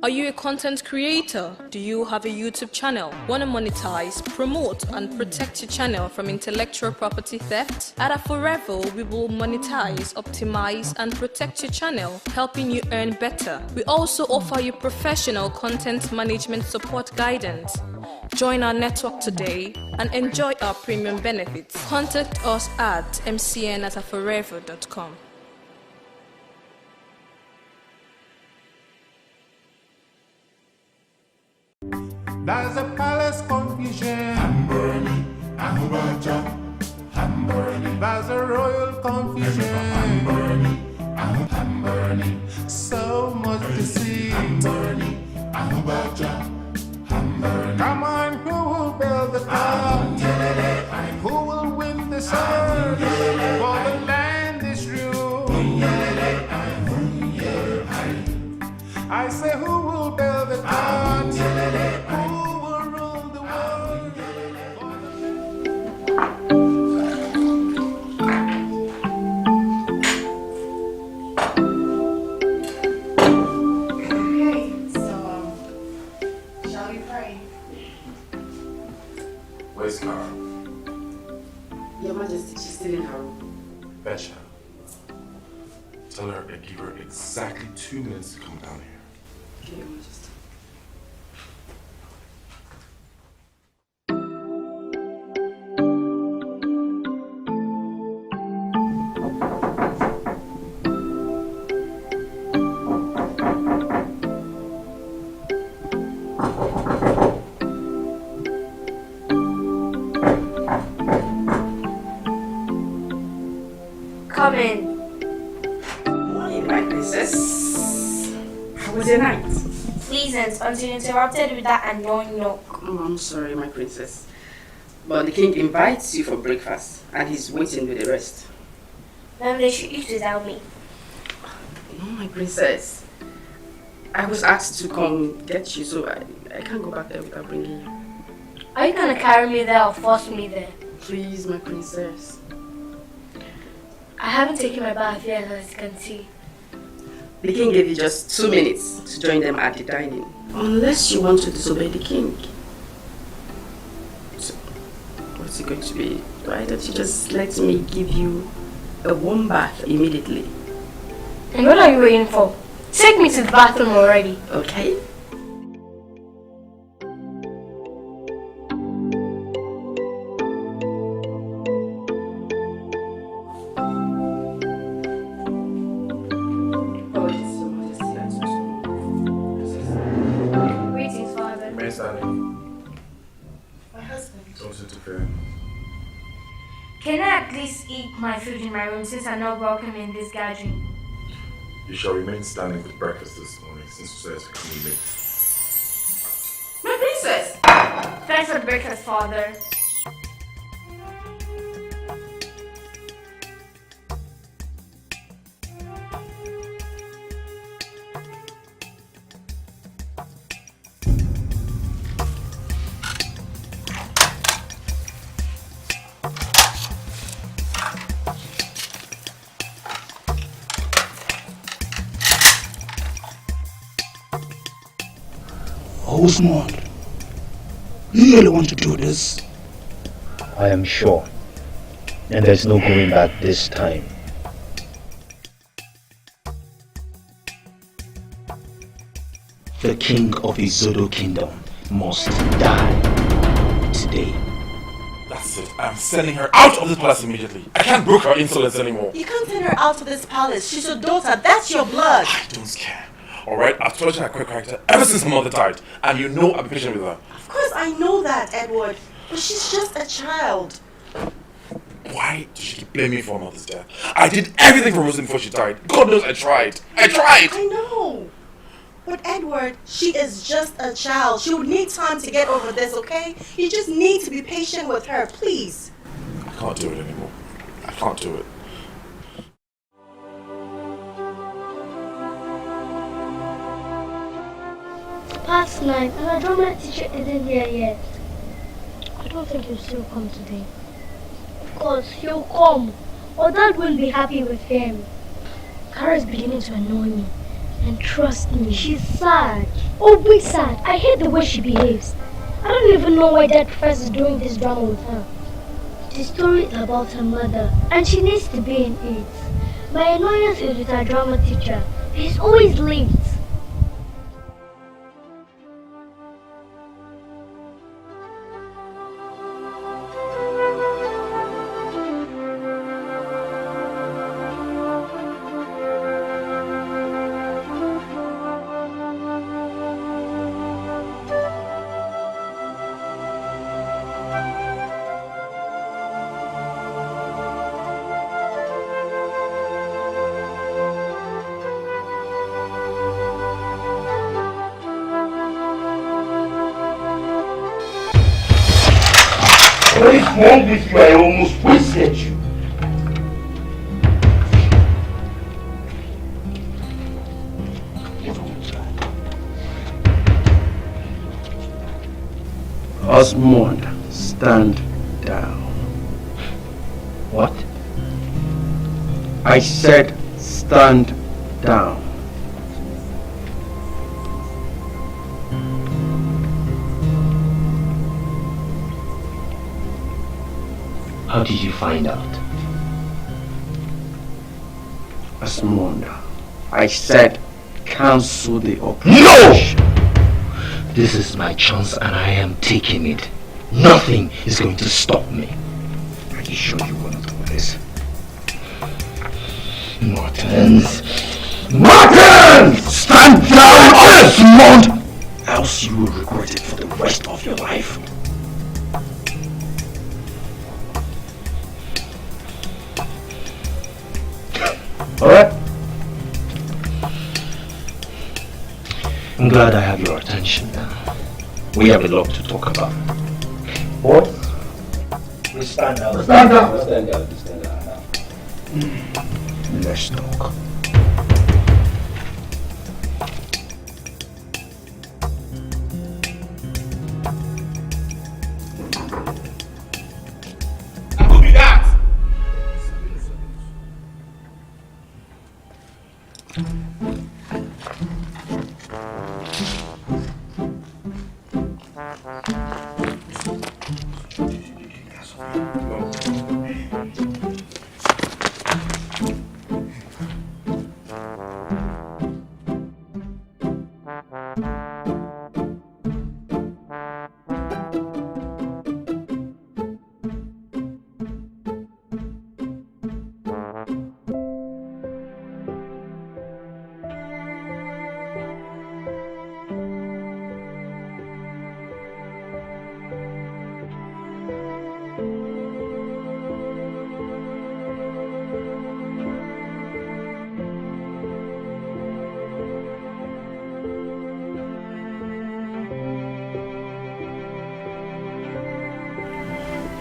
Are you a content creator? Do you have a YouTube channel? Want to monetize, promote, and protect your channel from intellectual property theft? At Aforev, we will monetize, optimize, and protect your channel, helping you earn better. We also offer you professional content management support guidance. Join our network today and enjoy our premium benefits. Contact us at mcn@aforev.com. There's a palace confusion. I'm burning, I'm burning. There's a royal confusion. I'm burning. So much to see. I'm burning. Come on, who will build the tower? Who will win the sun? For the land is ruined. I say, who will build the tower? Where's Clara? Your Majesty, she's still in her room. Betcha. Tell her I give her exactly 2 minutes to come down here. Okay, Your Majesty. Come in. Morning, my princess. How was your night? Pleasant until you interrupted with that annoying knock. Oh, I'm sorry, my princess. But the king invites you for breakfast and he's waiting with the rest. Then they should eat without me. No, my princess. I was asked to come get you, so I can't go back there without bringing you. Are you gonna carry me there or force me there? Please, my princess. I haven't taken my bath yet, as you can see. The king gave you just 2 minutes to join them at the dining. Unless you want to disobey the king. So, what's it going to be? Why don't you just let me give you a warm bath immediately? And what are you waiting for? Take me to the bathroom already. Okay? Greetings, Father. Miss Annie, My husband. don't interfere. Can I at least eat my food in my room since I'm not welcome in this gathering? You shall remain standing with breakfast this morning since you said to come in late. My princess! Thanks for the breakfast, Father. Osmond, you really want to do this? I am sure. And there's no going back this time. The king of Izodo kingdom must die today. That's it. I'm sending her out of this palace immediately. I can't brook her insolence anymore. You can't send her out of this palace. She's your daughter. That's your blood. I don't care. Alright, I've told you her quick character ever since her mother died. And you know I've been patient with her. Of course, I know that, Edward. But she's just a child. Why does she keep blaming me for her mother's death? I did everything for Rosie before she died. God knows I tried. I tried! I know. But Edward, she is just a child. She would need time to get over this, okay? You just need to be patient with her, please. I can't do it anymore. I can't do it. Past 9, and I don't my teacher isn't here yet. I don't think he'll still come today. Of course, he'll come. Or Dad won't be happy with him. Kara is beginning to annoy me. And trust me, she's sad. Always sad. I hate the way she behaves. I don't even know why Dad prefers doing this drama with her. The story is about her mother, and she needs to be in it. My annoyance is with her drama teacher. He's always late. What is wrong with you? I almost wasted you. Osmond, stand down. What? I said stand down. How did you find out? Osmond, I said cancel the operation. No! This is my chance and I am taking it. Nothing is going to stop me. Are you sure you want to do this? Martins! Martin! Stand down, Osmond! Else you will regret it for the rest of your life. Alright? I'm glad I have your attention now. We have a lot to talk about. Boys, we stand down. Stand down! Stand down. Stand down. Let's talk. Who be that?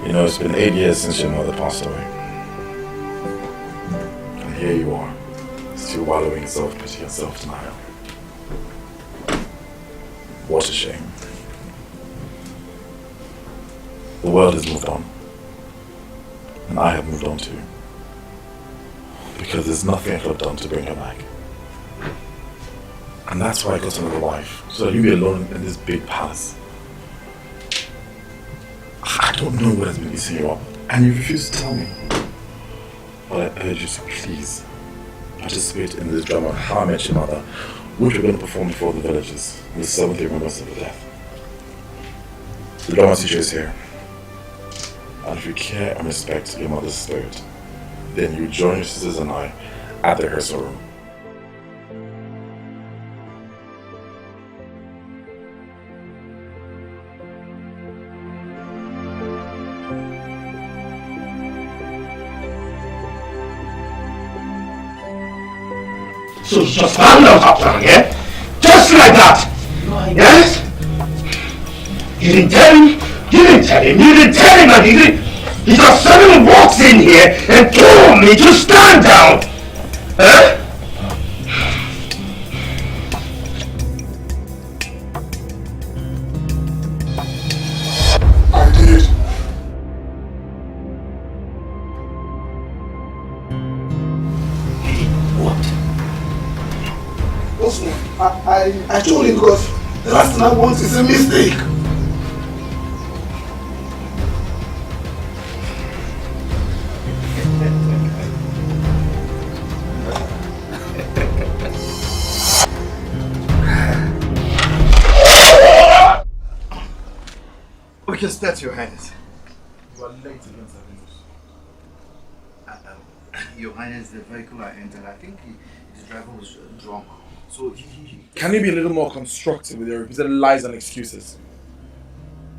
You know, it's been 8 years since your mother passed away. And here you are, still wallowing in self-pity and self-denial. What a shame. The world has moved on. And I have moved on too. Because there's nothing I could have done to bring her back. And that's why I got another wife, so that you'll be alone in this big palace. I don't know what has been eating you up, and you refuse to tell me. But I urge you to please participate in this drama, How I Met Your Mother, which we're going to perform before the villagers, the 7th remembrance of the death. The drama teacher is here. And if you care and respect your mother's spirit, then you join your sisters and I at the rehearsal room. So you just found out after, yeah? Just like that! Yes? You didn't tell him? You didn't tell him? You didn't tell him that he didn't? He just suddenly walks in here and told me to stand down! Huh? I did. What? What's I told him because the last thing I want is a mistake. We can start, Your Highness. You are late against the news. Your Highness, the vehicle I entered, I think his driver was drunk. So he... Can you be a little more constructive with your repeated lies and excuses?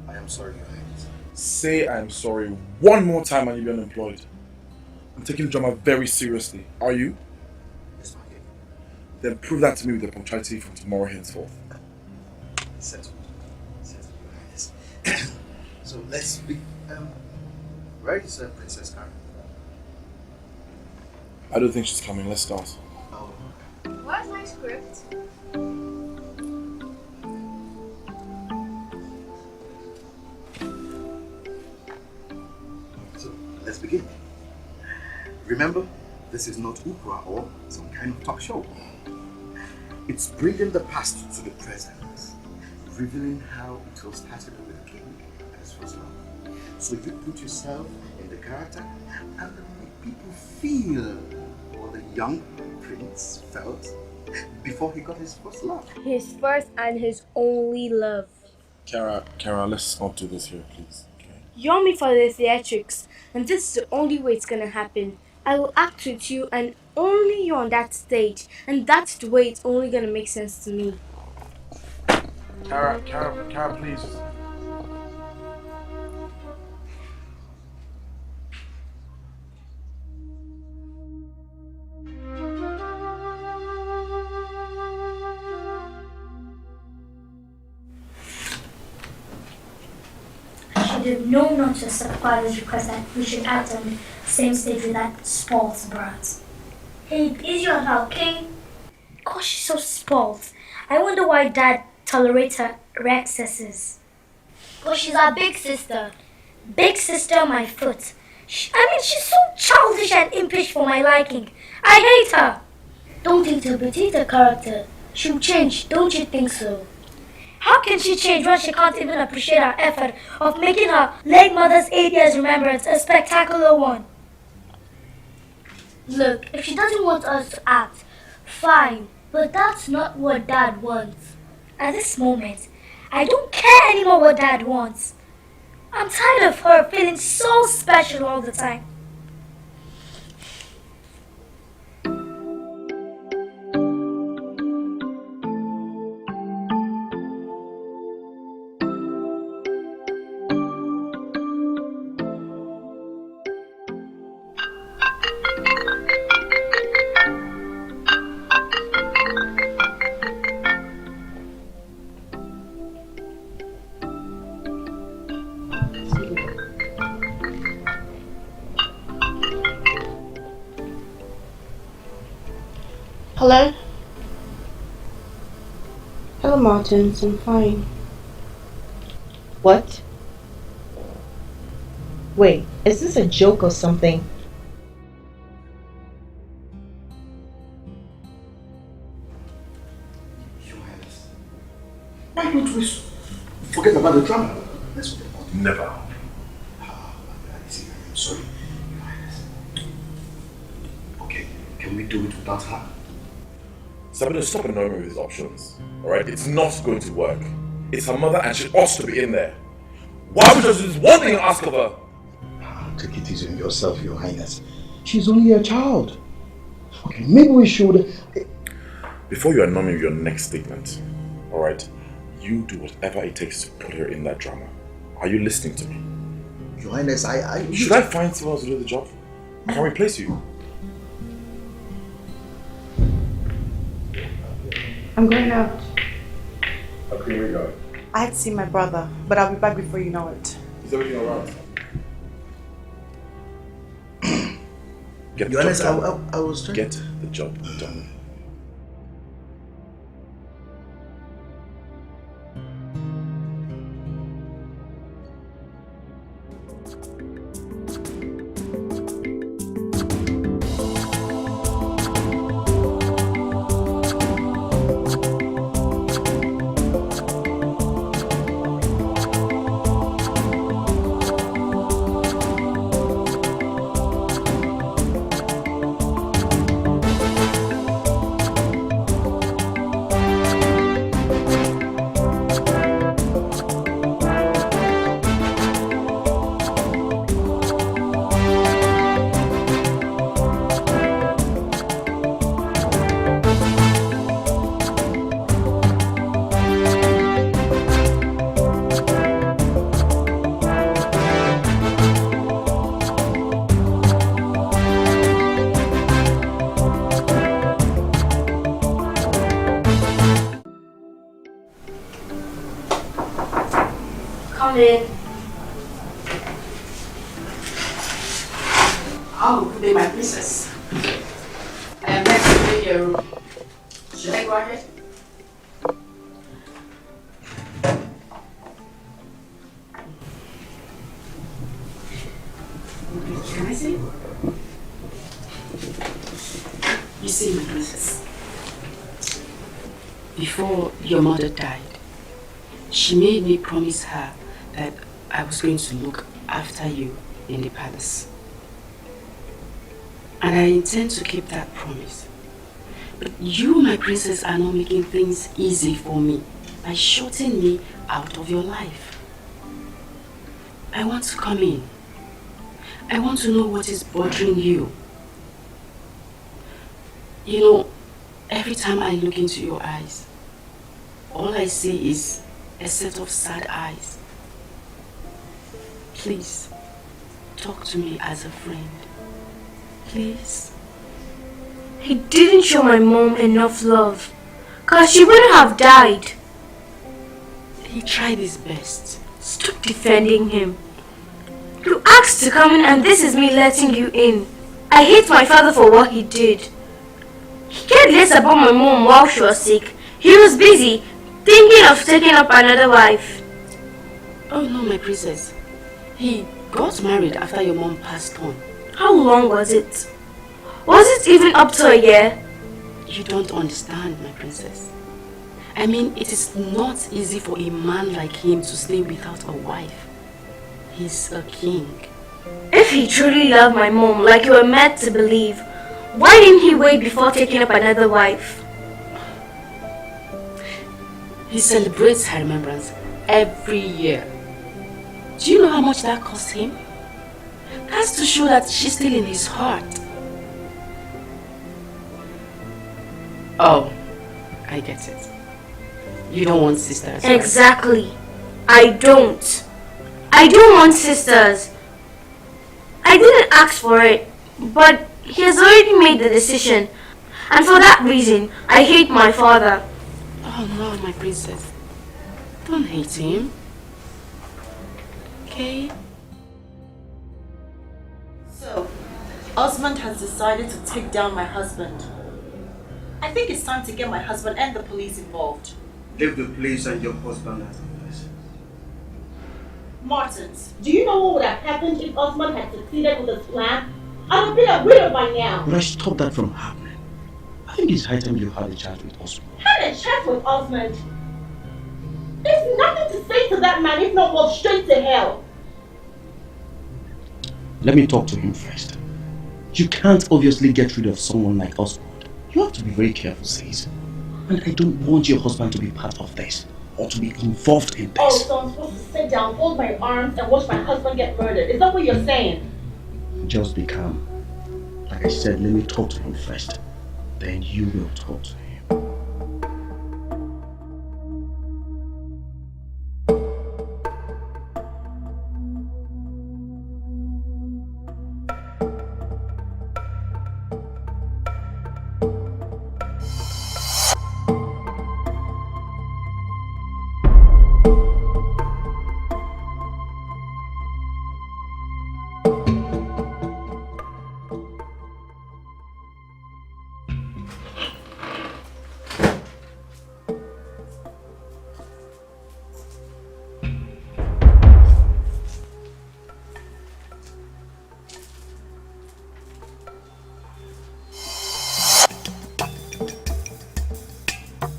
I am sorry, Your Highness. Say I am sorry one more time and you'll be unemployed. I'm taking drama very seriously. Are you? Yes, my king. Then prove that to me with your punctuality from tomorrow henceforth. Settled. Settled, Your Highness. So let's speak. Where is Princess Karen? I don't think she's coming. Let's start. Oh. Where's my script? So let's begin. Remember, this is not opera or some kind of talk show. It's bringing the past to the present, revealing how it all started with the king and his first love. So you put yourself in the character and make people feel what the young prince felt before he got his first love. His first and his only love. Kara, let's not do this here, please. Okay? You're me for the theatrics, and this is the only way it's gonna happen. I will act with you and only you on that stage, and that's the way it's only gonna make sense to me. Kara, please. I should have known not to accept father's request that we should act on the same stage with that spoiled brat. Hey, is your help, okay? Gosh, she's so spoiled. I wonder why dad tolerates her excesses. Well, she's our big sister. Big sister on my foot. She's so childish and impish for my liking. I hate her. Don't interpret her character. She'll change, don't you think so? How can she change when she can't even appreciate our effort of making her late mother's 8 years remembrance a spectacular one? Look, if she doesn't want us to act, fine, but that's not what Dad wants. At this moment, I don't care anymore what Dad wants. I'm tired of her feeling so special all the time. Hello? Hello, Martins. I'm fine. What? Wait, is this a joke or something? Your Highness, why don't we forget about the drama? Let's forget about it. Never. I'm sorry, Your Highness. Okay, can we do it without her? Sabina, stop annoying me with these options. Alright? It's not going to work. It's her mother and she ought to be in there. Why would you just do this one thing and ask of her? Take it easy on yourself, Your Highness. She's only a child. Okay, maybe we should... Before you annoy me with your next statement, alright? You do whatever it takes to put her in that drama. Are you listening to me? Your Highness, Should I find someone else to do the job? I can replace you. I'm going out. How can we go? I had to see my brother, but I'll be back before you know it. Is everything alright? Get the Your Highness, job done. I was trying... Get the job done. Come in. Oh, good day, my princess. I am next to take your room. Should I go ahead? Can I see? You see, my princess, before your mother died, she made me promise her that I was going to look after you in the palace. And I intend to keep that promise. But you, my princess, are not making things easy for me by shutting me out of your life. I want to come in. I want to know what is bothering you. You know, every time I look into your eyes, all I see is a set of sad eyes. Please, talk to me as a friend. Please. He didn't show my mom enough love, cause she wouldn't have died. He tried his best. Stop defending him. You asked to come in and this is me letting you in. I hate my father for what he did. He cared less about my mom while she was sick. He was busy thinking of taking up another wife. Oh no, my princess. He got married after your mom passed on. How long was it? Was it even up to a year? You don't understand, my princess. I mean, it is not easy for a man like him to stay without a wife. He's a king. If he truly loved my mom like you were meant to believe, why didn't he wait before taking up another wife? He celebrates her remembrance every year. Do you know how much that cost him? That's to show that she's still in his heart. Oh, I get it. You don't want sisters, right? Exactly. I don't. I don't want sisters. I didn't ask for it, but he has already made the decision. And for that reason, I hate my father. Oh no, my princess. Don't hate him. Okay? So, Osmond has decided to take down my husband. I think it's time to get my husband and the police involved. Leave the police and your husband at the place. Martins, Do you know what would have happened if Osman had succeeded with his plan? I'd have been a widow by now. Would I stop that from happening? I think it's high time you had a chat with Osman. Had a chat with Osmond. There's nothing to say to that man if not walk straight to hell. Let me talk to him first. You can't obviously get rid of someone like Osmond. You have to be very careful, sis. And I don't want your husband to be part of this or to be involved in Oh, this. so I'm supposed to sit down, fold my arms, and watch my husband get murdered. Is that what you're saying? Just be calm. Like I said, let me talk to him first. Then you will talk to him.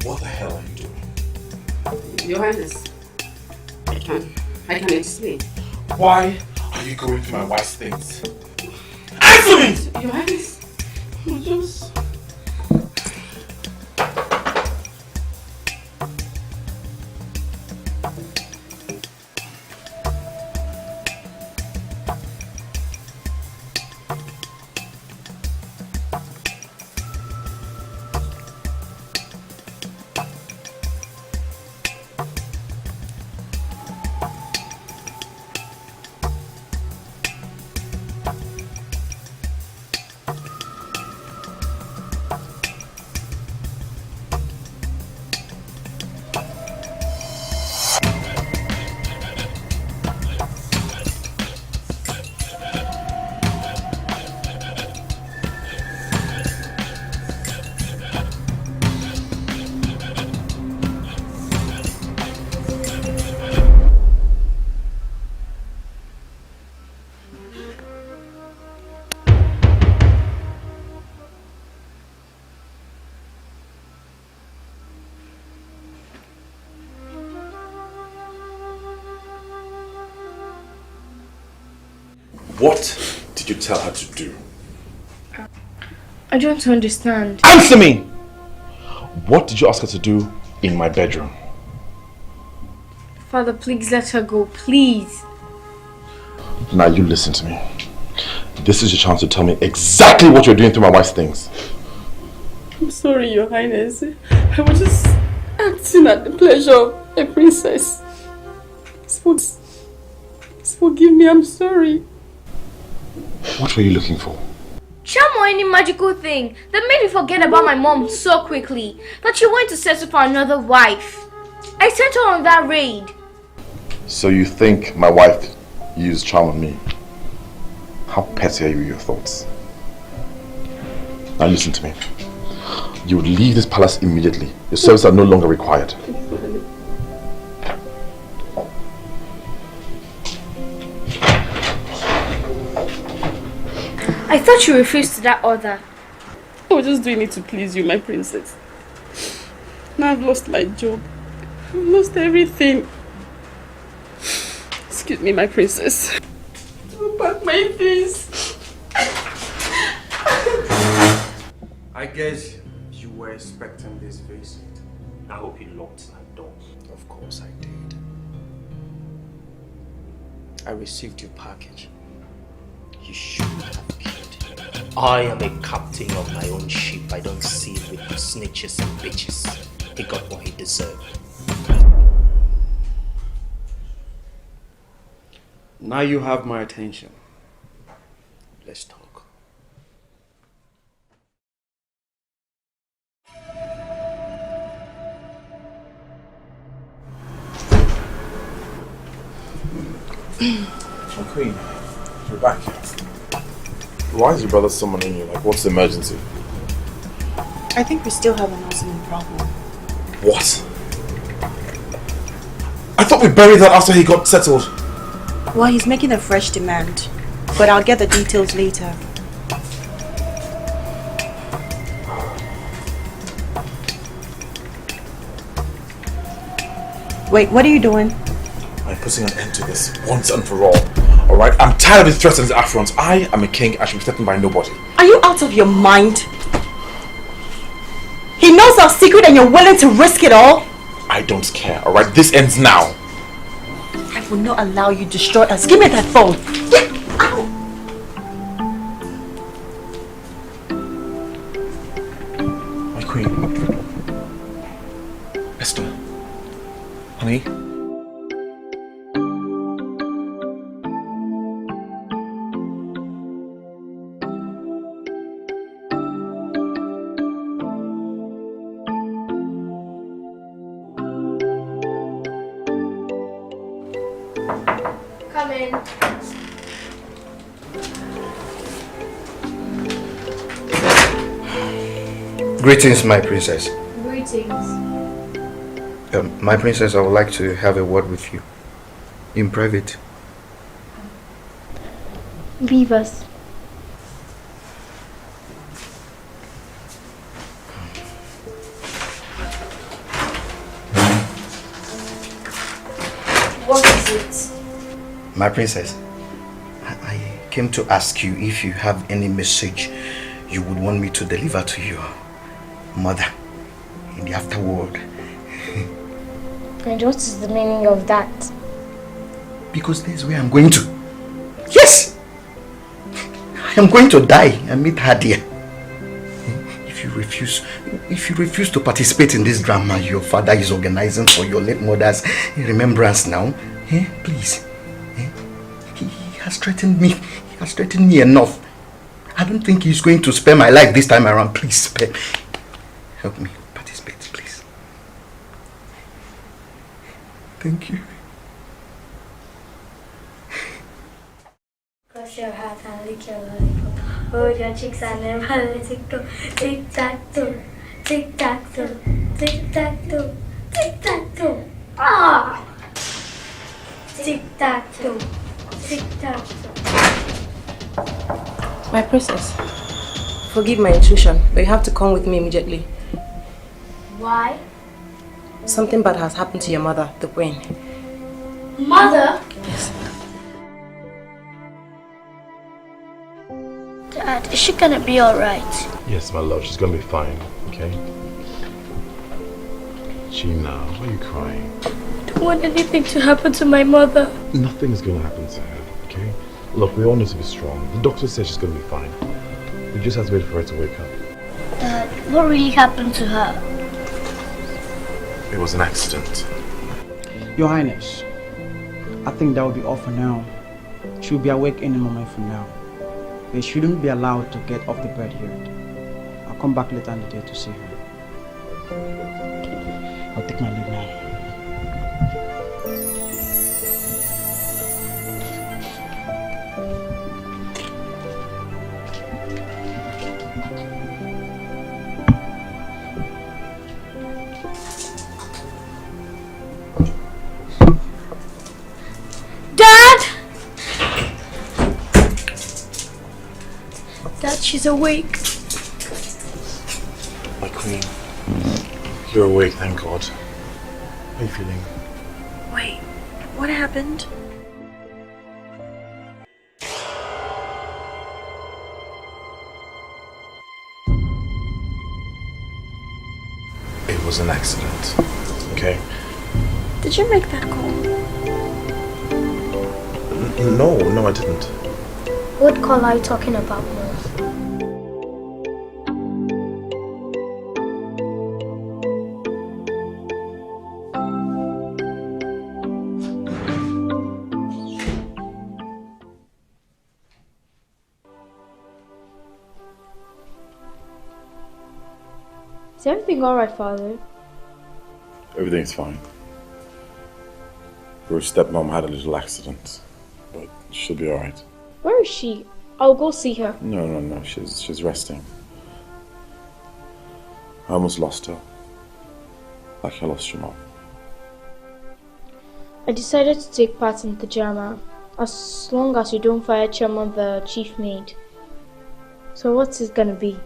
What the hell are you doing? Your Highness, I can explain. Why are you going through my wife's things? Answer me! Your Highness, just... What did you tell her to do? I don't understand. Answer me! What did you ask her to do in my bedroom? Father, please let her go, please. Now you listen to me. This is your chance to tell me exactly what you're doing to my wife's things. I'm sorry, Your Highness. I was just acting at the pleasure of a princess. Please forgive me, I'm sorry. What were you looking for? Charm or any magical thing that made me forget about my mom so quickly that she went to settle for another wife. I sent her on that raid. So you think my wife used charm on me? How petty are you with your thoughts? Now listen to me. You would leave this palace immediately. Your services are no longer required. I thought you refused to that order. I was just doing it to please you, my princess. Now I've lost my job. I've lost everything. Excuse me, my princess. I'll pack my things. I guess you were expecting this visit. I hope you locked that door. Of course I did. I received your package. You should have kept it. I am a captain of my own ship. I don't see with snitches and bitches. He got what he deserved. Now you have my attention. Let's talk. My queen, you're back. Why is your brother summoning you? Like, what's the emergency? I think we still have an awesome problem. What? I thought we buried that after he got settled. Well, he's making a fresh demand, but I'll get the details later. Wait, what are you doing? I'm putting an end to this once and for all. Alright? I'm tired of his threats and his affronts. I am a king. I should be threatened by nobody. Are you out of your mind? He knows our secret and you're willing to risk it all? I don't care. Alright? This ends now. I will not allow you to destroy us. Give me that phone. Get out! My queen. Esther. Honey. Come in. Greetings, my princess. Greetings. My princess, I would like to have a word with you. In private. Leave us. What is it? My princess, I came to ask you if you have any message you would want me to deliver to your mother in the afterworld. And what is the meaning of that? Because this is where I'm going to. Yes! I am going to die and meet Nadia. If you refuse to participate in this drama your father is organizing for your late mother's remembrance now, please. He has threatened me. He has threatened me enough. I don't think he's going to spare my life this time around. Please spare me. Help me participate, please. Thank you. Cross your heart and lick your lollipop. Hold your cheeks and never let it go. Tic tac toe, tic tac toe, tic tac toe, tic tac toe. Ah! Tic tac toe, tic tac toe. My princess, forgive my intrusion, but you have to come with me immediately. Why? Something bad has happened to your mother, the queen. Mother? Yes. Dad, is she gonna be alright? Yes, my love, she's gonna be fine, okay? Gina, why are you crying? I don't want anything to happen to my mother. Nothing is gonna happen to her, okay? Look, we all need to be strong. The doctor says she's gonna be fine. We just have to wait for her to wake up. Dad, what really happened to her? It was an accident. Your Highness, I think that will be all for now. She'll be awake any moment from now. They shouldn't be allowed to get off the bed here. I'll come back later in the day to see her. I'll take my leave now. Dad, she's awake. My queen, you're awake, thank God. How are you feeling? Wait, what happened? It was an accident, okay? Did you make that call? No, I didn't. What call are you talking about, Mom? Is everything alright, Father? Everything's fine. Your stepmom had a little accident, but she'll be alright. Where is she? I'll go see her. No, she's resting. I almost lost her. Like I lost your mom. I decided to take part in the drama, as long as you don't fire Chairman the chief maid. So what's it gonna be?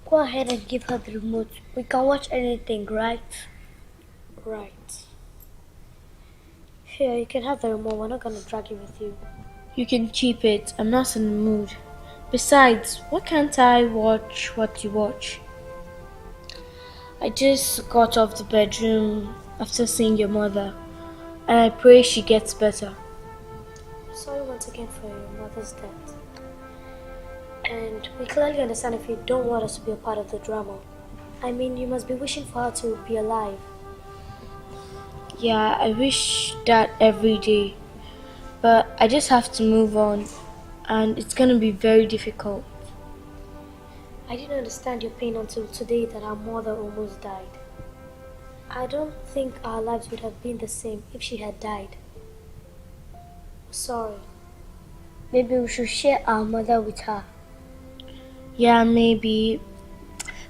Go ahead and give her the remote. We can watch anything, right? Right. Here, you can have the remote. We're not gonna drag it with you. You can keep it. I'm not in the mood. Besides, why can't I watch what you watch? I just got off the bedroom after seeing your mother, and I pray she gets better. Sorry once again for your mother's death. And we clearly understand if you don't want us to be a part of the drama. I mean, you must be wishing for her to be alive. Yeah, I wish that every day. But I just have to move on, and it's gonna be very difficult. I didn't understand your pain until today that our mother almost died. I don't think our lives would have been the same if she had died. Sorry. Maybe we should share our mother with her. Yeah, maybe.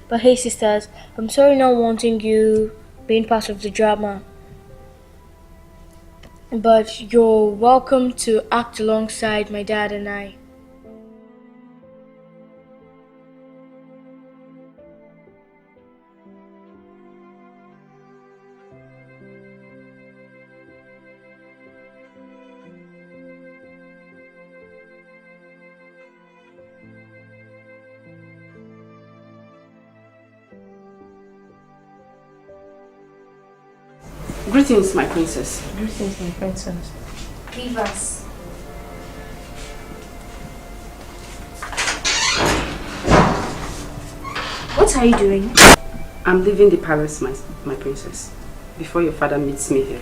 But hey sisters, I'm sorry not wanting you being part of the drama. But you're welcome to act alongside my dad and I. Greetings, my princess. Greetings, my princess. Leave us. What are you doing? I'm leaving the palace, my princess, before your father meets me here.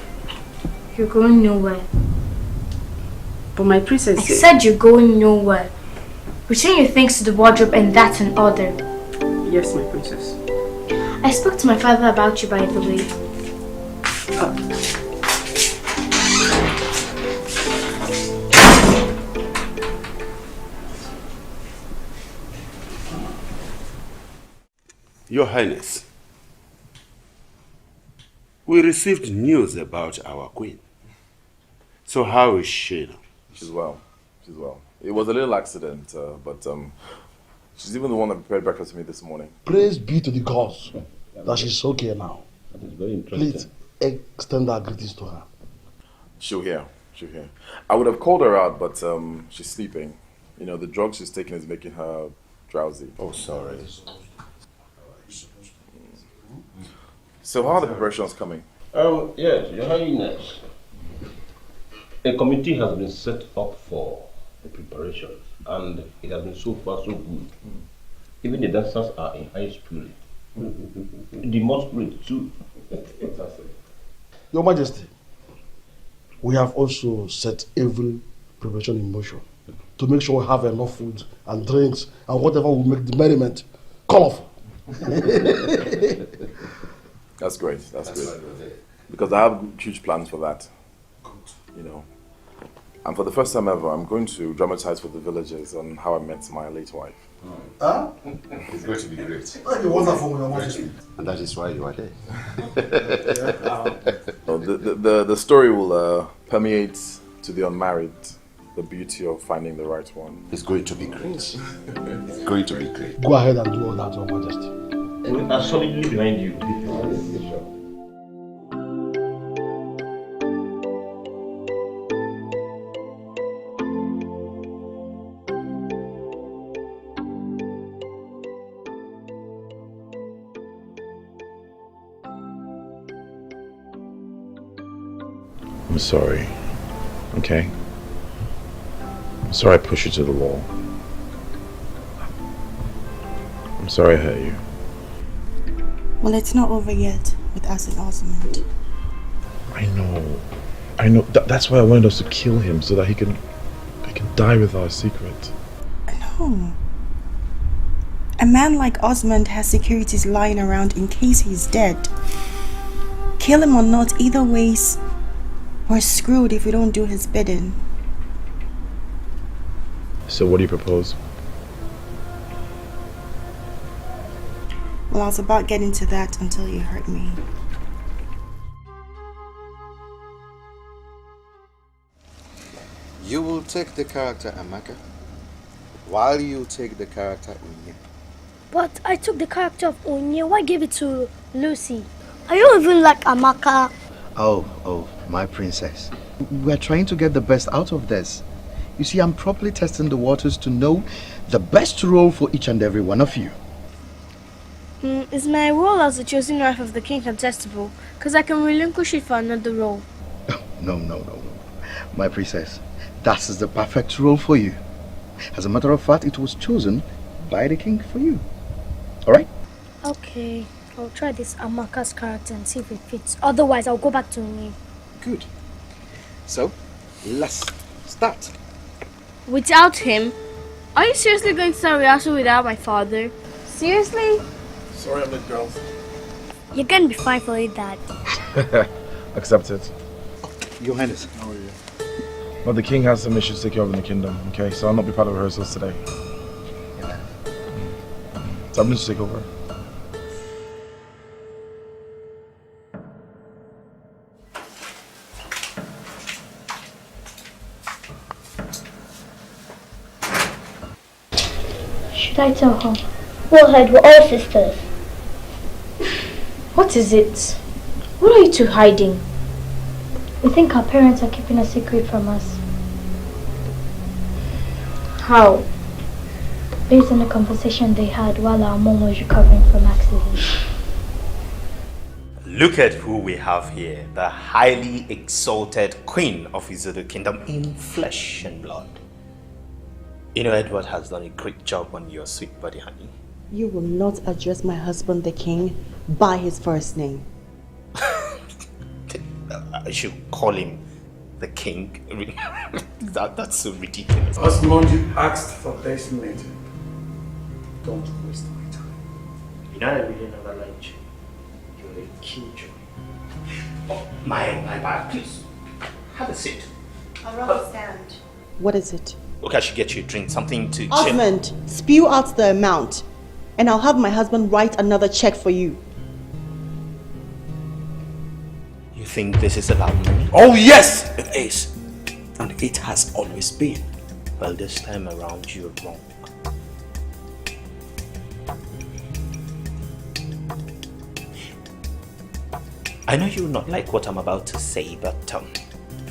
You're going nowhere. But my princess... I said you're going nowhere. Return your things to the wardrobe and that's an order. Yes, my princess. I spoke to my father about you, by the way. Your Highness, we received news about our queen. So how is she now? She's well. It was a little accident, but She's even the one that prepared breakfast for me this morning. Praise be to the gods that she's okay now. That is very interesting. Please extend our greetings to her. She'll hear. I would have called her out, but she's sleeping. You know, the drug she's taking is making her drowsy. Oh, sorry. So how are the preparations coming? Yes, Your Highness. A committee has been set up for the preparations, and it has been so far so good. Even the dancers are in high spirit. The masquerade too. Your Majesty, we have also set every preparation in motion to make sure we have enough food and drinks and whatever will make the merriment colorful. That's great. That's great. Because I have huge plans for that. You know. And for the first time ever, I'm going to dramatize for the villagers on how I met my late wife. Huh? It's going to be great. That'll be wonderful, Your Majesty. And that is why you are here. The story will permeate to the unmarried the beauty of finding the right one. It's going to be great. It's going to be great. Go ahead and do all that, Your Majesty. We are solidly behind you. I'm sorry. Okay? I'm sorry I pushed you to the wall. I'm sorry I hurt you. Well, it's not over yet with us and Osmond. I know. That's why I wanted us to kill him, so that he can die with our secret. No. A man like Osmond has securities lying around in case he's dead. Kill him or not, either ways, we're screwed if we don't do his bidding. So what do you propose? Well, I was about getting to that until you hurt me. You will take the character Amaka, while you take the character Unye. But I took the character of Onye. Why give it to Lucy? I don't even like Amaka. Oh, my princess. We're trying to get the best out of this. You see, I'm properly testing the waters to know the best role for each and every one of you. Is my role as the chosen wife of the king contestable? Because I can relinquish it for another role. No. My princess, that is the perfect role for you. As a matter of fact, it was chosen by the king for you. Alright? Okay, I'll try this Amaka's character and see if it fits. Otherwise, I'll go back to me. Good. So, let's start. Without him? Are you seriously going to start rehearsal without my father? Seriously? Sorry, I'm late, girls. You're gonna be fine for it, Dad. Accept it. Your Highness. How are you? Well, the king has some issues to take care of in the kingdom, okay? So I'll not be part of rehearsals today. So I'm going to take over. Should I tell her? Go ahead, we're all sisters. What is it? What are you two hiding? We think our parents are keeping a secret from us. How? Based on the conversation they had while our mom was recovering from accident. Look at who we have here, the highly exalted Queen of Izudu Kingdom in flesh and blood. You know, Edward has done a great job on your sweet body, honey. You will not address my husband, the king, by his first name. I should call him the king. That's so ridiculous. Osmond, you asked for this meeting. Don't waste my time. You know, I really never liked you. You're a killjoy. Oh, my, please. Have a seat. I'd rather stand. What is it? Okay, I should get you a drink, something to chill. Osmond, spew out the amount, and I'll have my husband write another check for you. You think this is allowed money? Oh yes, it is. And it has always been. Well, this time around you're wrong. I know you will not like what I'm about to say, but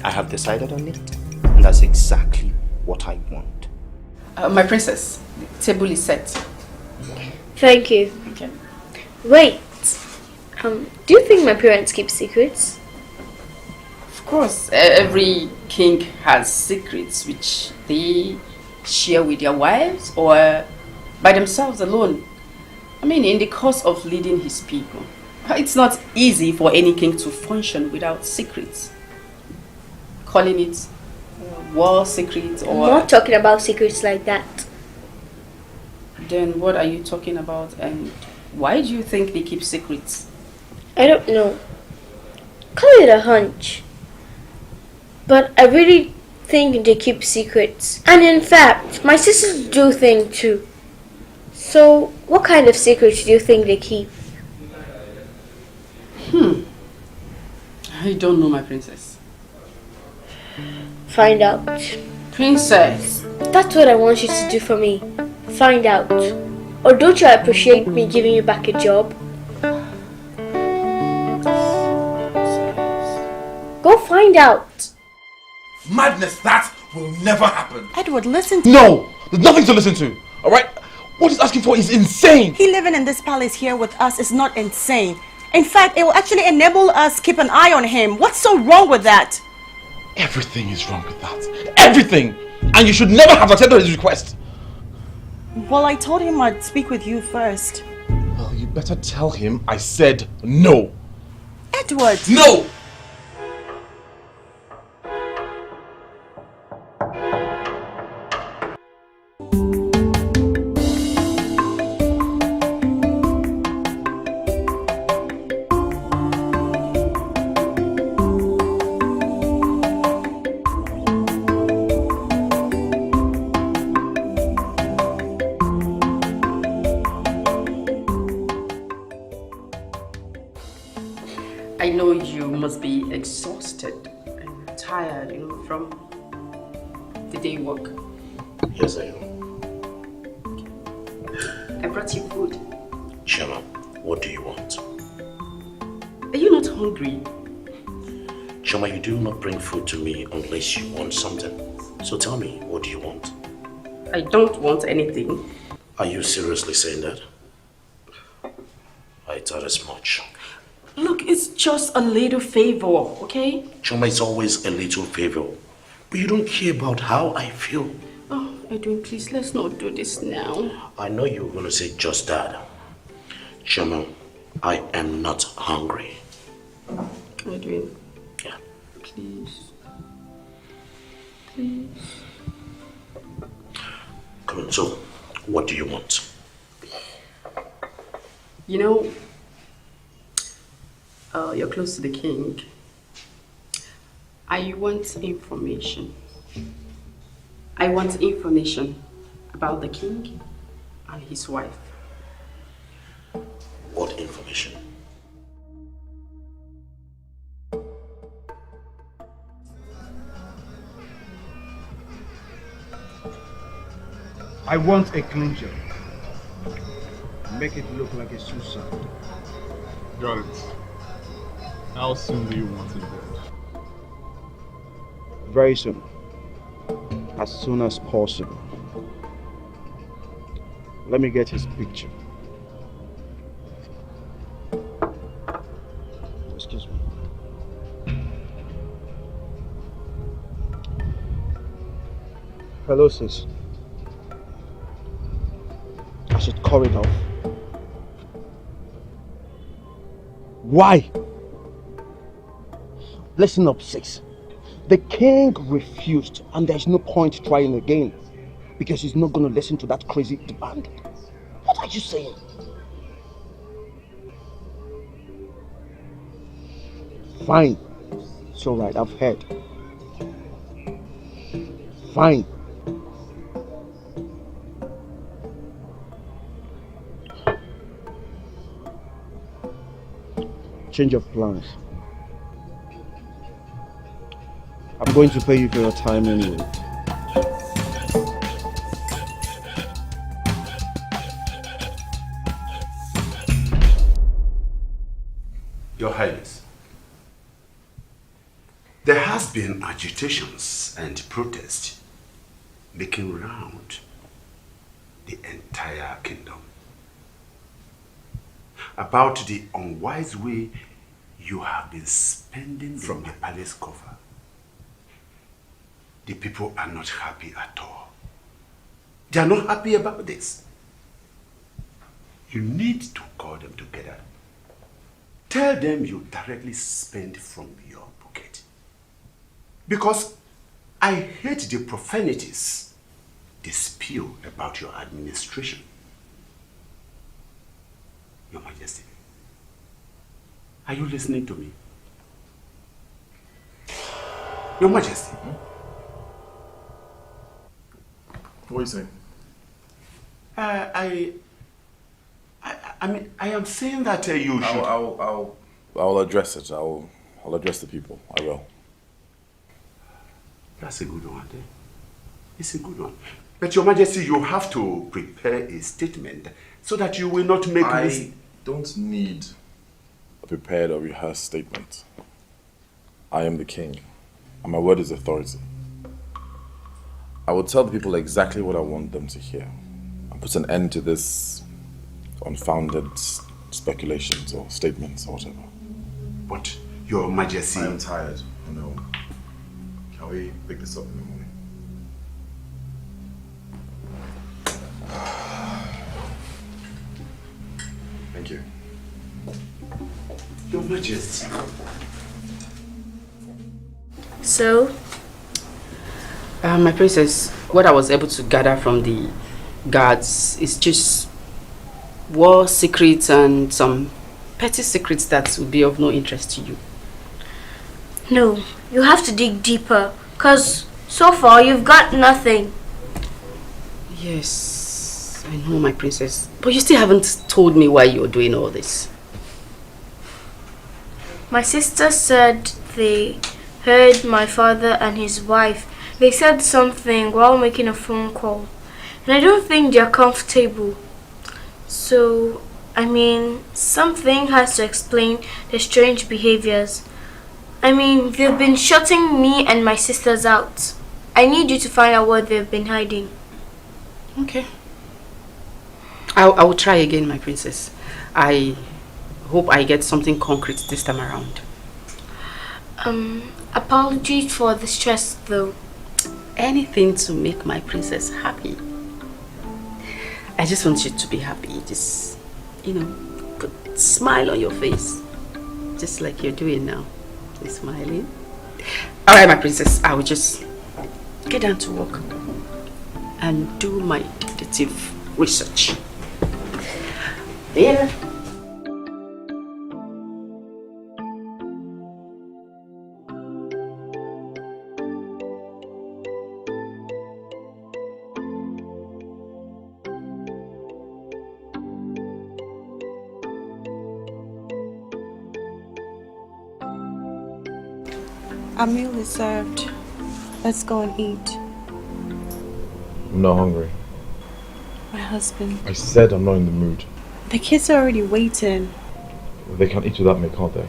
I have decided on it. And that's exactly what I want. My princess, the table is set. Thank you. Okay. Wait. Do you think my parents keep secrets? Of course, every king has secrets which they share with their wives or by themselves alone. I mean, in the course of leading his people, it's not easy for any king to function without secrets. Calling it war secrets or... I'm not talking about secrets like that. Then what are you talking about, and why do you think they keep secrets? I don't know. Call it a hunch. But I really think they keep secrets. And in fact, my sisters do think too. So, what kind of secrets do you think they keep? I don't know, my princess. Find out. Princess! That's what I want you to do for me. Find out. Or don't you appreciate me giving you back a job? Go find out. Madness, that will never happen. Edward, listen to No! There's nothing to listen to, alright? What he's asking for is insane. He living in this palace here with us is not insane. In fact, it will actually enable us keep an eye on him. What's so wrong with that? Everything is wrong with that. Everything! And you should never have accepted his request. Well, I told him I'd speak with you first. Well, you better tell him I said no. Edward! No! I know you must be exhausted and tired, from the day work. Yes, I am. I brought you food. Chema, what do you want? Are you not hungry? Chema, you do not bring food to me unless you want something. So tell me, what do you want? I don't want anything. Are you seriously saying that? I thought as much. Look, it's just a little favor, okay? Chema, it's always a little favor. But you don't care about how I feel. Oh, Edwin, please, let's not do this now. I know you were going to say just that. Chema, I am not hungry. Edwin. Yeah. Please. Please. Come on, so what do you want? You're close to the king. I want information. I want information about the king and his wife. What information? I want a clean job. Make it look like a suicide. Got it. How soon do you want it dead? Very soon. As soon as possible. Let me get his picture. Excuse me. Hello, sis. I should call it off. Why? Listen up, sis. The king refused, and there's no point trying again, because he's not going to listen to that crazy demand. What are you saying? Fine. It's all right, I've heard. Fine. Change of plans. I'm going to pay you for your time anyway. Your Highness, There has been agitations and protests making round the entire kingdom about the unwise way you have been spending from the palace cover. The people are not happy at all. They are not happy about this. You need to call them together. Tell them you directly spend from your pocket. Because I hate the profanities they spew about your administration. Your Majesty, are you listening to me? Your Majesty. What are you saying? I mean, I am saying that you should... I'll address it. I'll address the people. I will. That's a good one, eh? It's a good one. But Your Majesty, you have to prepare a statement so that you will not make I don't need a prepared or rehearsed statement. I am the king, and my word is authority. I will tell the people exactly what I want them to hear and put an end to this unfounded speculations or statements or whatever. But Your Majesty... I am tired. I know. Can we pick this up in the morning? Thank you. Your Majesty. So, my princess, what I was able to gather from the guards is just war secrets and some petty secrets that would be of no interest to you. No, you have to dig deeper, because so far you've got nothing. Yes, I know, my princess. But you still haven't told me why you're doing all this. My sister said they heard my father and his wife. They said something while making a phone call. And I don't think they're comfortable. So, I mean, something has to explain their strange behaviors. I mean, they've been shutting me and my sisters out. I need you to find out what they've been hiding. Okay. I will try again, my princess. I hope I get something concrete this time around. Apologies for the stress, though. Anything to make my princess happy. I just want you to be happy. Just, you know, put a smile on your face. Just like you're doing now. You're smiling. Alright, my princess. I will just get down to work and do my detective research. Yeah. Our meal is served. Let's go and eat. I'm not hungry. My husband. I said I'm not in the mood. The kids are already waiting. They can eat without me, can't they?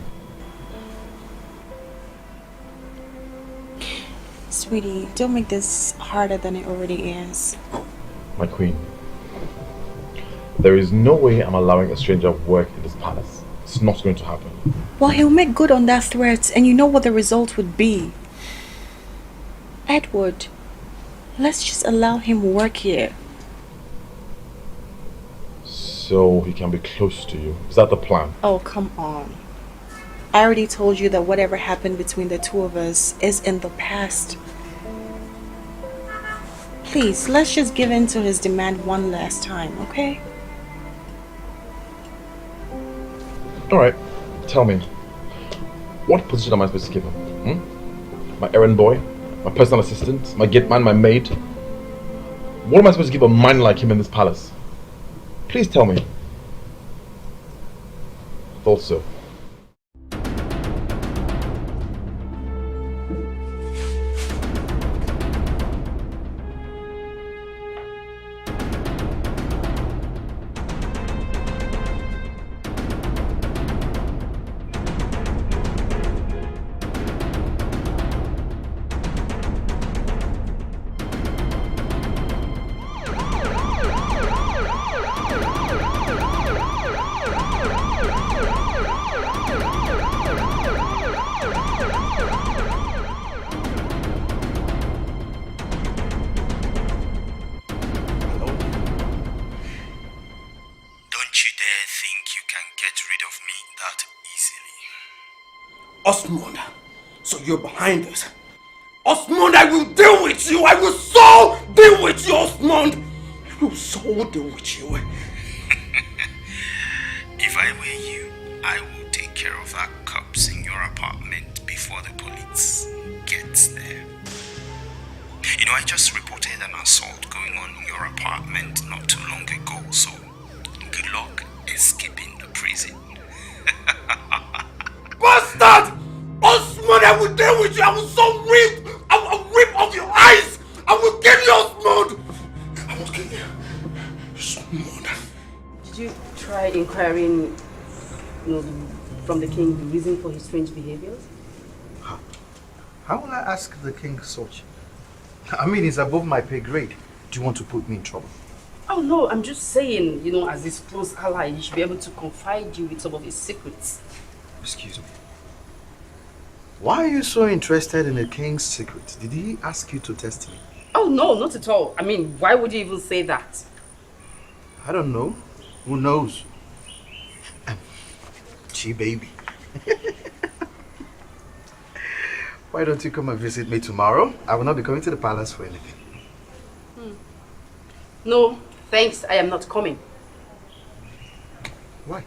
Sweetie, don't make this harder than it already is. My queen. There is no way I'm allowing a stranger work in this palace. It's not going to happen. Well, he'll make good on that threat, and you know what the result would be. Edward, let's just allow him work here. So he can be close to you. Is that the plan? Oh, come on. I already told you that whatever happened between the two of us is in the past. Please, let's just give in to his demand one last time, okay? Alright, tell me. What position am I supposed to give him? My errand boy? My personal assistant? My gate man? My maid? What am I supposed to give a man like him in this palace? Please tell me. Thought so. that easily. Osmond, so you're behind this. Osmond, I will deal with you. I will so deal with you, Osmond. I will so deal with you. If I were you, I will take care of that corpse in your apartment before the police gets there. You know, I just reported an assault going on in your apartment not too long ago, so good luck escaping the prison. Bastard! Osmond, I will deal with you. I will so rip. I will rip off your eyes. I will kill you, Osmond. I will kill you. Osmond. Did you try inquiring, from the king the reason for his strange behaviors? How will I ask the king such? I mean, it's above my pay grade. Do you want to put me in trouble? Oh no, I'm just saying, as his close ally, he should be able to confide you with some of his secrets. Excuse me. Why are you so interested in the king's secret? Did he ask you to test me? Oh no, not at all. I mean, why would you even say that? I don't know. Who knows? Gee, baby. Why don't you come and visit me tomorrow? I will not be coming to the palace for anything. No, thanks. I am not coming. Why?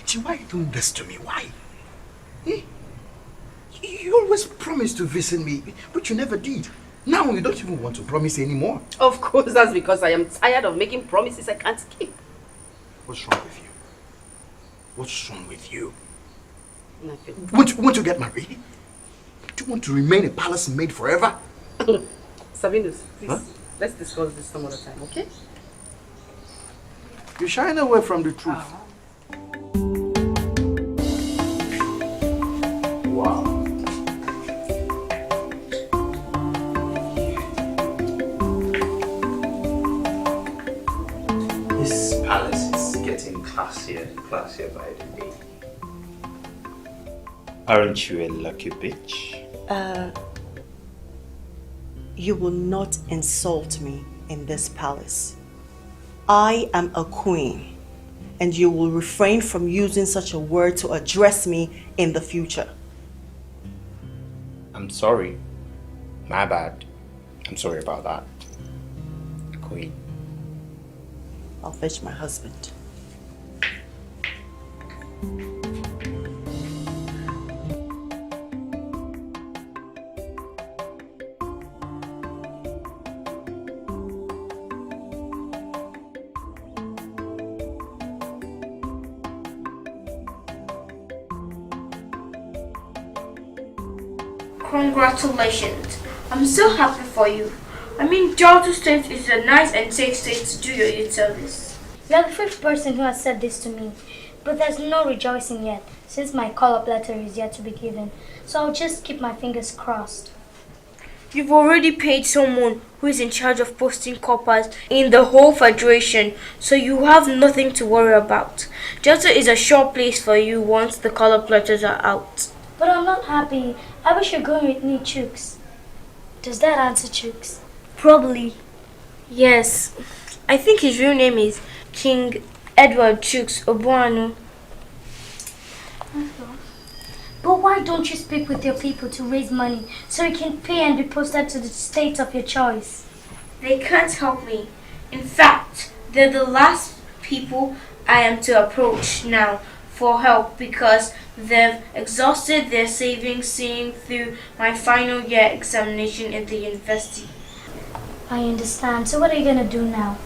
Gee, why are you doing this to me? Why? Eh? You always promised to visit me, but you never did. Now you don't even want to promise anymore. Of course, that's because I am tired of making promises I can't keep. What's wrong with you? What's wrong with you? Nothing. Want you get married? Do you want to remain a palace maid forever? Sabinus, please, huh? Let's discuss this some other time, okay? You're shying away from the truth. Wow. This palace is getting classier and classier by the day. Aren't you a lucky bitch? You will not insult me in this palace. I am a queen, and you will refrain from using such a word to address me in the future. I'm sorry. My bad. I'm sorry about that. Queen. I'll fetch my husband. Congratulations. I'm so happy for you. I mean, Delta State is a nice and safe state to do your youth service. You're the fifth person who has said this to me, but there's no rejoicing yet, since my call-up letter is yet to be given, so I'll just keep my fingers crossed. You've already paid someone who is in charge of posting coppers in the whole Federation, so you have nothing to worry about. Delta is a sure place for you once the call-up letters are out. But I'm not happy. I wish you're going with me, Chooks. Does that answer Chooks? Probably. Yes. I think his real name is King Edward Chooks Obuanu. But why don't you speak with your people to raise money so you can pay and be posted to the state of your choice? They can't help me. In fact, they're the last people I am to approach now for help because they've exhausted their savings seeing through my final year examination at the university. I understand. So what are you going to do now?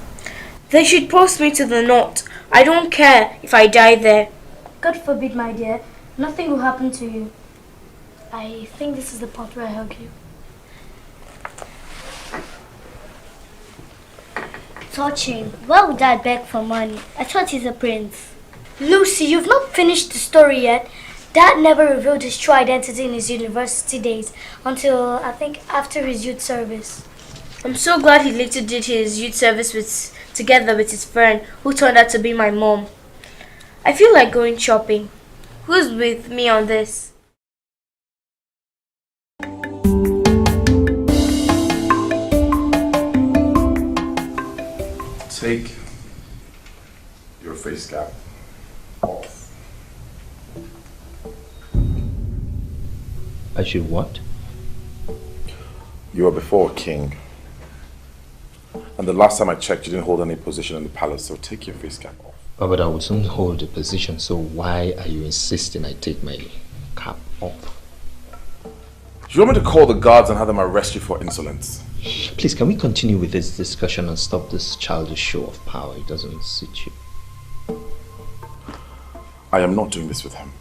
They should post me to the north. I don't care if I die there. God forbid, my dear. Nothing will happen to you. I think this is the part where I hug you. Touching. Why would I beg for money? I thought he's a prince. Lucy, you've not finished the story yet. Dad never revealed his true identity in his university days until, I think, after his youth service. I'm so glad he later did his youth service together with his friend, who turned out to be my mom. I feel like going shopping. Who's with me on this? Take your face cap off. I should what? You were before a king. And the last time I checked, you didn't hold any position in the palace, so take your face cap off. Oh, but I would soon hold a position, so why are you insisting I take my cap off? Do you want me to call the guards and have them arrest you for insolence? Please, can we continue with this discussion and stop this childish show of power? It doesn't suit you. I am not doing this with him.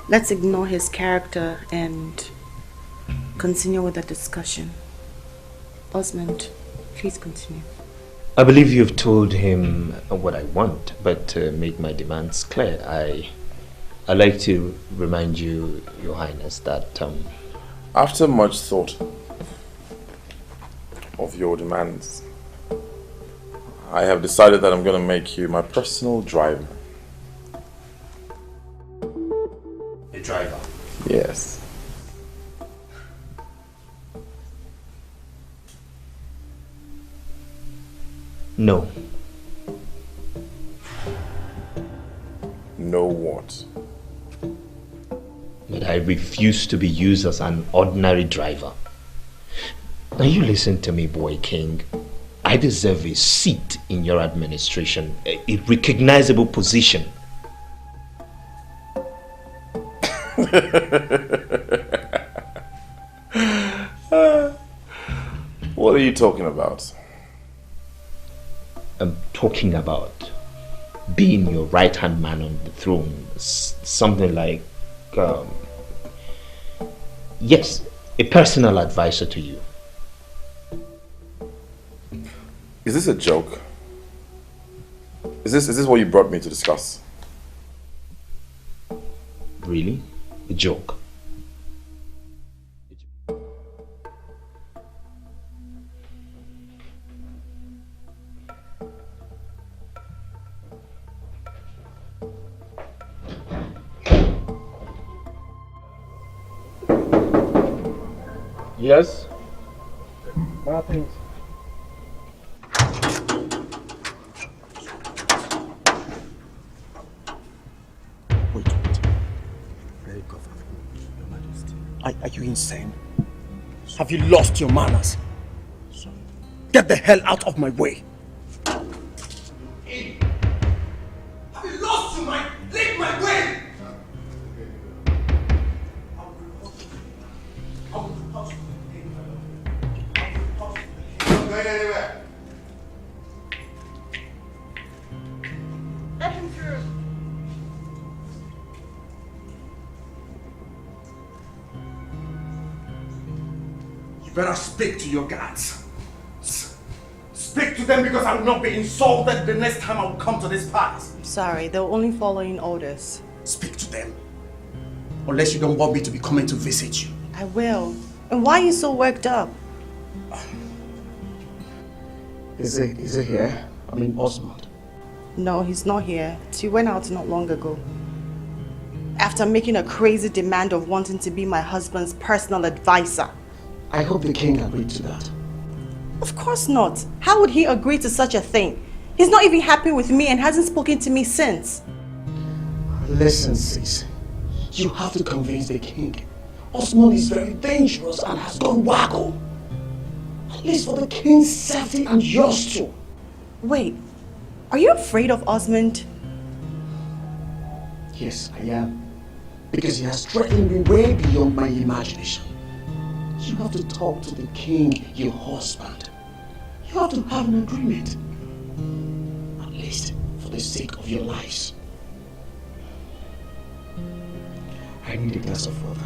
Let's ignore his character and continue with the discussion. Osmond, please continue. I believe you've told him what I want, but made my demands clear. I'd like to remind you, Your Highness, that after much thought of your demands, I have decided that I'm going to make you my personal driver. A driver? Yes. No. No what? But I refuse to be used as an ordinary driver. Now you listen to me, boy king. I deserve a seat in your administration, a recognizable position. What are you talking about? I'm talking about being your right-hand man on the throne. Something like, yes, a personal advisor to you. Is this a joke? Is this what you brought me to discuss? Really? A joke? Yes? What happened? Wait. Very good, Your Majesty. Are you insane? Have you lost your manners? Get the hell out of my way. Have you lost your mind? Leave my way! Going anywhere. Let him through. You better speak to your guards. Speak to them because I will not be insulted the next time I will come to this palace. I'm sorry, they're only following orders. Speak to them. Unless you don't want me to be coming to visit you. I will. And why are you so worked up? Is it here? I mean, Osmond. No, he's not here. He went out not long ago. After making a crazy demand of wanting to be my husband's personal advisor. I hope the king agreed to that. Of course not. How would he agree to such a thing? He's not even happy with me and hasn't spoken to me since. Listen, sis. You have to convince the king. Osmond is very dangerous and has gone wacko. At least for the king's safety and yours too. Wait, are you afraid of Osmond? Yes, I am. Because he has threatened me way beyond my imagination. You have to talk to the king, your husband. You have to have an agreement. At least for the sake of your lives. I need a glass of water.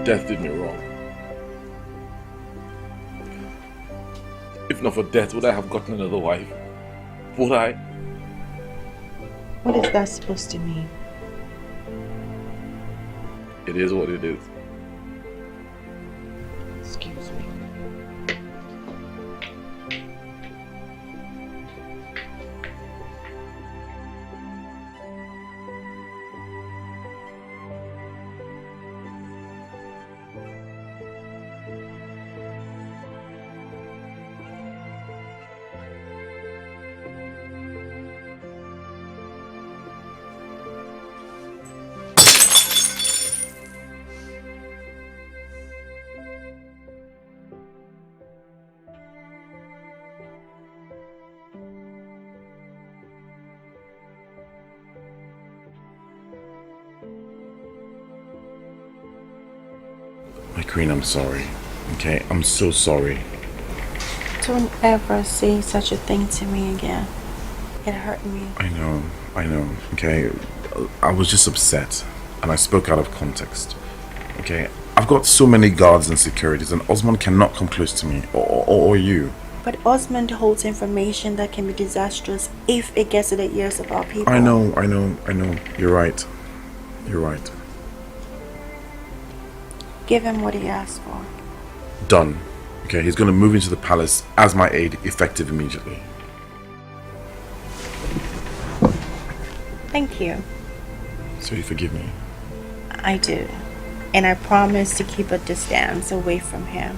Death did me wrong. If not for death, would I have gotten another wife? Would I? What is that supposed to mean? It is what it is. Excuse me. My queen, I'm sorry. Okay, I'm so sorry. Don't ever say such a thing to me again. It hurt me. I know, okay? I was just upset, and I spoke out of context, okay? I've got so many guards and securities, and Osman cannot come close to me, or you. But Osman holds information that can be disastrous if it gets to the ears of our people. I know. You're right. Give him what he asked for. Done. Okay, he's gonna move into the palace as my aide, effective immediately. Thank you. So you forgive me? I do. And I promise to keep a distance away from him.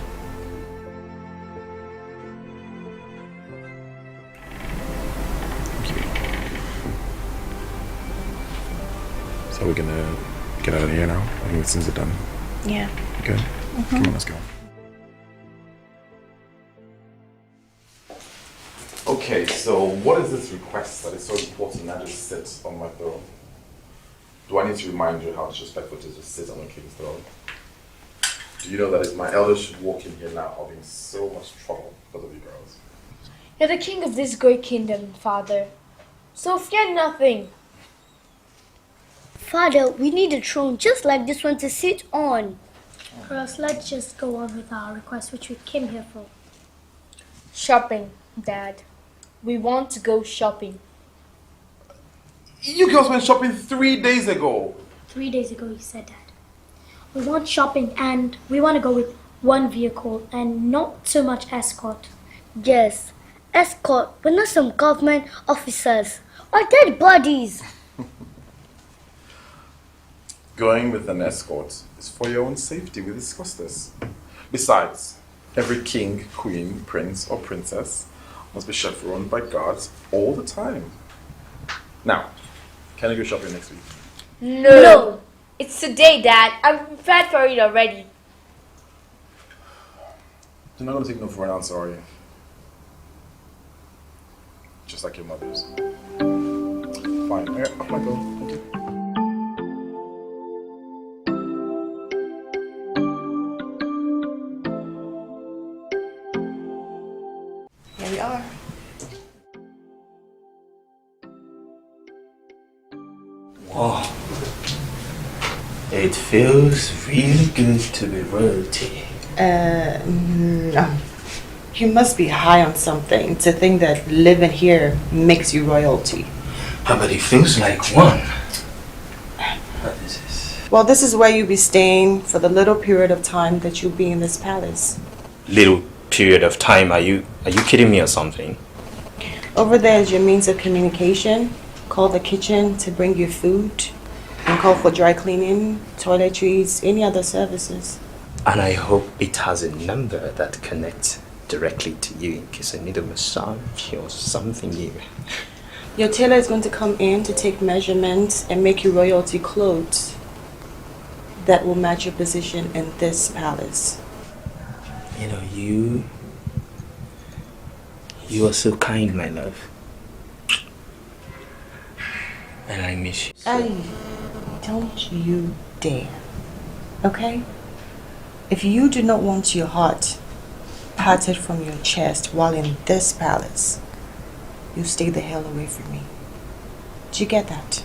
So we're gonna get out of here now? I think things are done. Yeah. Okay. Come on, let's go. Okay, so what is this request that is so important that just sits on my throne? Do I need to remind you how disrespectful it is to sit on a king's throne? Do you know that if my elders should walk in here now, I'll be in so much trouble because of you girls? You're the king of this great kingdom, Father. So fear nothing. Father, we need a throne just like this one to sit on. Or else let's just go on with our request, which we came here for. Shopping, Dad. We want to go shopping. You girls went shopping 3 days ago. 3 days ago, you said that. We want shopping and we want to go with one vehicle and not too much escort. Yes, escort, but not some government officers or dead bodies. Going with an escort is for your own safety. We discussed this. Besides, every king, queen, prince, or princess must be chaperoned by guards all the time. Now, can I go shopping next week? No. It's today, Dad. I'm prepared for it already. You're not going to take no for an answer, are you? Just like your mothers. Fine. Okay, off I go. Here we are. Wow. It feels really good to be royalty. No. You must be high on something to think that living here makes you royalty. But it feels like one. Well, this is where you'll be staying for the little period of time that you'll be in this palace. Little period of time? Are you kidding me or something? Over there is your means of communication. Call the kitchen to bring you food. And call for dry cleaning, toiletries, any other services. And I hope it has a number that connects directly to you in case I need a massage or something new. Your tailor is going to come in to take measurements and make you royalty clothes that will match your position in this palace. You know, you are so kind, my love. And I miss you. Hey, don't you dare. Okay? If you do not want your heart parted from your chest while in this palace, you stay the hell away from me. Do you get that?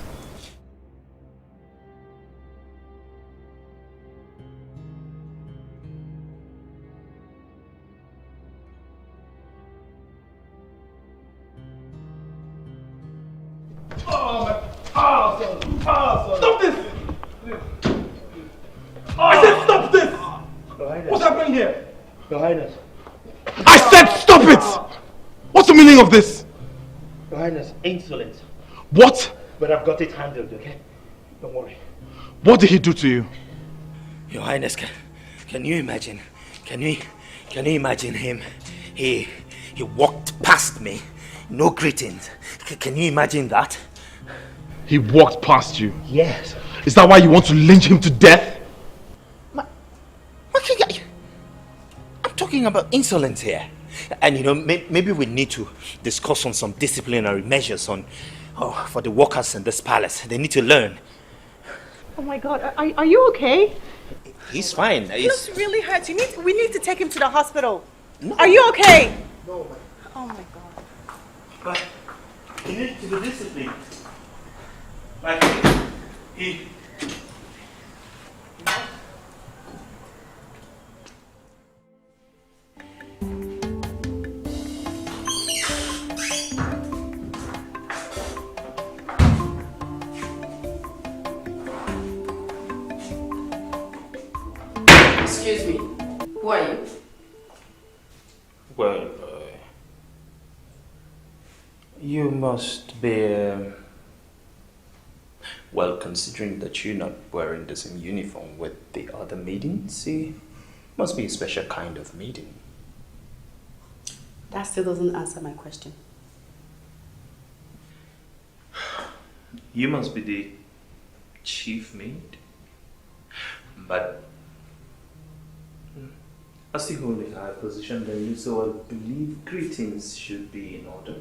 Stop this! I said stop this! What's happening here? Your Highness. I said stop it! What's the meaning of this? Your Highness, insolent. What? But I've got it handled, okay? Don't worry. What did he do to you? Your Highness, can you imagine? Can you imagine him? He walked past me, no greetings. Can you imagine that? He walked past you? Yes. Is that why you want to lynch him to death? I'm talking about insolence here. And maybe we need to discuss on some disciplinary measures for the workers in this palace. They need to learn. Oh my God, are you okay? He's fine. He looks really hurt. We need to take him to the hospital. No. Are you okay? No. Oh my God. But he needs to be disciplined. Like he. Excuse me, who are you? Well, you must be... well, considering that you're not wearing the same uniform with the other maidens, it must be a special kind of maiden. That still doesn't answer my question. You must be the chief maid. But as you hold a higher position than you, so I believe greetings should be in order.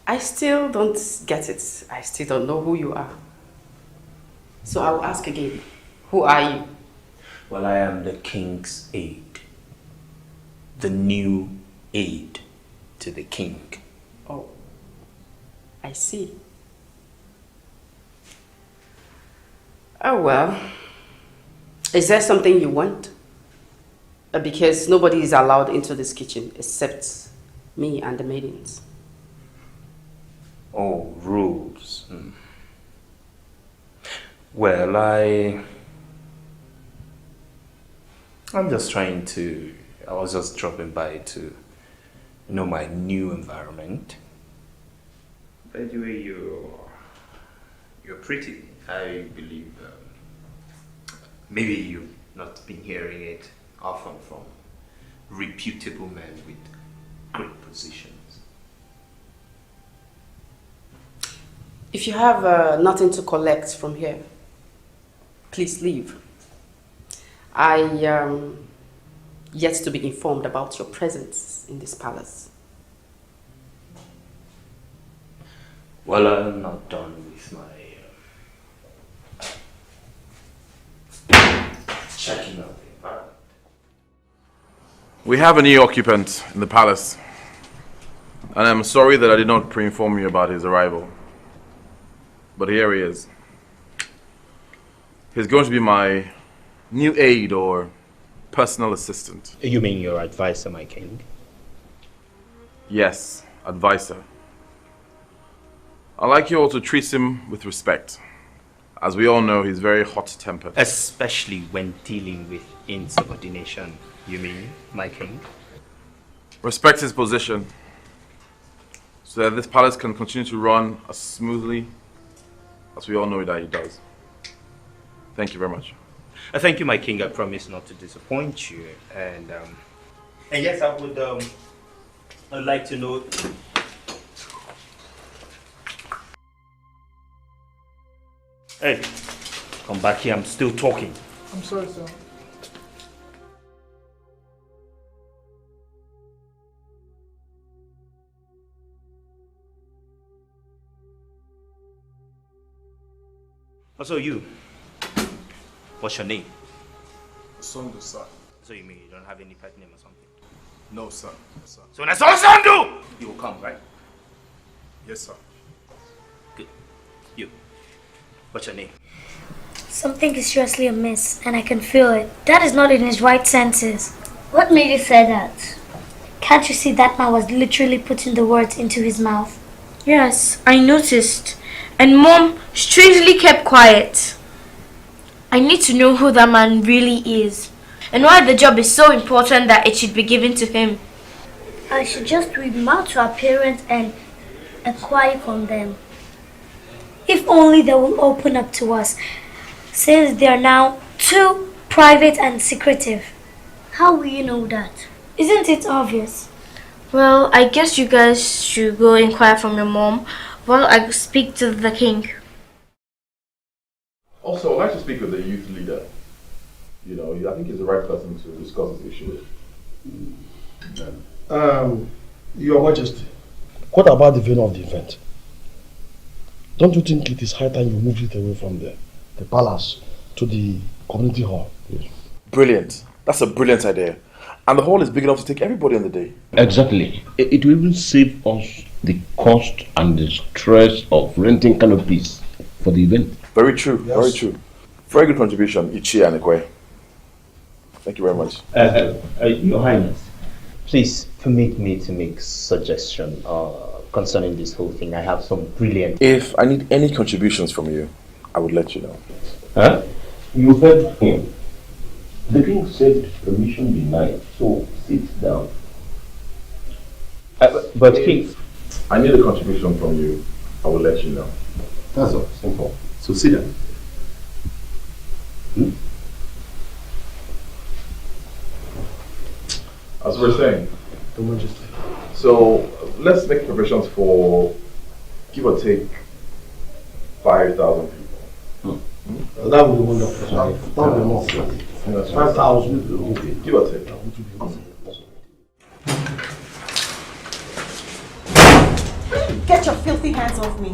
I still don't get it. I still don't know who you are. So I'll ask again. Who are you? Well, I am the king's aide. The new aide to the king. Oh, I see. Oh well. Is there something you want? Because nobody is allowed into this kitchen except me and the maidens. Oh, rules. Well, I'm just trying to... I was just dropping by to know my new environment. By the way, you're pretty. I believe maybe you've not been hearing it often from reputable men with great positions. If you have nothing to collect from here, please leave. I am yet to be informed about your presence in this palace. Well, I'm not done with my checking out the environment. We have a new occupant in the palace, and I'm sorry that I did not pre-inform you about his arrival. But here he is. He's going to be my new aide or personal assistant. You mean your advisor, my king? Yes, advisor. I'd like you all to treat him with respect. As we all know, he's very hot-tempered. Especially when dealing with insubordination, you mean, my king? Respect his position, so that this palace can continue to run as smoothly as we all know that he does. Thank you very much. Thank you, my king. I promise not to disappoint you. And yes, I would I'd like to know... Hey, come back here. I'm still talking. I'm sorry, sir. So you, what's your name? Sondu, sir. So you mean you don't have any pet name or something? No, sir. Yes, sir. So when I saw Sondu, you will come, right? Yes, sir. Good. You, what's your name? Something is seriously amiss, and I can feel it. Dad is not in his right senses. What made you say that? Can't you see that man was literally putting the words into his mouth? Yes, I noticed. And Mom strangely kept quiet. I need to know who that man really is. And why the job is so important that it should be given to him. I should just read out to our parents and acquire from them. If only they will open up to us, since they are now too private and secretive. How will you know that? Isn't it obvious? Well, I guess you guys should go inquire from your mom while I speak to the king. Also, I'd like to speak with the youth leader. You know, I think he's the right person to discuss this issue with. Your Majesty, what about the venue of the event? Don't you think it is high time you moved it away from the palace to the community hall? Yes. Brilliant. That's a brilliant idea. And the hall is big enough to take everybody on the day. Exactly. It will even save us the cost and the stress of renting canopies for the event. Very true, yes. Very true. Very good contribution, Ichi and Ekwe. Thank you very much. Your Highness, please permit me to make suggestion concerning this whole thing. I have some brilliant... If I need any contributions from you, I would let you know. Huh? You heard him. The king said permission denied, so sit down. But king... I need a contribution from you. I will let you know. That's all. Simple. So sit down. As we were saying, so let's make preparations for, give or take, 5,000 people. That would be wonderful. That would be more. 5,000. Okay, give or take. Get your filthy hands off me.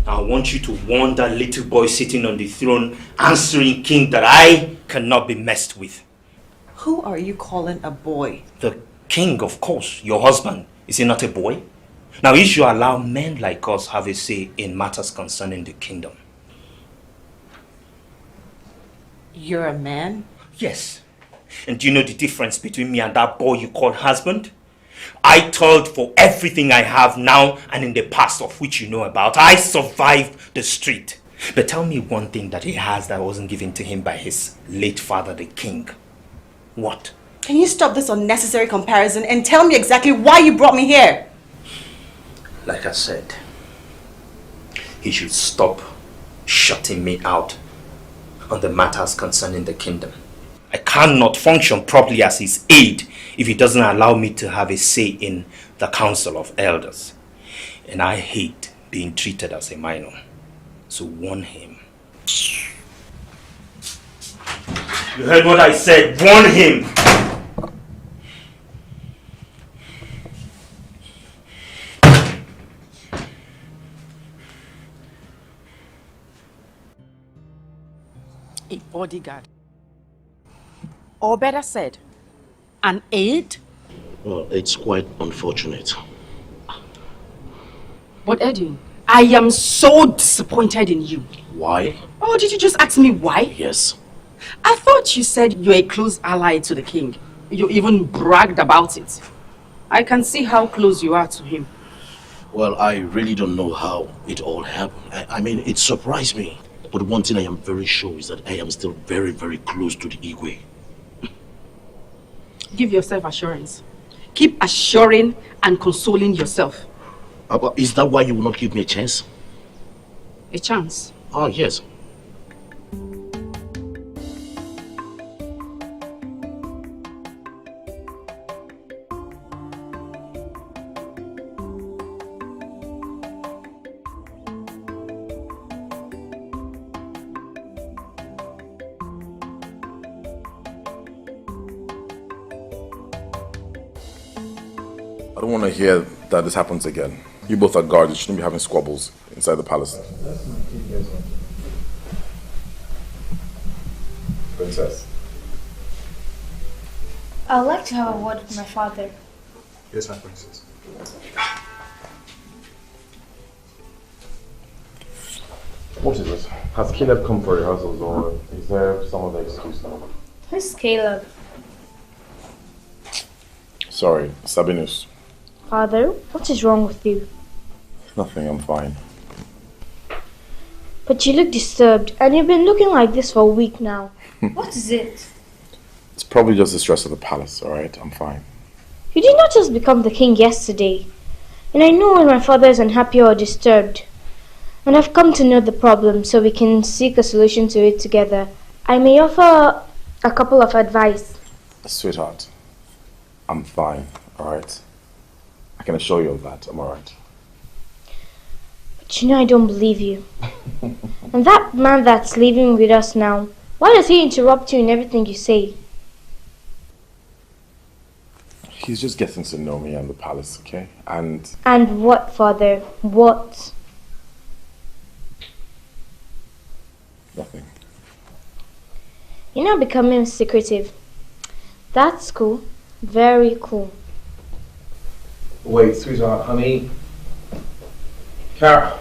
I want you to warn that little boy sitting on the throne, answering king, that I cannot be messed with. Who are you calling a boy? The king, of course, your husband. Is he not a boy? Now, you should allow men like us have a say in matters concerning the kingdom. You're a man? Yes. And do you know the difference between me and that boy you call husband? I toiled for everything I have now and in the past of which you know about. I survived the street. But tell me one thing that he has that wasn't given to him by his late father, the king. What? Can you stop this unnecessary comparison and tell me exactly why you brought me here? Like I said, he should stop shutting me out on the matters concerning the kingdom. I cannot function properly as his aide if he doesn't allow me to have a say in the council of elders. And I hate being treated as a minor. So warn him. You heard what I said. Warn him. A bodyguard. Or better said, an aide? Well, it's quite unfortunate. But Edwin, I am so disappointed in you. Why? Oh, did you just ask me why? Yes. I thought you said you're a close ally to the king. You even bragged about it. I can see how close you are to him. Well, I really don't know how it all happened. I mean, it surprised me. But one thing I am very sure is that I am still very, very close to the Igwe. Give yourself assurance. Keep assuring and consoling yourself. But is that why you will not give me a chance? A chance? Oh, yes. I don't want to hear that this happens again. You both are guards. You shouldn't be having squabbles inside the palace. Princess. I'd like to have a word with my father. Yes, my princess. What is it? Has Caleb come for rehearsals or is there some other excuse now? Who's Caleb? Sorry, Sabinus. Father, what is wrong with you? Nothing, I'm fine. But you look disturbed, and you've been looking like this for a week now. What is it? It's probably just the stress of the palace, alright? I'm fine. You did not just become the king yesterday. And I know when my father is unhappy or disturbed. And I've come to know the problem so we can seek a solution to it together. I may offer a couple of advice. Sweetheart, I'm fine, alright? I can assure you of that, I'm alright. But you know I don't believe you. And that man that's living with us now, why does he interrupt you in everything you say? He's just getting to know me and the palace, okay? And what, father? What? nothing. You're not becoming secretive. That's cool. Very cool. Wait, sweetheart, honey. Kara.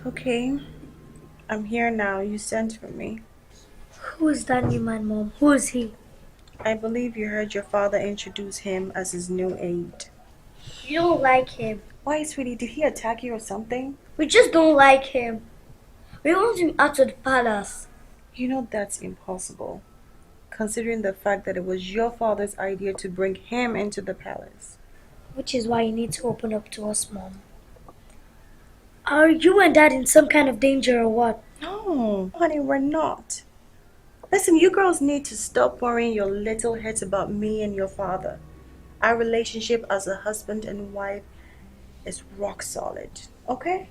Okay, I'm here now. You sent for me. Who is that new man, Mom? Who is he? I believe you heard your father introduce him as his new aide. You don't like him. Why, sweetie? Did he attack you or something? We just don't like him. We want him out of the palace. You know that's impossible, considering the fact that it was your father's idea to bring him into the palace. Which is why you need to open up to us, Mom. Are you and Dad in some kind of danger or what? No, honey, we're not. Listen, you girls need to stop worrying your little heads about me and your father. Our relationship as a husband and wife is rock solid, okay?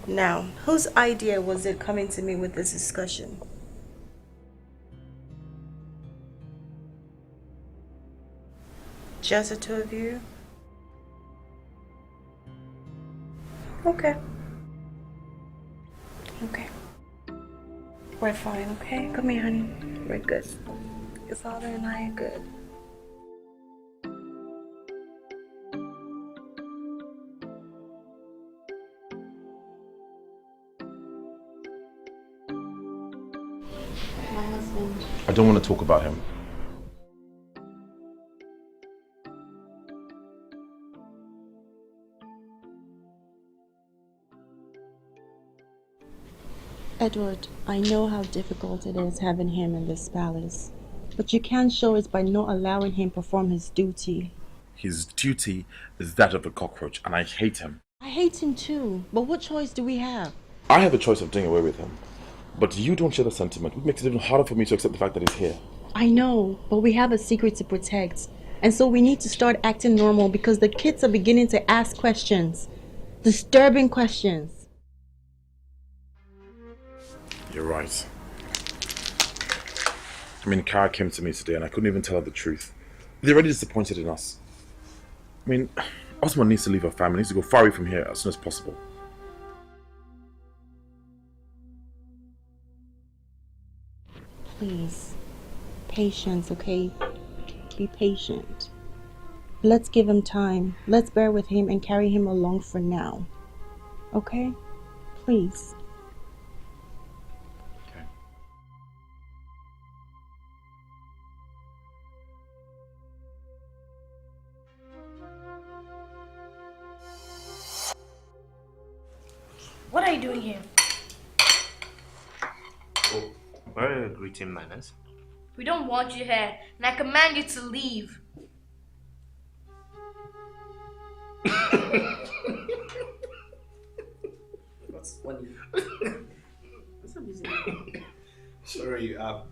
Now, whose idea was it coming to me with this discussion? Just the two of you? Okay. Okay. We're fine, okay? Come here, honey. We're good. Your father and I are good. My husband. I don't want to talk about him. Edward, I know how difficult it is having him in this palace, but you can't show it by not allowing him perform his duty. His duty is that of a cockroach, and I hate him. I hate him too, but what choice do we have? I have a choice of doing away with him, but you don't share the sentiment, which makes it even harder for me to accept the fact that he's here. I know, but we have a secret to protect, and so we need to start acting normal because the kids are beginning to ask questions. Disturbing questions. You're right. I mean, Kara came to me today and I couldn't even tell her the truth. They're already disappointed in us. I mean, Osman needs to leave her family, needs to go far away from here as soon as possible. Please. Patience, okay? Be patient. Let's give him time. Let's bear with him and carry him along for now. Okay? Please. What are you doing here? Oh, where are your greeting manners? We don't want you here, and I command you to leave. What's funny? Sorry, I'm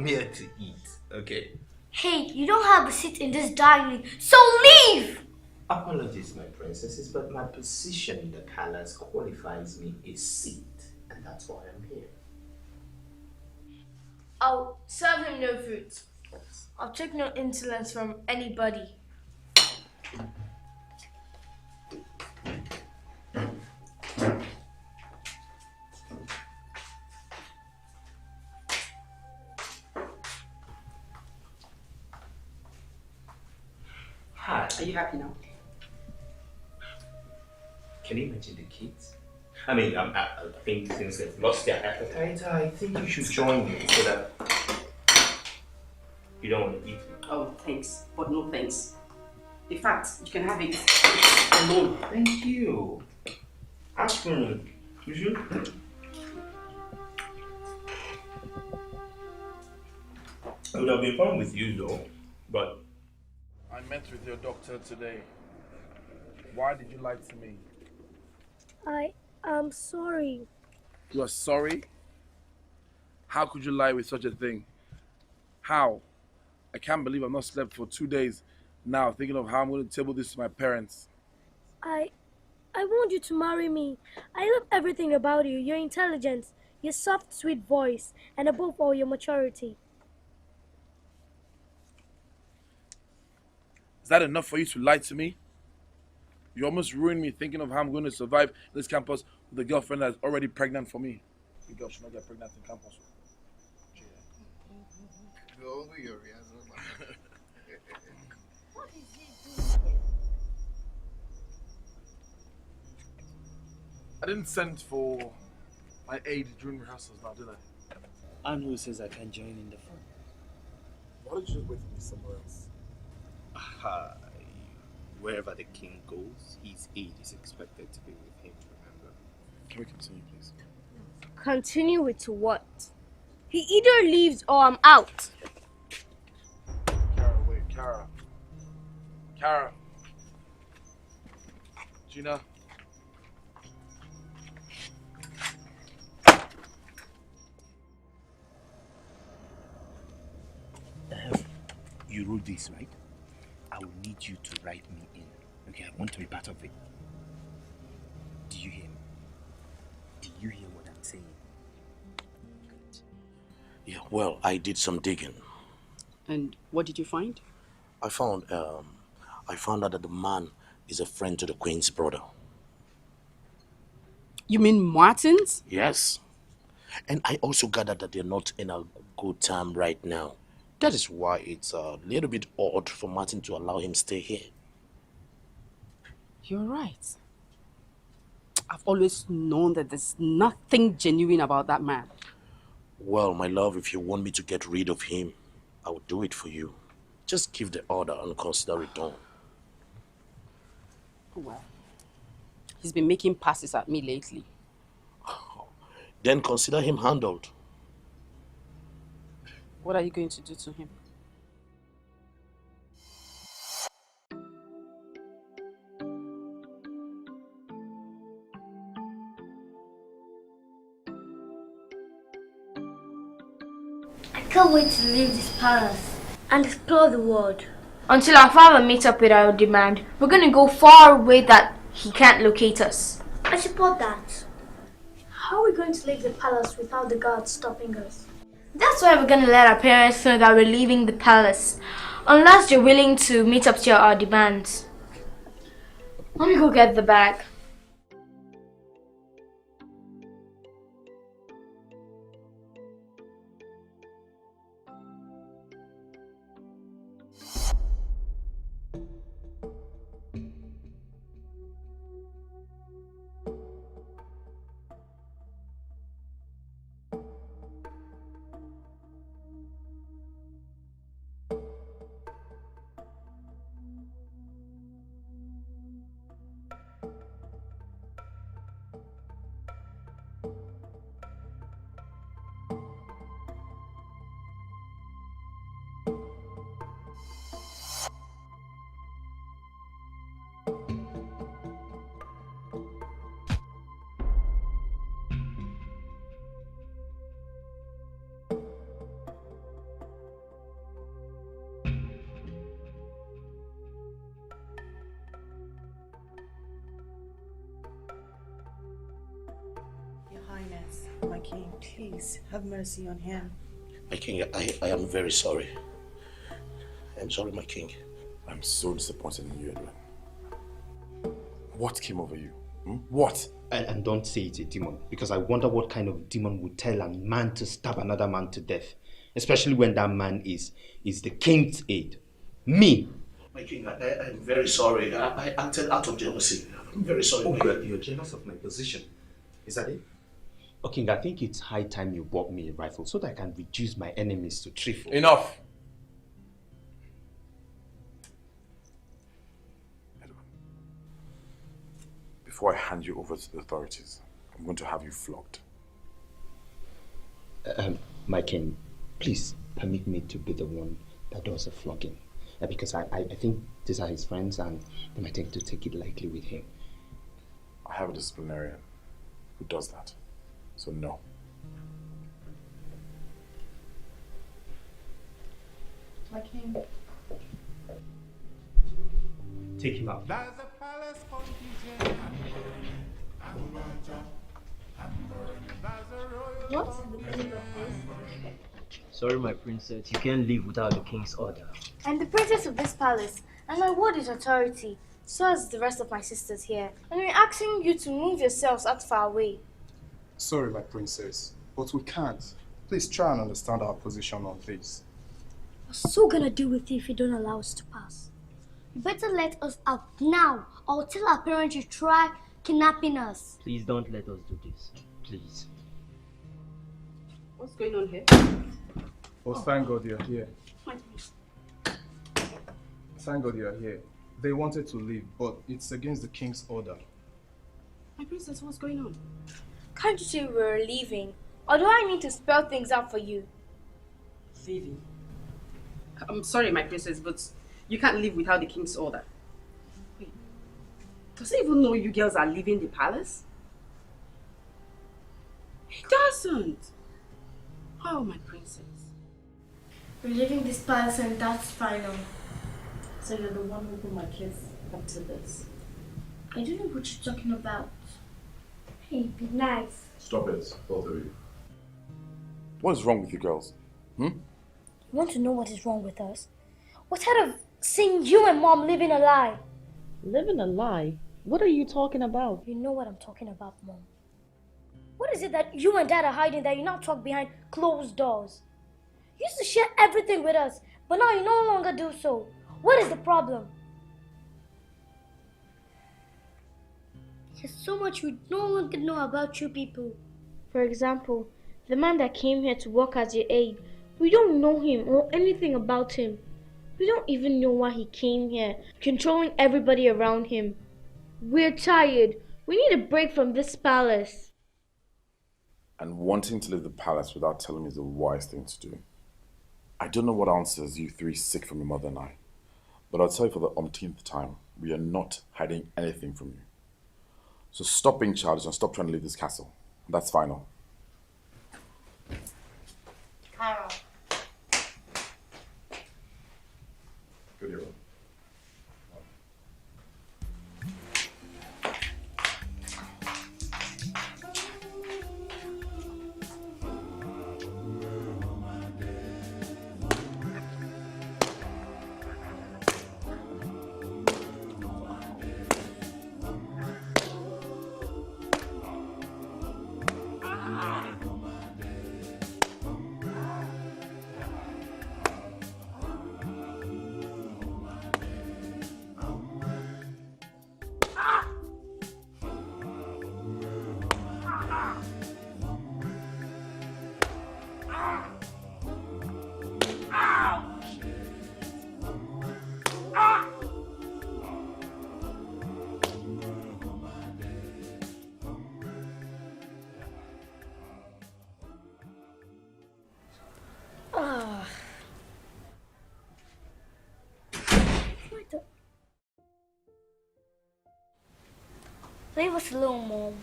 here to eat, okay? Hey, you don't have a seat in this dining, so leave! Apologies, my princesses, but my position in the palace qualifies me a seat, and that's why I'm here. I'll serve him no food. I'll take no insolence from anybody. Hi, are you happy now? Can you imagine the kids? I mean, I think things have lost their appetite. I think you should join me so that you don't want to eat. Oh, thanks, but no thanks. In fact, you can have it alone. Thank you. Ask for me. You should. It would have been fun with you though, but I met with your doctor today. Why did you lie to me? I'm sorry. You are sorry? How could you lie with such a thing? How? I can't believe I've not slept for 2 days now, thinking of how I'm going to table this to my parents. I want you to marry me. I love everything about you. Your intelligence, your soft, sweet voice, and above all, your maturity. Is that enough for you to lie to me? You almost ruined me thinking of how I'm going to survive this campus with a girlfriend that's already pregnant for me. You girl should not get pregnant in campus. I didn't send for my aide during rehearsals now, did I? And who says I can join in the fun? Why don't you just wait for me somewhere else? Wherever the king goes, his aide is expected to be with him, remember? Can we continue, please? Continue with what? He either leaves or I'm out. Kara, wait, Kara. Kara. Gina. You wrote this, right? I will need you to write me in. Okay, I want to be part of it. Do you hear me? Do you hear what I'm saying? Good. Yeah, well, I did some digging. And what did you find? I found out that the man is a friend to the Queen's brother. You mean Martin's? Yes. And I also gathered that they're not in a good time right now. That is why it's a little bit odd for Martin to allow him stay here. You're right. I've always known that there's nothing genuine about that man. Well, my love, if you want me to get rid of him, I will do it for you. Just give the order and consider it done. Well, he's been making passes at me lately. Then consider him handled. What are you going to do to him? I can't wait to leave this palace and explore the world. Until our father meets up with our demand, we're gonna go far away that he can't locate us. I support that. How are we going to leave the palace without the guards stopping us? That's why we're gonna let our parents know that we're leaving the palace, unless they're willing to meet up to our demands. Let me go get the bag. My king, please have mercy on him. My king, I am very sorry. I'm sorry, my king. I'm so disappointed in you, Edwin. What came over you? What? And don't say it's a demon, because I wonder what kind of demon would tell a man to stab another man to death, especially when that man is the king's aide. Me. My king, I'm very sorry. I acted out of jealousy. I'm very sorry. Oh, you're jealous of my position. Is that it? Oh, King, I think it's high time you bought me a rifle so that I can reduce my enemies to 3-4. Enough! Before I hand you over to the authorities, I'm going to have you flogged. My king, please permit me to be the one that does the flogging. Because I think these are his friends and they might tend to take it lightly with him. I have a disciplinarian who does that. So no. My king. Take him out. What's the meaning of this? Sorry, my princess, you can't leave without the king's order. I'm the princess of this palace, and my word is authority. So as the rest of my sisters here. And we're asking you to move yourselves out far away. Sorry, my princess, but we can't. Please try and understand our position on this. What's so gonna do with you if you don't allow us to pass? You better let us out now, or tell our parents you try kidnapping us. Please don't let us do this. Please. What's going on here? Oh, thank God you're here. Thank God you're here. They wanted to leave, but it's against the king's order. My princess, what's going on? Can't you say we're leaving? Or do I need to spell things out for you? Leaving? I'm sorry, my princess, but you can't leave without the king's order. Wait, does he even know you girls are leaving the palace? He doesn't. Oh, my princess. We're leaving this palace and that's final. So you're the one who put my kids up to this? I don't know what you're talking about. Hey, be nice. Stop it, both of you. What is wrong with you girls? You want to know what is wrong with us? We're tired of seeing you and Mom living a lie. Living a lie? What are you talking about? You know what I'm talking about, Mom. What is it that you and Dad are hiding that you now talk behind closed doors? You used to share everything with us, but now you no longer do so. What is the problem? There's so much we no longer know about you people. For example, the man that came here to work as your aide. We don't know him or anything about him. We don't even know why he came here, controlling everybody around him. We're tired. We need a break from this palace. And wanting to leave the palace without telling me is the wise thing to do. I don't know what answers you three seek from your mother and I, but I'll tell you for the umpteenth time, we are not hiding anything from you. So stop being childish and stop trying to leave this castle. That's final. Carol. Good evening. Leave us alone, Mom.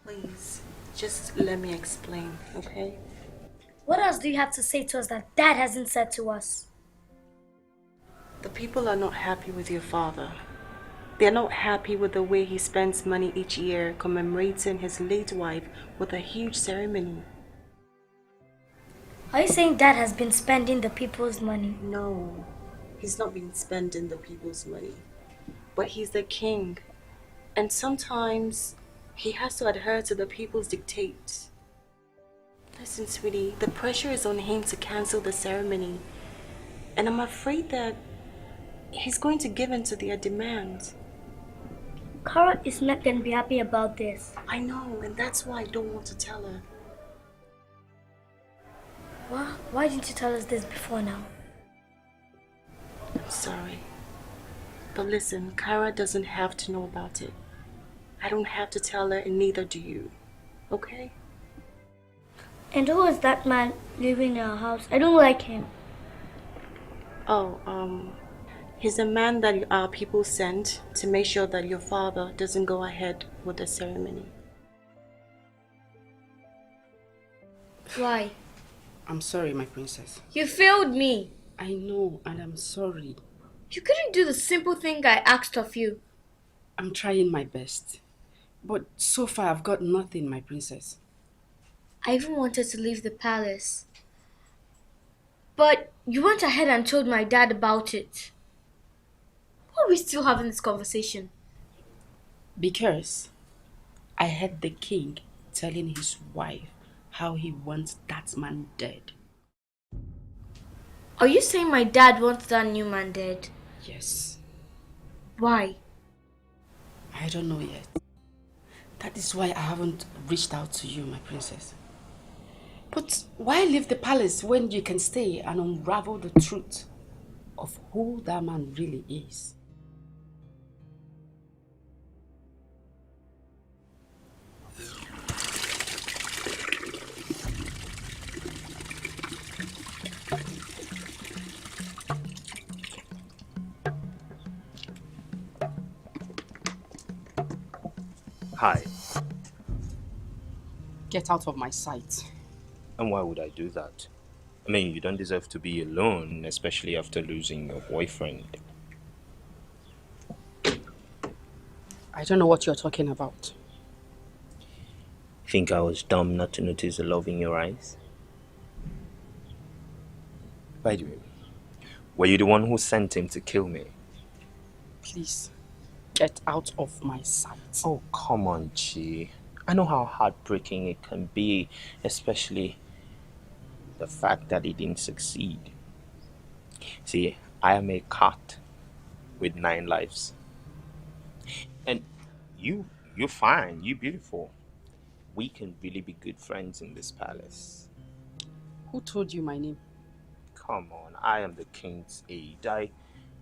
Please, just let me explain, okay? What else do you have to say to us that Dad hasn't said to us? The people are not happy with your father. They're not happy with the way he spends money each year commemorating his late wife with a huge ceremony. Are you saying Dad has been spending the people's money? No, he's not been spending the people's money. But he's the king. And sometimes he has to adhere to the people's dictates. Listen, sweetie, the pressure is on him to cancel the ceremony. And I'm afraid that he's going to give in to their demands. Kara is not going to be happy about this. I know, and that's why I don't want to tell her. Why didn't you tell us this before now? I'm sorry. But listen, Kara doesn't have to know about it. I don't have to tell her, and neither do you. Okay? And who is that man living in our house? I don't like him. Oh, he's a man that our people sent to make sure that your father doesn't go ahead with the ceremony. Why? I'm sorry, my princess. You failed me. I know, and I'm sorry. You couldn't do the simple thing I asked of you. I'm trying my best. But so far I've got nothing, my princess. I even wanted to leave the palace. But you went ahead and told my dad about it. Why are we still having this conversation? Because I heard the king telling his wife how he wants that man dead. Are you saying my dad wants that new man dead? Yes. Why? I don't know yet. That is why I haven't reached out to you, my princess. But why leave the palace when you can stay and unravel the truth of who that man really is? Hi. Get out of my sight. And why would I do that? I mean, you don't deserve to be alone, especially after losing your boyfriend. I don't know what you're talking about. Think I was dumb not to notice the love in your eyes? By the way, were you the one who sent him to kill me? Please, get out of my sight. Oh, come on, Chi. I know how heartbreaking it can be, especially the fact that he didn't succeed. See, I am a cat with 9 lives. And you're fine, you're beautiful. We can really be good friends in this palace. Who told you my name? Come on, I am the king's aide. I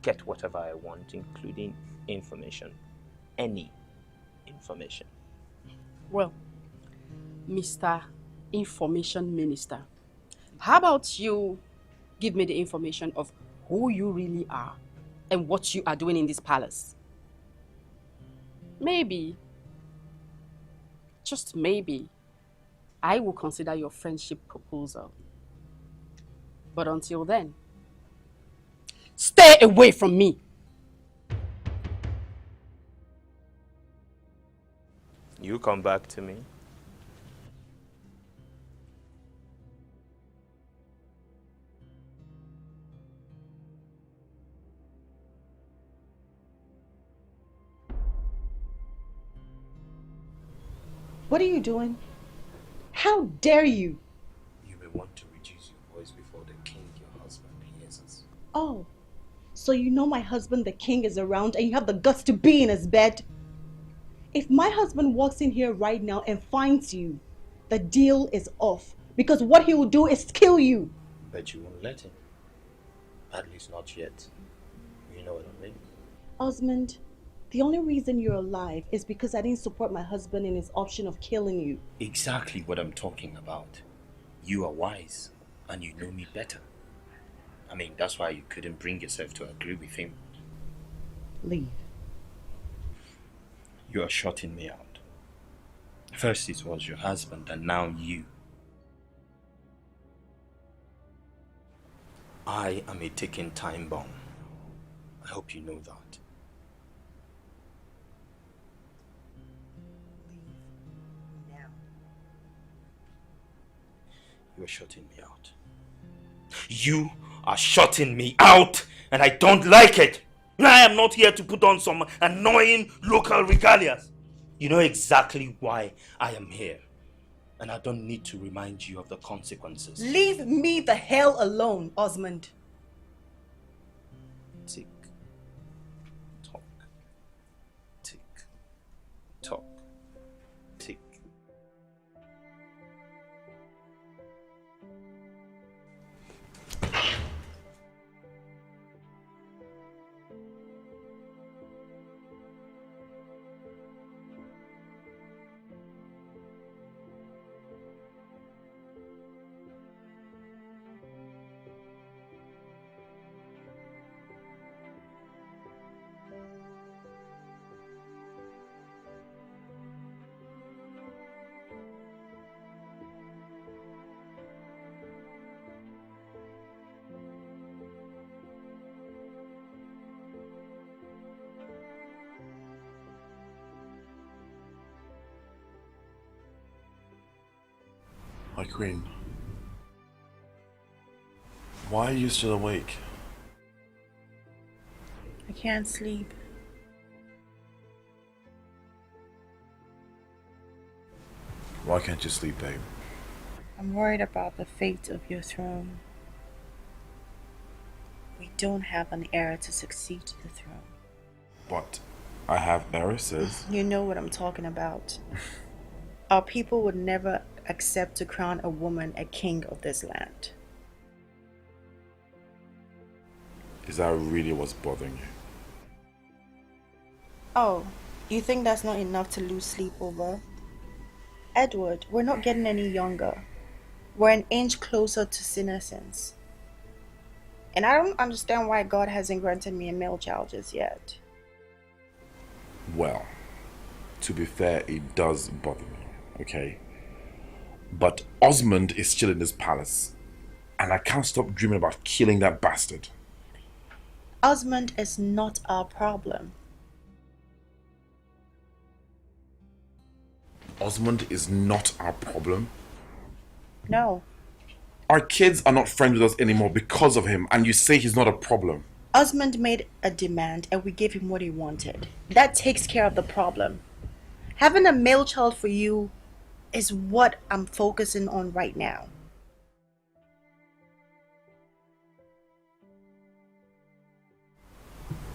get whatever I want, including information. Any information. Well, Mr. Information Minister, how about you give me the information of who you really are and what you are doing in this palace? Maybe, just maybe, I will consider your friendship proposal. But until then, stay away from me. You come back to me. What are you doing? How dare you? You may want to reduce your voice before the king, your husband, hears us. Oh, so you know my husband, the king, is around and you have the guts to be in his bed? If my husband walks in here right now and finds you, the deal is off. Because what he will do is kill you. Bet you won't let him. At least not yet. You know what I mean? Osmond, the only reason you're alive is because I didn't support my husband in his option of killing you. Exactly what I'm talking about. You are wise, and you know me better. I mean, that's why you couldn't bring yourself to agree with him. Leave. You are shutting me out. First it was your husband, and now you. I am a ticking time bomb. I hope you know that. Now. You are shutting me out. You are shutting me out, and I don't like it. I am not here to put on some annoying local regalias. You know exactly why I am here, and I don't need to remind you of the consequences. Leave me the hell alone, Osmond. Tick, tock, tick, Tick-tock. Tick. My queen, why are you still awake? I can't sleep. Why can't you sleep, babe? I'm worried about the fate of your throne. We don't have an heir to succeed to the throne. But I have heiresses. You know what I'm talking about. Our people would never accept to crown a woman a king of this land. Is that really what's bothering you? Oh, you think that's not enough to lose sleep over? Edward, we're not getting any younger. We're an inch closer to senescence. And I don't understand why God hasn't granted me a male child just yet. Well, to be fair, it does bother me, okay? But Osmond is still in this palace, and I can't stop dreaming about killing that bastard. Osmond is not our problem. Osmond is not our problem? No. Our kids are not friends with us anymore because of him, and you say he's not a problem. Osmond made a demand and we gave him what he wanted. That takes care of the problem. Having a male child for you is what I'm focusing on right now.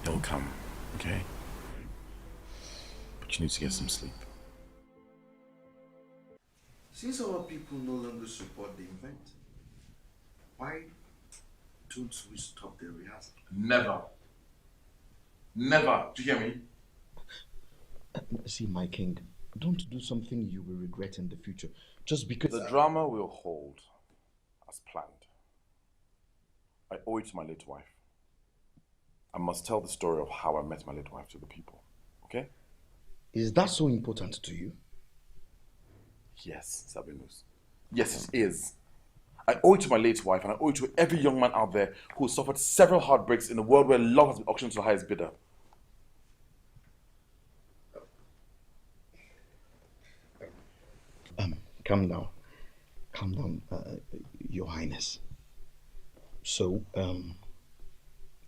He'll come, okay? But you need to get some sleep. Since our people no longer support the event, why don't we stop the rehearsal? Never. Never. Do you hear me? See, my king, don't do something you will regret in the future. Just because... The drama will hold as planned. I owe it to my late wife. I must tell the story of how I met my late wife to the people. Okay? Is that so important to you? Yes, Sabinus. Yes, it is. I owe it to my late wife, and I owe it to every young man out there who has suffered several heartbreaks in a world where love has been auctioned to the highest bidder. Calm down. Calm down, Your Highness. So,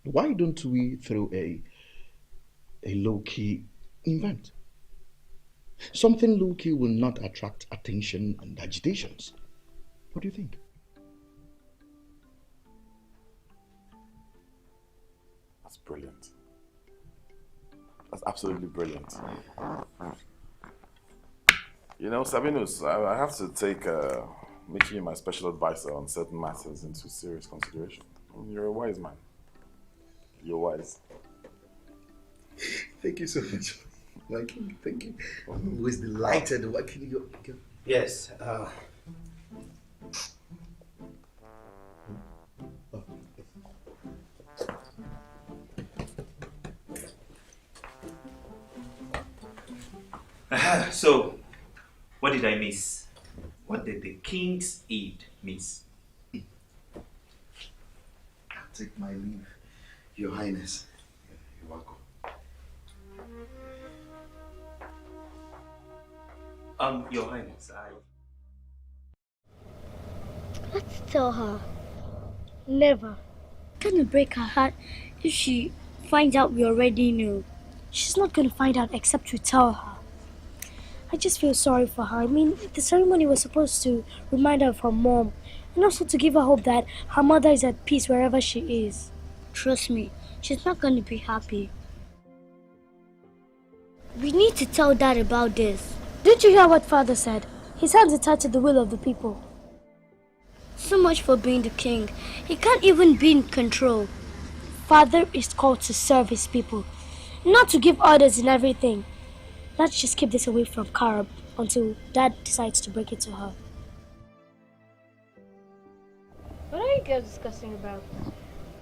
why don't we throw a low-key event? Something low-key will not attract attention and agitations. What do you think? That's brilliant. That's absolutely brilliant. You know, Sabinus, I have to take making you my special advisor on certain matters into serious consideration. You're a wise man. You're wise. Thank you so much. My king, thank you. I'm always delighted working you. Yes. So, what did I miss? What did the king's aide miss? I'll take my leave, Your Highness. You're welcome. Your Highness, Let's tell her. Never. Gonna break her heart if she finds out we already knew. She's not gonna find out except we tell her. I just feel sorry for her. I mean, the ceremony was supposed to remind her of her mom and also to give her hope that her mother is at peace wherever she is. Trust me, she's not gonna be happy. We need to tell Dad about this. Didn't you hear what Father said? His hands are tied to the will of the people. So much for being the king. He can't even be in control. Father is called to serve his people, not to give orders in everything. Let's just keep this away from Karab until Dad decides to break it to her. What are you guys discussing about?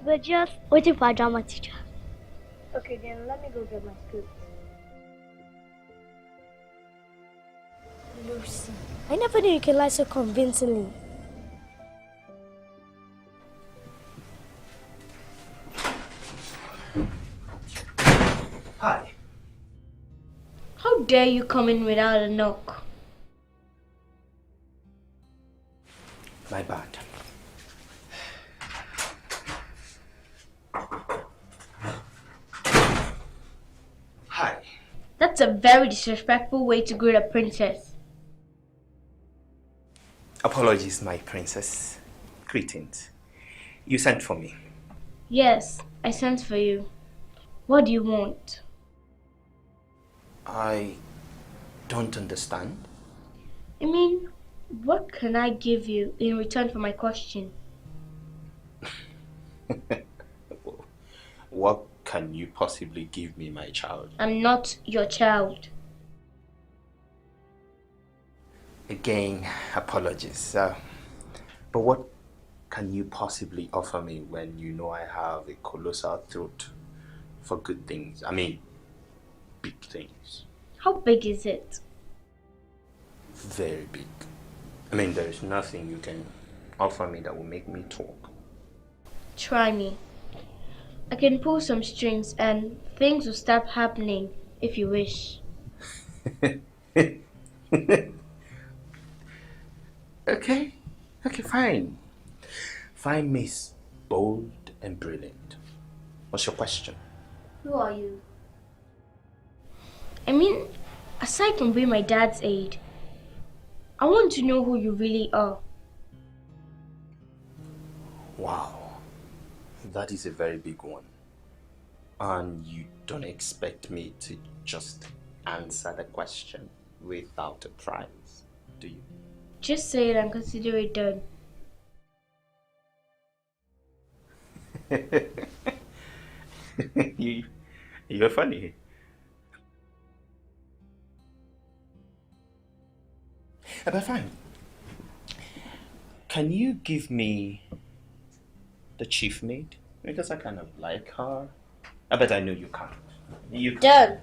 We're just waiting for our drama teacher. Okay, then let me go get my script. Lucy, I never knew you could lie so convincingly. Hi. How dare you come in without a knock? My bad. Hi. That's a very disrespectful way to greet a princess. Apologies, my princess. Greetings. You sent for me. Yes, I sent for you. What do you want? I don't understand. I mean, what can I give you in return for my question? What can you possibly give me, my child? I'm not your child. Again, apologies. But what can you possibly offer me when you know I have a colossal throat for good things? I mean, big things. How big is it? Very big. I mean, there is nothing you can offer me that will make me talk. Try me. I can pull some strings and things will start happening if you wish. Okay, fine. Fine, Miss Bold and Brilliant. What's your question? Who are you? I mean, aside from being my dad's aide, I want to know who you really are. Wow, that is a very big one. And you don't expect me to just answer the question without a prize, do you? Just say it and consider it done. You're funny. But fine. Can you give me the chief maid? Because I kind of like her. But I know you can't. You can't. Done.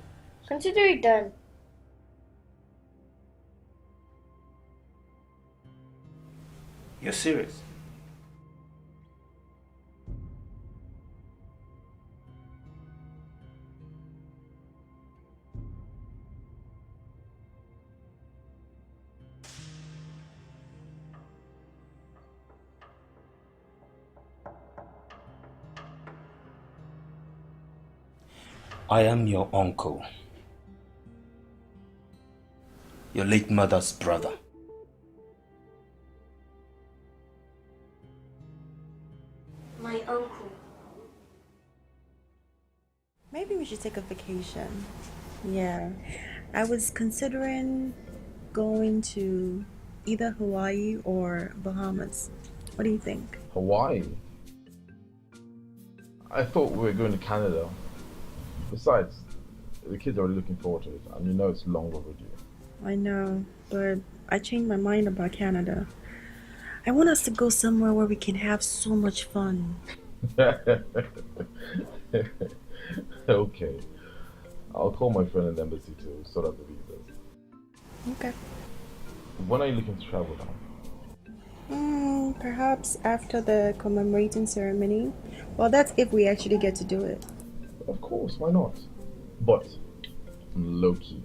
Consider it done. You're serious? I am your uncle, your late mother's brother. My uncle. Maybe we should take a vacation. Yeah, I was considering going to either Hawaii or Bahamas. What do you think? Hawaii? I thought we were going to Canada. Besides, the kids are already looking forward to it, and you know it's long overdue. I know, but I changed my mind about Canada. I want us to go somewhere where we can have so much fun. Okay. I'll call my friend in the embassy to sort out the visas. Okay. When are you looking to travel now? Perhaps after the commemorating ceremony. Well, that's if we actually get to do it. Of course, why not? But low key.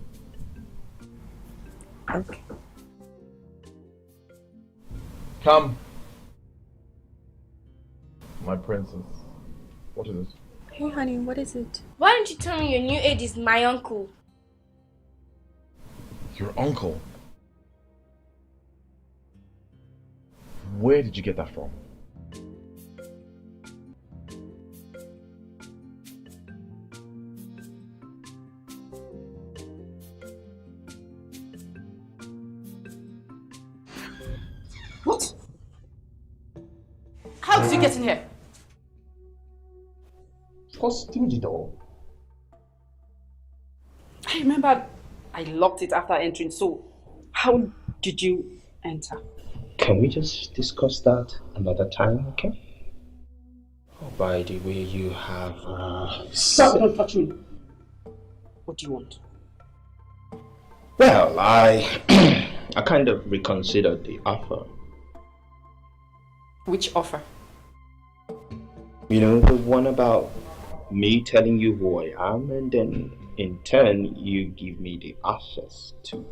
Okay. Come. My princess. What is it? Hey honey, what is it? Why don't you tell me your new aide is my uncle? Your uncle? Where did you get that from? How did you get in here? Of course, through the door. I remember I locked it after entering, so how did you enter? Can we just discuss that another time, okay? Oh, by the way, you have... Stop! Don't touch me. What do you want? Well, I I kind of reconsidered the offer. Which offer? You know, the one about me telling you who I am, and then in turn you give me the access to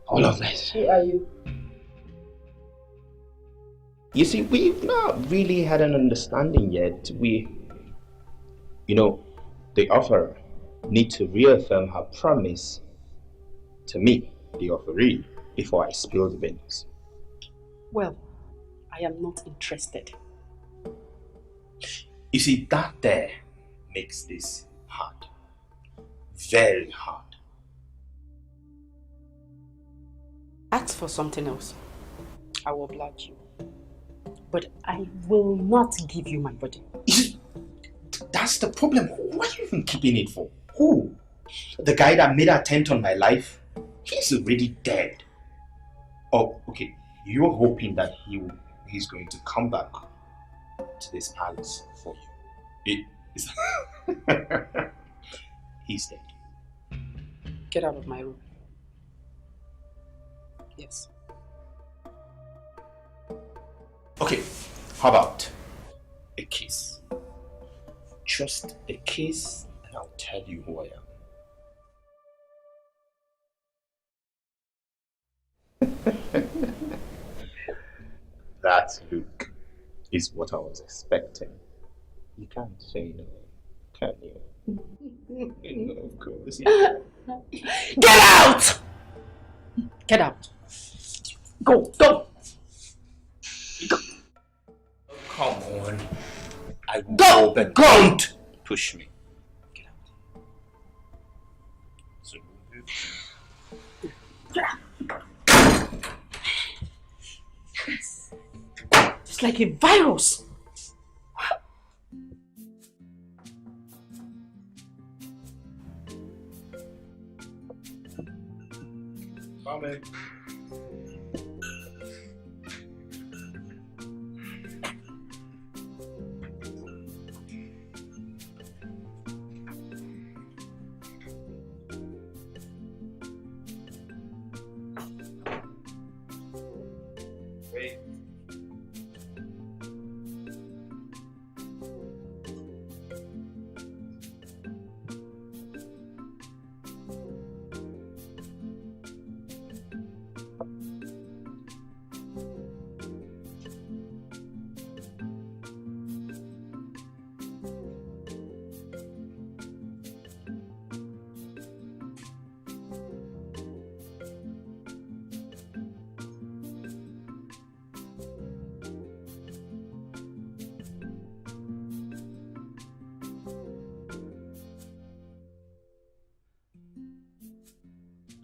all of this. Who are you? You see, we've not really had an understanding yet. You know, the offerer need to reaffirm her promise to me, the offeree, before I spill the beans. Well, I am not interested. You see, that there makes this hard. Very hard. Ask for something else. I will oblige you. But I will not give you my body. That's the problem. What are you even keeping it for? Who? The guy that made an attempt on my life? He's already dead. Oh, okay. You're hoping that he's going to come back to this palace for you. He's dead. Get out of my room. Yes. Okay, how about a kiss? Just a kiss and I'll tell you who I am. That look is what I was expecting. You can't say no, can you? No, of course. Get out! Get out. Go, go. Go. Come on. I go, but don't push me. Get out. So it's like a virus. Coming. Wait.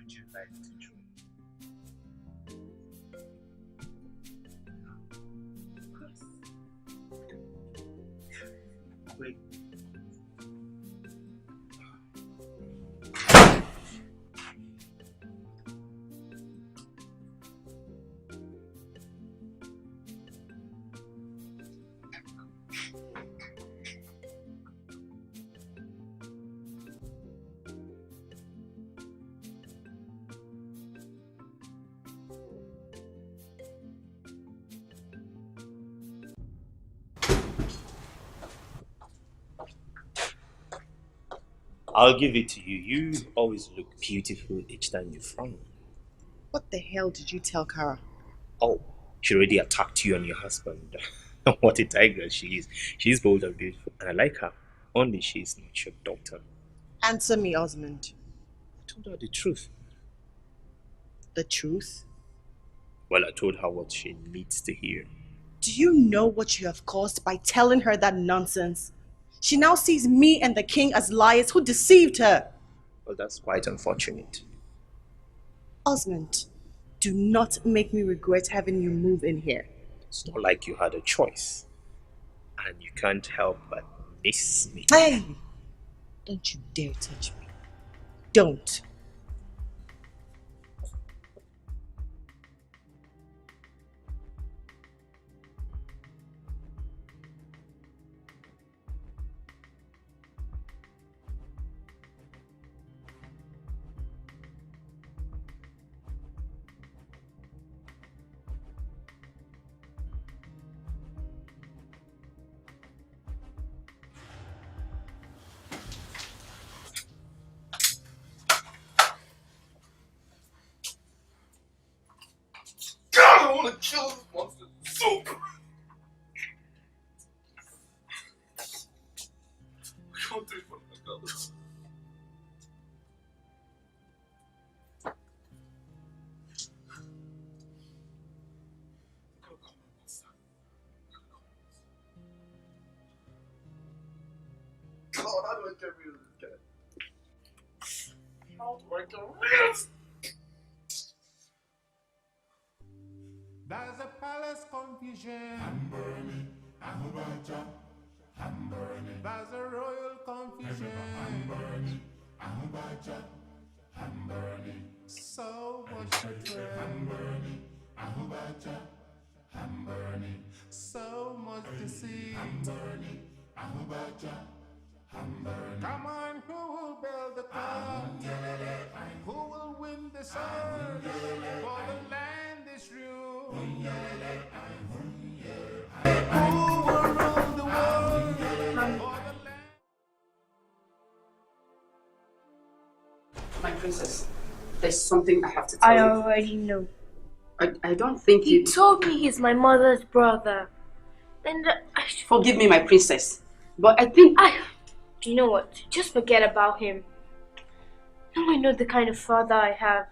would you like to join? Of course. Wait. I'll give it to you. You always look beautiful each time you frown. What the hell did you tell Kara? Oh, she already attacked you and your husband. What a tiger she is. She's bold and beautiful, and I like her. Only she's not your daughter. Answer me, Osmond. I told her the truth. The truth? Well, I told her what she needs to hear. Do you know what you have caused by telling her that nonsense? She now sees me and the king as liars who deceived her. Well, that's quite unfortunate. Osmond, do not make me regret having you move in here. It's not like you had a choice. And you can't help but miss me. Hey! Don't you dare touch me. Don't. God, I want to kill this monster. Soup! I can't do it for my brothers. God, how do I get rid of this guy? How do I get rid of this? There's a palace confusion. I'm burning. I'm Ahubaja. I'm burning. There's a royal confusion. I'm burning. Ahubaja. I'm burning. So much betrayal. I'm burning. Ahubaja. I'm burning. So much deceit. I'm burning. Ahubaja. I'm burning. Come on, who will build the car? Who will win the sun? For the land is ruined. Who will rule the world? For the land. My princess, there's something I have to tell you. I already know. I don't think He told me he's my mother's brother. And Forgive me, my princess, but I think you know what? Just forget about him. Now I know the kind of father I have.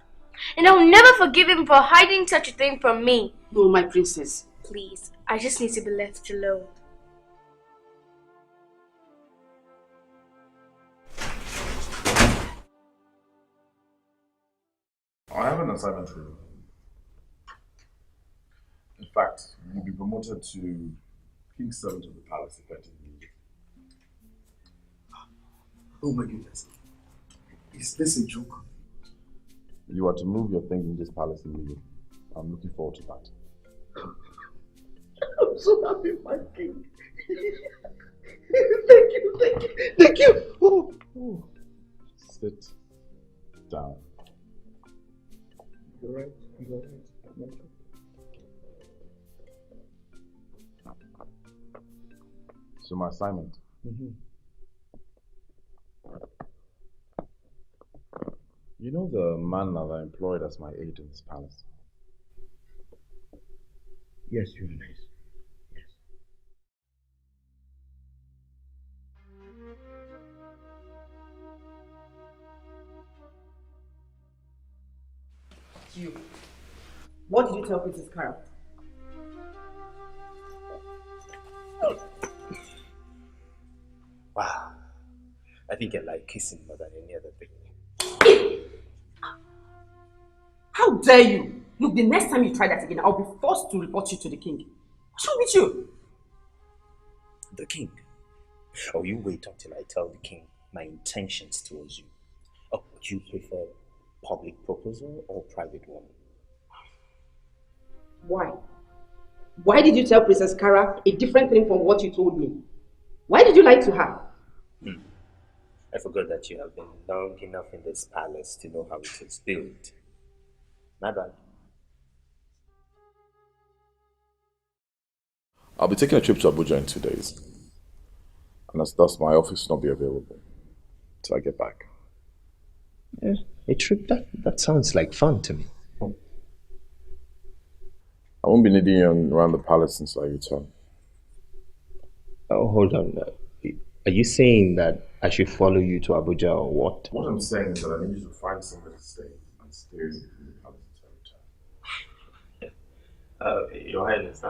And I'll never forgive him for hiding such a thing from me. No, my princess. Please, I just need to be left alone. I have an assignment for you. In fact, you'll be promoted to King's Servant of the Palace effectively. Oh my goodness. Is this a joke? You are to move your things in this palace immediately. I'm looking forward to that. I'm so happy, my king. Thank you, thank you, thank you. Oh. Sit down. You're right, you're right. So my assignment. You know the man that I employed as my aide in this palace? Yes, Your Highness. Yes. You. What did you tell Princess Cara? Wow. I think I like kissing more than any other thing. How dare you? Look, the next time you try that again, I'll be forced to report you to the king. What's wrong with you? The king? Oh, you wait until I tell the king my intentions towards you. Oh, would you prefer public proposal or private one? Why? Why did you tell Princess Cara a different thing from what you told me? Why did you lie to her? I forgot that you have been long enough in this palace to know how it is built. My bad. I'll be taking a trip to Abuja in 2 days. And as thus my office will not be available till I get back. Yeah, a trip that sounds like fun to me. I won't be needing you around the palace until I return. Oh, hold on. Are you saying that I should follow you to Abuja or what? What I'm saying is that I need you to find somewhere to stay and stay in the palace until I return. Your Highness,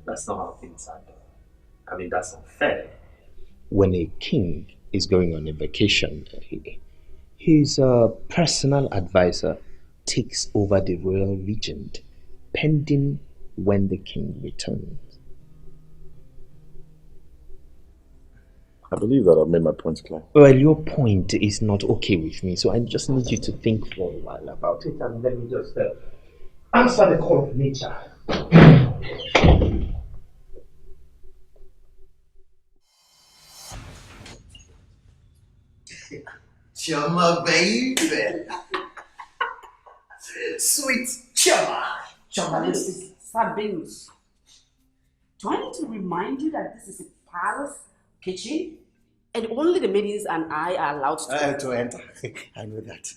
that's not how things are done. I mean, that's unfair. When a king is going on a vacation, his personal advisor takes over the royal regent pending when the king returns. I believe that I've made my points clear. Well, your point is not okay with me, so I just need you to think for a while about it and let me just answer the call of nature. Chama, baby. Sweet Chama. Chama, This is Sabinus. Do I need to remind you that this is a palace kitchen? And only the maidens and I are allowed to enter. I know that.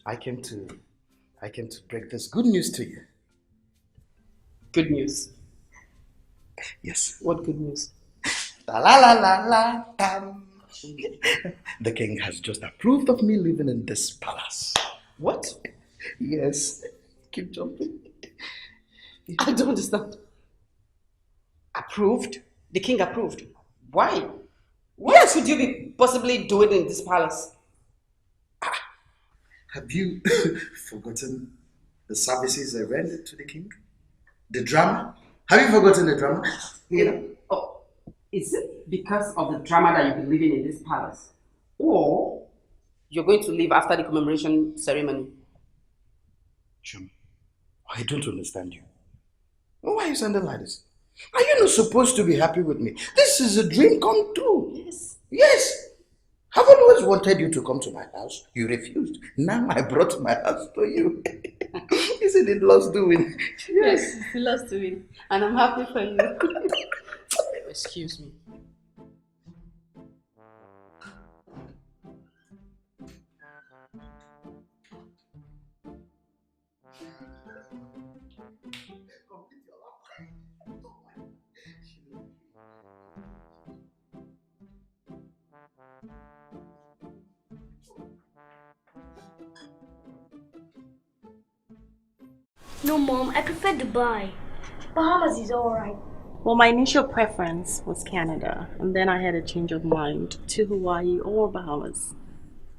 I came to break this good news to you. Good news? Yes. What good news? La la la la la. The king has just approved of me living in this palace. What? Yes. Keep jumping. I don't understand. Approved? The king approved? Why? What else could you be possibly doing in this palace? Have you forgotten the services I rendered to the king? The drama? Have you forgotten the drama? Oh, is it because of the drama that you've been living in this palace? Or you're going to leave after the commemoration ceremony? Jim, I don't understand you. Why are you sounding like this? Are you not supposed to be happy with me? This is a dream come true. Yes. Yes. I've always wanted you to come to my house. You refused. Now I brought my house to you. Isn't it lost doing? Yes, it's lost doing. And I'm happy for you. Excuse me. No, Mom, I prefer Dubai. Bahamas is alright. Well, my initial preference was Canada, and then I had a change of mind to Hawaii or Bahamas.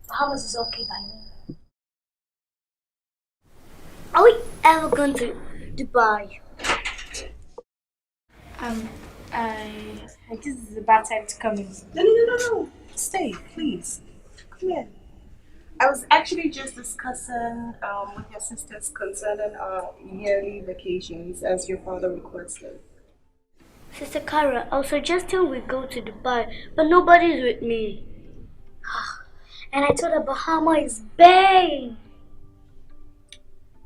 Bahamas is okay by me. Are we ever going to Dubai? I guess it's a bad time to come in. No. Stay, please. Come here. I was actually just discussing with your sisters concerning our yearly vacations as your father requested. Sister Kara, I was suggesting we go to Dubai, but nobody's with me. And I told her Bahama is big.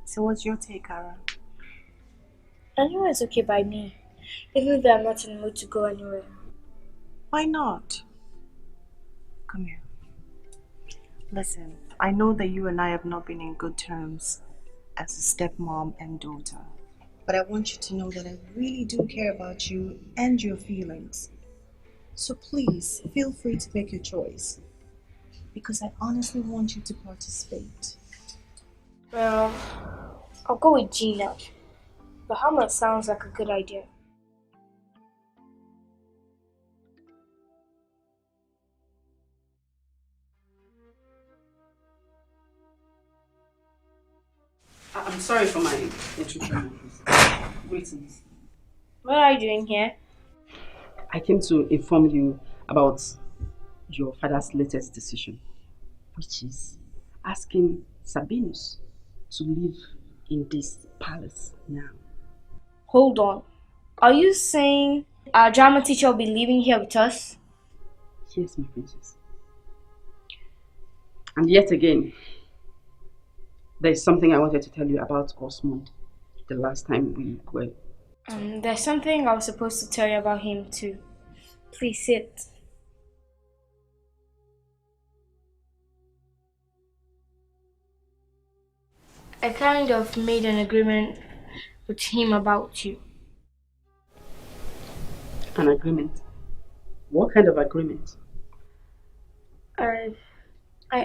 So what's your take, Kara? Anywhere is okay by me, even though I'm not in the mood to go anywhere. Why not? Come here. Listen, I know that you and I have not been in good terms as a stepmom and daughter. But I want you to know that I really do care about you and your feelings. So please, feel free to make your choice. Because I honestly want you to participate. Well, I'll go with Gina. Bahamas sounds like a good idea. I'm sorry for my intrusion. Greetings. What are you doing here? I came to inform you about your father's latest decision, which is asking Sabinus to live in this palace now. Hold on. Are you saying our drama teacher will be living here with us? Yes, my princess. And yet again, there's something I wanted to tell you about Osmond the last time we were. There's something I was supposed to tell you about him too. Please sit. I kind of made an agreement with him about you. An agreement? What kind of agreement? I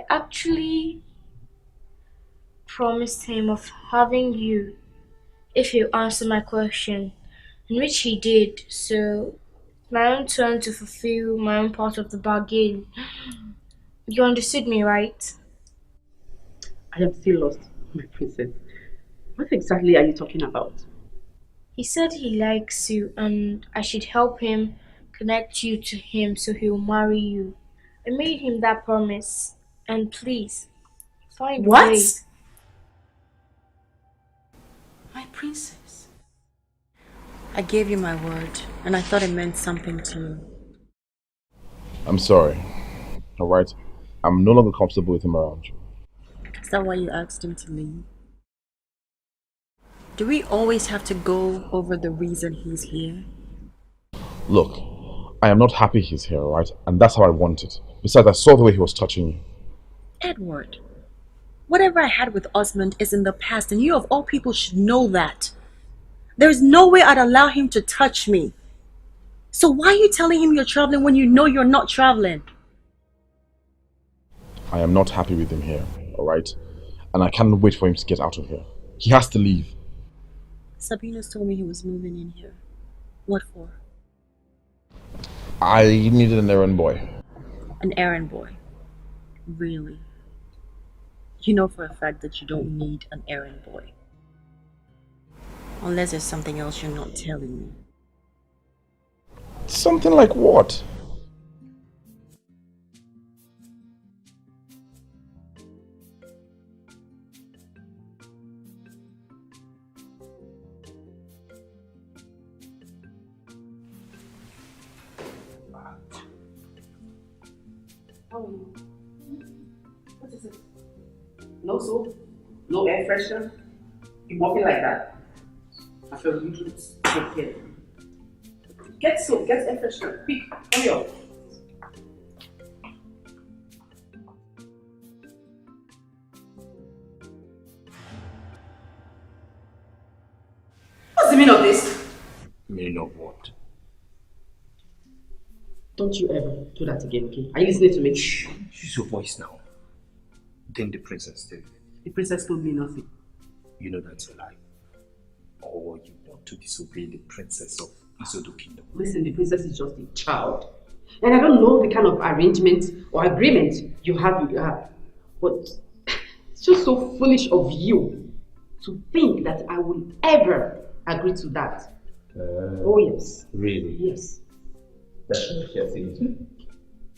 actually promised him of having you if you answer my question, in which he did. So my own turn to fulfill my own part of the bargain. You understood me, right? I am still lost, my princess. What exactly are you talking about? He said he likes you and I should help him connect you to him so he'll marry you. I made him that promise. And please, find a What? way. My princess. I gave you my word, and I thought it meant something to you. I'm sorry. Alright? I'm no longer comfortable with him around you. Is that why you asked him to leave? Do we always have to go over the reason he's here? Look, I am not happy he's here, alright? And that's how I want it. Besides, I saw the way he was touching you. Edward, whatever I had with Osmond is in the past, and you of all people should know that. There's no way I'd allow him to touch me. So why are you telling him you're traveling when you know you're not traveling? I am not happy with him here, alright? And I can't wait for him to get out of here. He has to leave. Sabinus told me he was moving in here. What for? I needed an errand boy. An errand boy. Really? You know for a fact that you don't need an errand boy. Unless there's something else you're not telling me. Something like what? What is it? No soap? No air freshener? You walking like that? I feel you need to take care. Get soap, get air freshener. Quick, hurry up. What's the meaning of this? Meaning of what? Don't you ever do that again, okay? Are you listening to me? Shh, use your voice now. Then the princess did. The princess told me nothing. You know that's a lie. Or you want to disobey the princess of Isodo Kingdom. Listen, the princess is just a child. And I don't know the kind of arrangement or agreement you have with her. But it's just so foolish of you to think that I will ever agree to that. Oh yes. Really? Yes. That's what you're saying.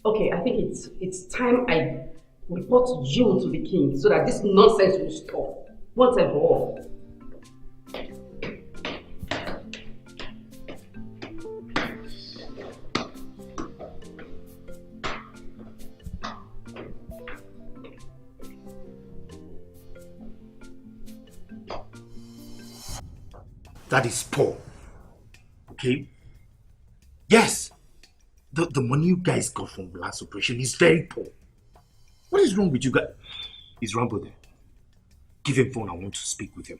Okay, I think it's time I report you to the king so that this nonsense will stop once and for all. That is poor. Okay? Yes! The money you guys got from the last operation is very poor. What is wrong with you guys? Is Rambo there? Give him phone, I want to speak with him.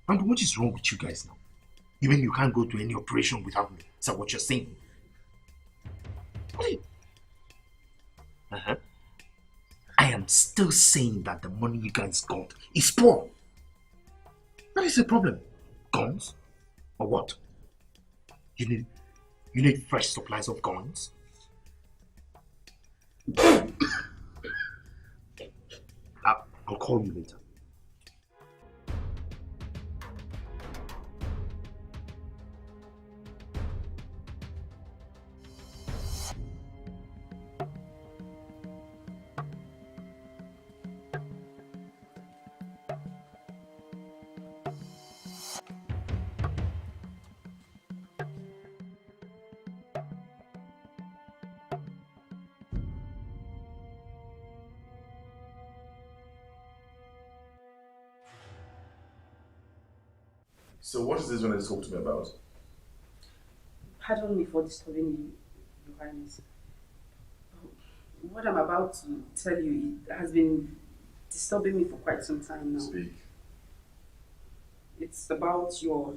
Rambo, what is wrong with you guys now? You mean you can't go to any operation without me? Is that what you're saying? Uh-huh. I am still saying that the money you guys got is poor. What is the problem? Guns? Or what? You need fresh supplies of guns? I'll call you later. So what is this one that you talk to me about? Pardon me for disturbing you, Your Highness. What I'm about to tell you, it has been disturbing me for quite some time now. Speak. It's about your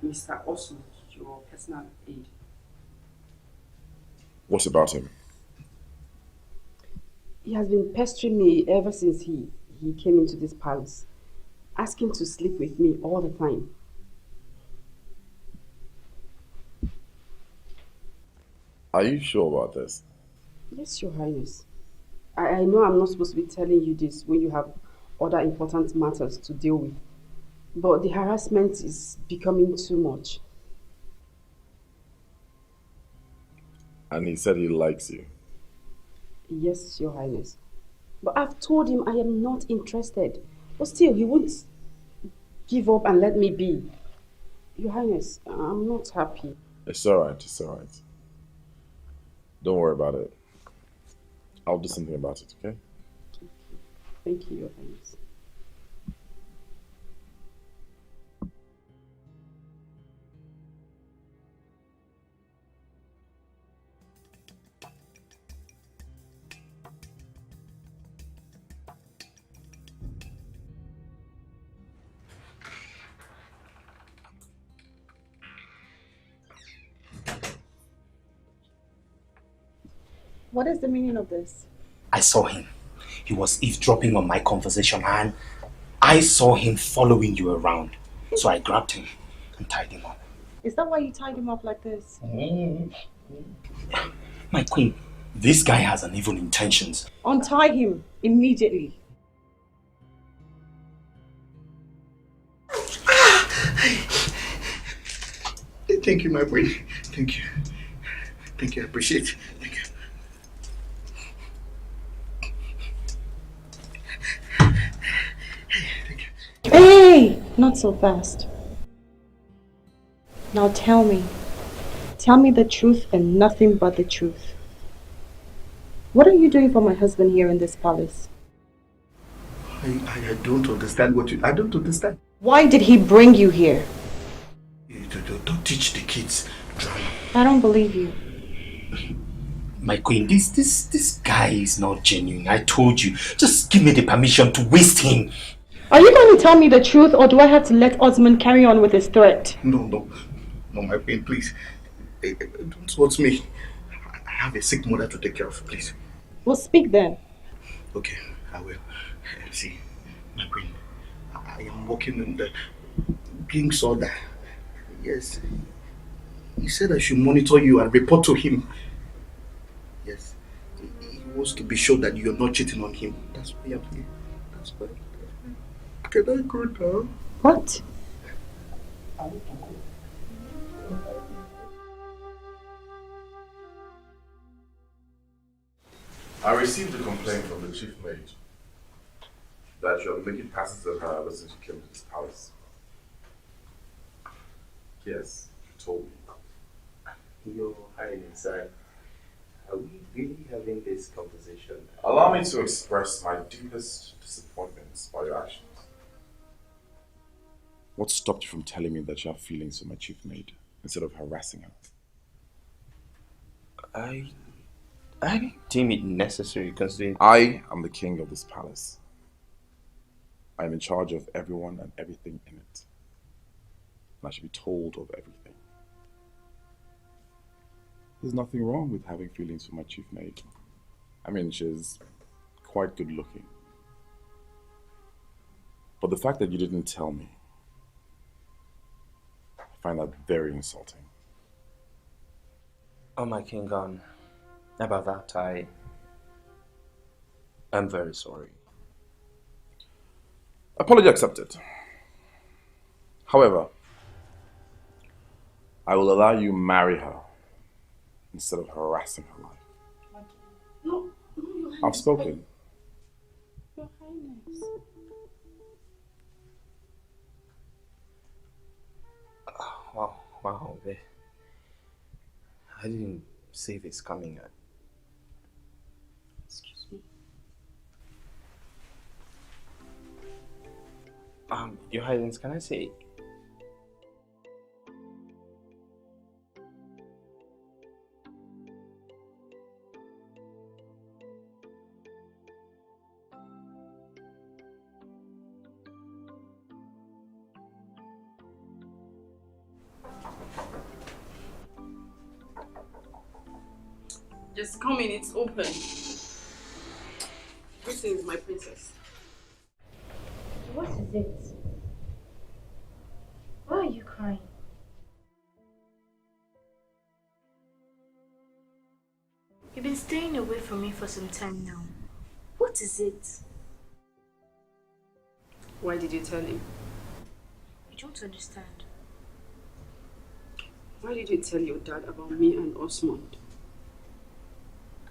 Mr. Osu, your personal aide. What about him? He has been pestering me ever since he came into this palace, asking to sleep with me all the time. Are you sure about this? Yes, Your Highness. I know I'm not supposed to be telling you this when you have other important matters to deal with. But the harassment is becoming too much. And he said he likes you. Yes, Your Highness. But I've told him I am not interested. But still, he won't give up and let me be. Your Highness, I'm not happy. It's alright, it's alright. Don't worry about it. I'll do something about it, okay? Thank you, Your Highness. What is the meaning of this? I saw him. He was eavesdropping on my conversation and I saw him following you around. So I grabbed him and tied him up. Is that why you tied him up like this? My queen, this guy has an evil intentions. Untie him immediately. Thank you, my queen. Thank you. Thank you, I appreciate it. Thank you. Hey! Not so fast. Now tell me. Tell me the truth and nothing but the truth. What are you doing for my husband here in this palace? I don't understand what you... I don't understand. Why did he bring you here? Don't teach the kids drama. I don't believe you. My queen, this guy is not genuine. I told you. Just give me the permission to waste him. Are you going to tell me the truth or do I have to let Osman carry on with his threat? No, my queen, please. Don't hurt me. I have a sick mother to take care of, please. Well, speak then. Okay, I will. See, my queen, I am working in the king's order. Yes. He said I should monitor you and report to him. Yes. He wants to be sure that you're not cheating on him. That's why I'm here. That's why. Can I go now? What? I received a complaint from the chief maid that you are making passes at her ever since you came to this palace. Yes, you told me. Your Highness, are we really having this conversation? Allow me to express my deepest disappointments by your actions. What stopped you from telling me that you have feelings for my chief maid instead of harassing her? I didn't deem it necessary considering... I am the king of this palace. I am in charge of everyone and everything in it. And I should be told of everything. There's nothing wrong with having feelings for my chief maid. I mean, she's quite good looking. But the fact that you didn't tell me, I find that very insulting. Oh my king, about that, I'm very sorry. Apology accepted. However, I will allow you marry her instead of harassing her life. No, Your Highness. I've spoken. Your Highness. Wow, I didn't see this coming. Excuse me. Your Highness, can I say? Just come in, it's open. Greetings, my princess. What is it? Why are you crying? You've been staying away from me for some time now. What is it? Why did you tell him? I don't understand. Why did you tell your dad about me and Osmond?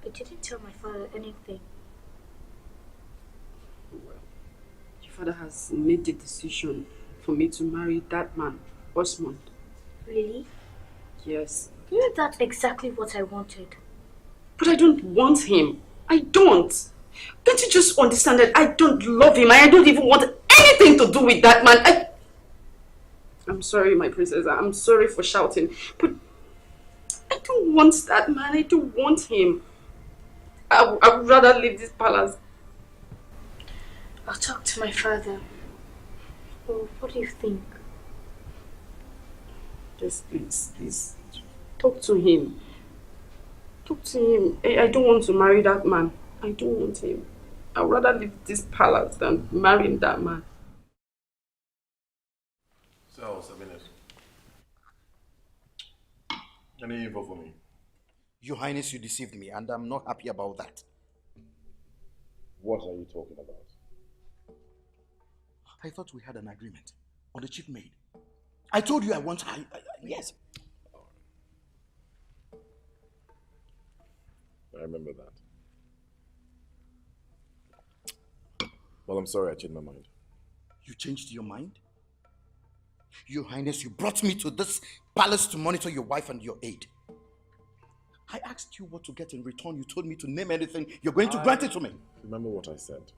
I didn't tell my father anything. Well, your father has made the decision for me to marry that man, Osmond. Really? Yes. You know, that's exactly what I wanted. But I don't want him. I don't. Can't you just understand that I don't love him? I don't even want anything to do with that man. I'm sorry, my princess. I'm sorry for shouting. But I don't want that man. I don't want him. I would rather leave this palace. I'll talk to my father. Well, what do you think? Just please. Talk to him. Talk to him. I don't want to marry that man. I don't want him. I would rather leave this palace than marrying that man. So, Sabine, any info for me? Your Highness, you deceived me, and I'm not happy about that. What are you talking about? I thought we had an agreement on the chief maid. I told you I want her. Yes. I remember that. Well, I'm sorry I changed my mind. You changed your mind? Your Highness, you brought me to this palace to monitor your wife and your aide. I asked you what to get in return. You told me to name anything. You're going to grant it to me. Remember what I said.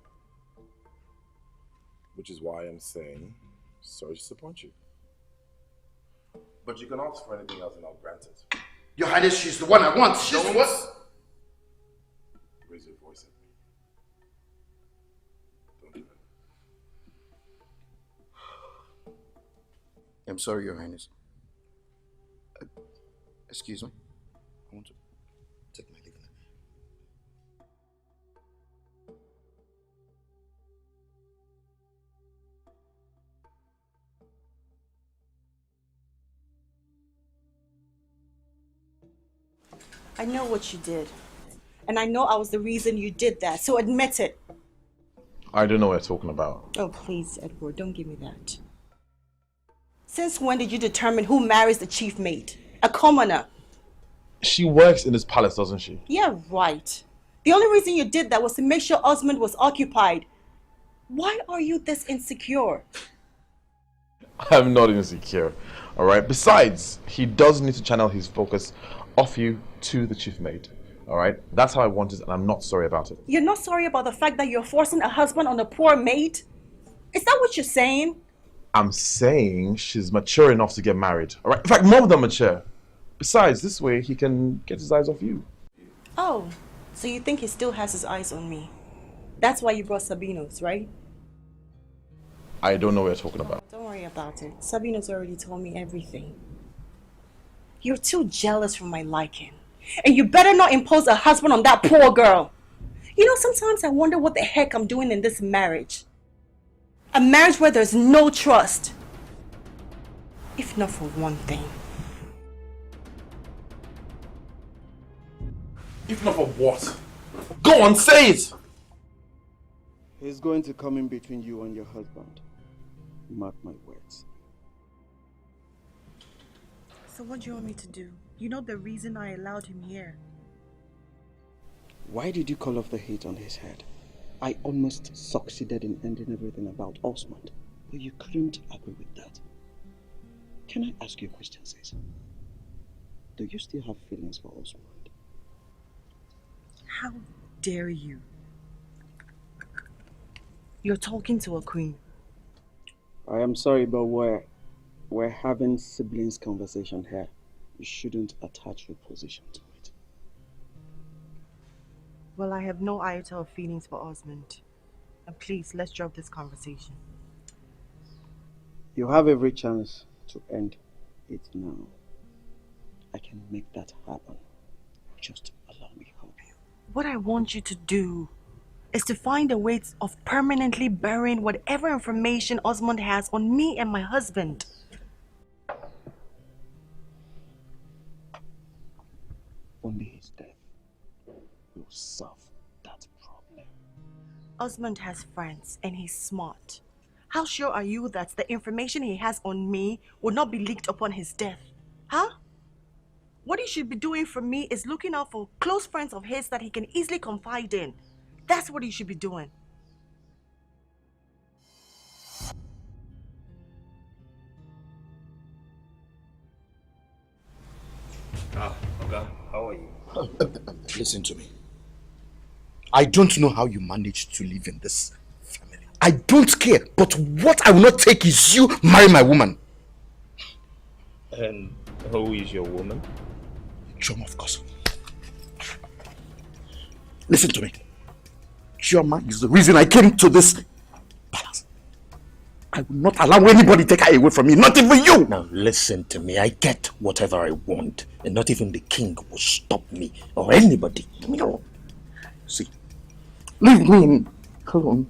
Which is why I'm saying, sorry to disappoint you. But you can ask for anything else and I'll grant it. Your Highness, she's the one I want. She's the one. Raise your voice at me. Don't do it. I'm sorry, Your Highness. Excuse me. I want to take my leave now. I know what you did. And I know I was the reason you did that, so admit it. I don't know what you're talking about. Oh, please, Edward, don't give me that. Since when did you determine who marries the chief mate? A commoner. She works in this palace, doesn't she? Yeah, right. The only reason you did that was to make sure Osmond was occupied. Why are you this insecure? I'm not insecure, alright? Besides, he does need to channel his focus off you to the chief maid, alright? That's how I want it and I'm not sorry about it. You're not sorry about the fact that you're forcing a husband on a poor maid? Is that what you're saying? I'm saying she's mature enough to get married, alright? In fact, more than mature. Besides, this way he can get his eyes off you. Oh, so you think he still has his eyes on me? That's why you brought Sabino's, right? I don't know what you're talking about. Don't worry about it. Sabino's already told me everything. You're too jealous for my liking. And you better not impose a husband on that poor girl. You know, sometimes I wonder what the heck I'm doing in this marriage. A marriage where there's no trust. If not for one thing. If not for what? Go on, say it! He's going to come in between you and your husband. Mark my words. So what do you want me to do? You know the reason I allowed him here. Why did you call off the heat on his head? I almost succeeded in ending everything about Osmond, but you couldn't agree with that. Can I ask you a question, sis? Do you still have feelings for Osmond? How dare you? You're talking to a queen. I am sorry, but we're having siblings conversation here. You shouldn't attach your position to it. Well, I have no iota of feelings for Osmond. And please, let's drop this conversation. You have every chance to end it now. I can make that happen. Just allow me to help you. What I want you to do is to find a way of permanently burying whatever information Osmond has on me and my husband. Only his death will solve that problem. Osmond has friends and he's smart. How sure are you that the information he has on me will not be leaked upon his death? Huh? What he should be doing for me is looking out for close friends of his that he can easily confide in. That's what he should be doing. Okay, how are you? Listen to me. I don't know how you managed to live in this family. I don't care, but what I will not take is you marry my woman. And who is your woman? Chioma, of course. Listen to me. Chioma is the reason I came to this palace. I will not allow anybody take her away from me, not even you! Now listen to me, I get whatever I want, and not even the king will stop me, or anybody. No. See, leave me alone.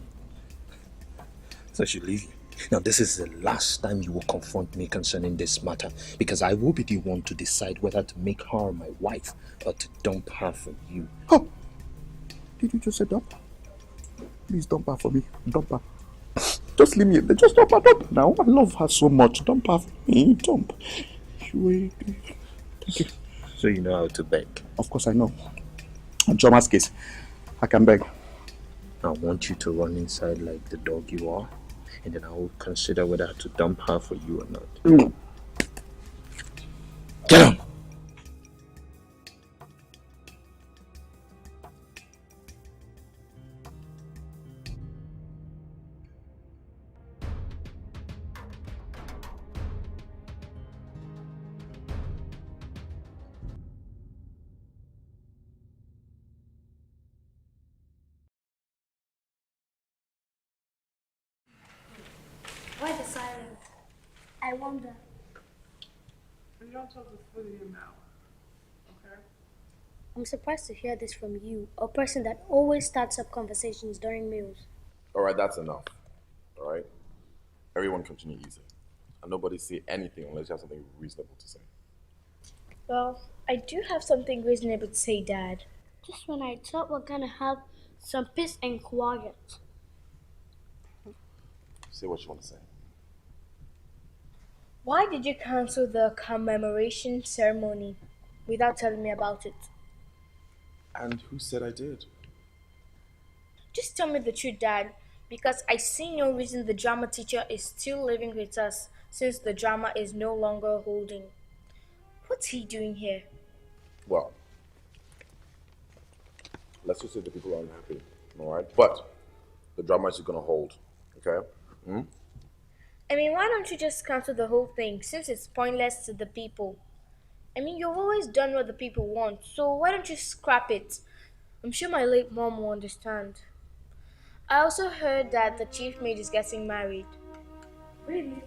So I should leave you. Now this is the last time you will confront me concerning this matter, because I will be the one to decide whether to make her my wife, or to dump her for you. Oh! Did you just say dump? Please dump her for me. Dump her. Just leave me. Just dump her. Dump. Now I love her so much. Dump her for me. Dump. Thank you. So you know how to beg? Of course I know. On Choma's case, I can beg. I want you to run inside like the dog you are, and then I will consider whether to dump her for you or not. Get on! Why the silence? I wonder. We don't talk to food in your mouth, okay? I'm surprised to hear this from you, a person that always starts up conversations during meals. Alright, that's enough. Alright? Everyone continue easy. And nobody say anything unless you have something reasonable to say. Well, I do have something reasonable to say, Dad. Just when I thought we're gonna have some peace and quiet. Say what you want to say. Why did you cancel the commemoration ceremony without telling me about it? And who said I did? Just tell me the truth, Dad, because I see no reason the drama teacher is still living with us since the drama is no longer holding. What's he doing here? Well, let's just say the people are unhappy, alright? But the drama is going to hold, okay? I mean, why don't you just cancel the whole thing since it's pointless to the people? I mean, you've always done what the people want, so why don't you scrap it? I'm sure my late mom will understand. I also heard that the chief maid is getting married. Really?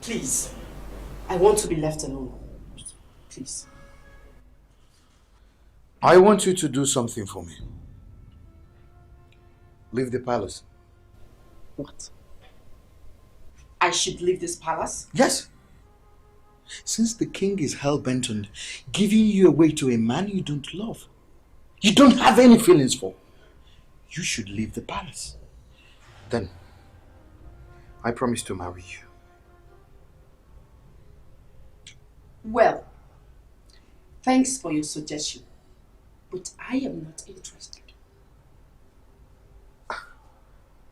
Please. I want to be left alone. Please. I want you to do something for me. Leave the palace. What? I should leave this palace? Yes. Since the king is hell-bent on giving you away to a man you don't love, you don't have any feelings for, you should leave the palace. Then, I promise to marry you. Well, thanks for your suggestion, but I am not interested.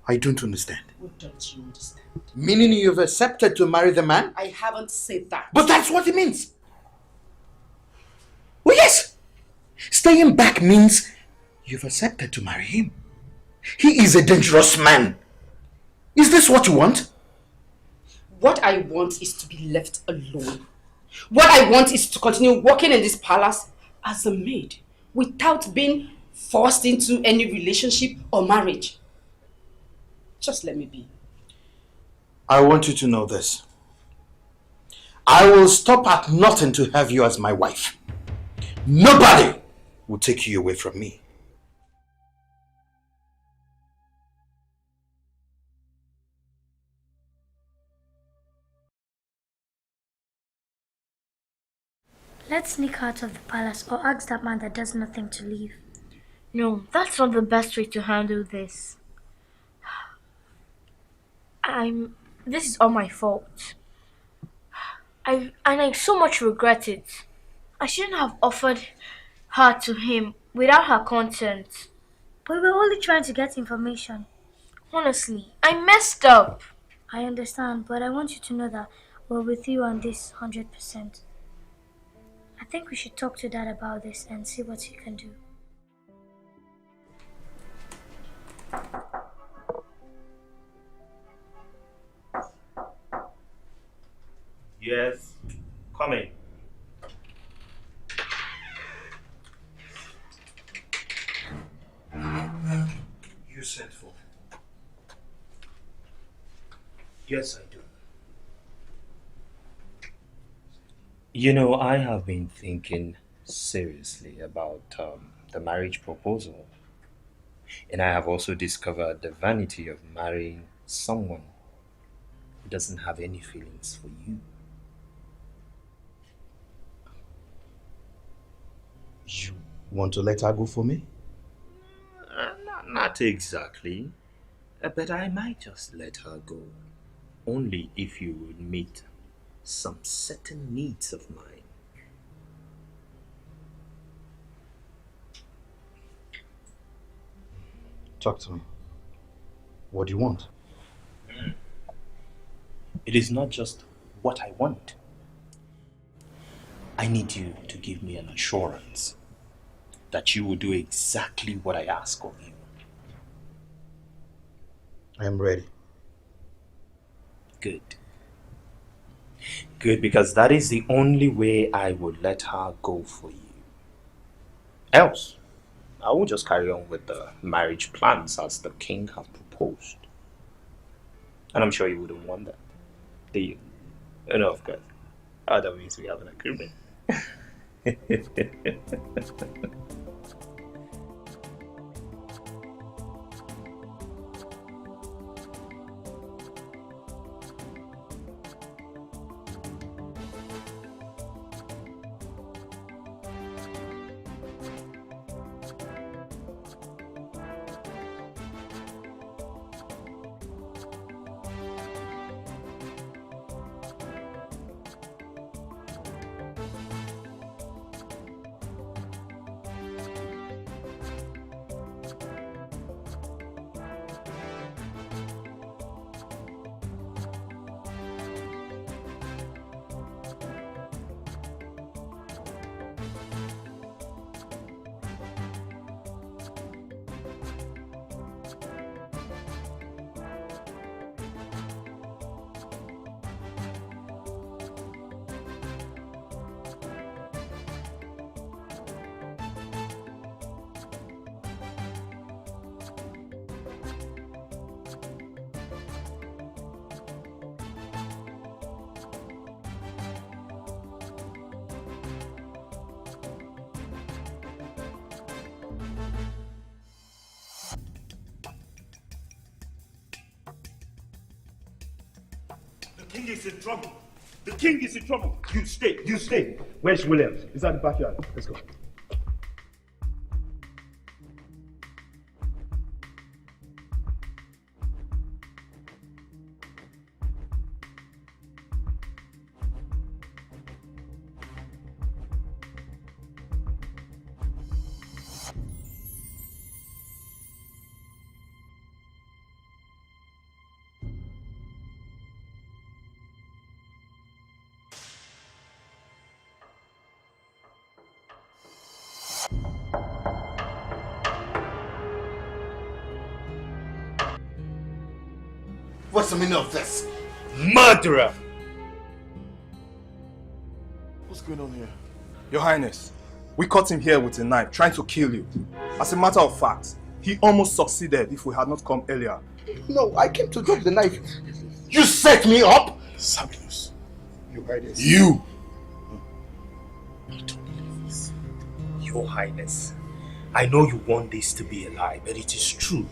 I don't understand. What don't you understand? Meaning you've accepted to marry the man? I haven't said that. But that's what it means. Oh yes! Staying back means you've accepted to marry him. He is a dangerous man. Is this what you want? What I want is to be left alone. What I want is to continue working in this palace as a maid without being forced into any relationship or marriage. Just let me be. I want you to know this. I will stop at nothing to have you as my wife. Nobody will take you away from me. Let's sneak out of the palace or ask that man that does nothing to leave. No, that's not the best way to handle this. This is all my fault. I so much regret it. I shouldn't have offered her to him without her consent. But we were only trying to get information. Honestly, I messed up. I understand, but I want you to know that we're with you on this 100%. I think we should talk to Dad about this and see what he can do. Yes, come in. You sent for? Yes, I do. You know, I have been thinking seriously about the marriage proposal. And I have also discovered the vanity of marrying someone who doesn't have any feelings for you. You want to let her go for me? Not exactly. But I might just let her go. Only if you would meet some certain needs of mine. Talk to me. What do you want? It is not just what I want. I need you to give me an assurance that you will do exactly what I ask of you. I am ready. Good. Good, because that is the only way I would let her go for you. Else, I will just carry on with the marriage plans as the king has proposed. And I'm sure you wouldn't want that, do you? No, of course. That means we have an agreement. The king is in trouble. The king is in trouble. You stay. You stay. Where's Williams? He's at the backyard. Let's go. What's the meaning of this? Murderer! What's going on here? Your Highness, we caught him here with a knife, trying to kill you. As a matter of fact, he almost succeeded if we had not come earlier. No, I came to drop the knife. You set me up? Sabius. Your Highness. You! I don't believe this. Your Highness, I know you want this to be a lie, but it is true.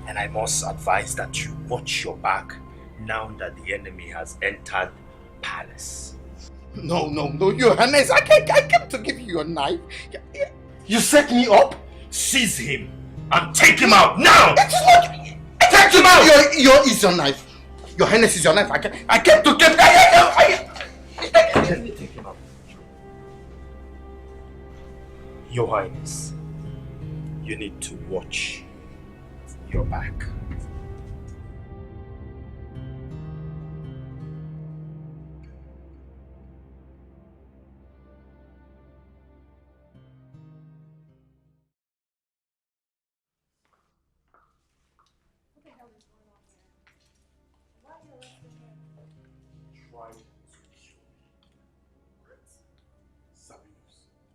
And I must advise that you watch your back now that the enemy has entered the palace. No, Your Highness, I came to give you your knife. You set me up? Seize him and take him out now! It is not... Take him out! It's your knife. Your Highness is your knife. I came to get... Let me take him out. Your Highness, you need to watch your back.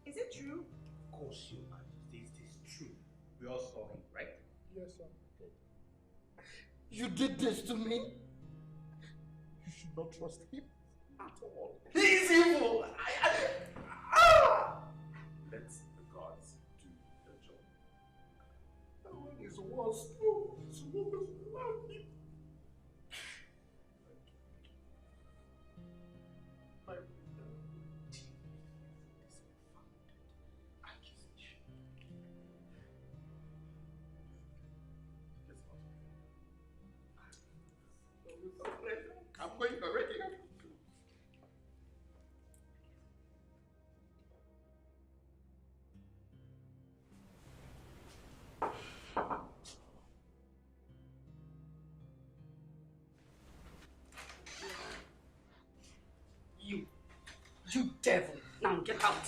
Is it true? Of course, Your Majesty, it is true. We all saw him, right? Yes, sir. You did this to me? You should not trust him at all. He's evil! Let the gods do their job. That one is worse. No, it's worse. I'm going already. You devil! Now get out!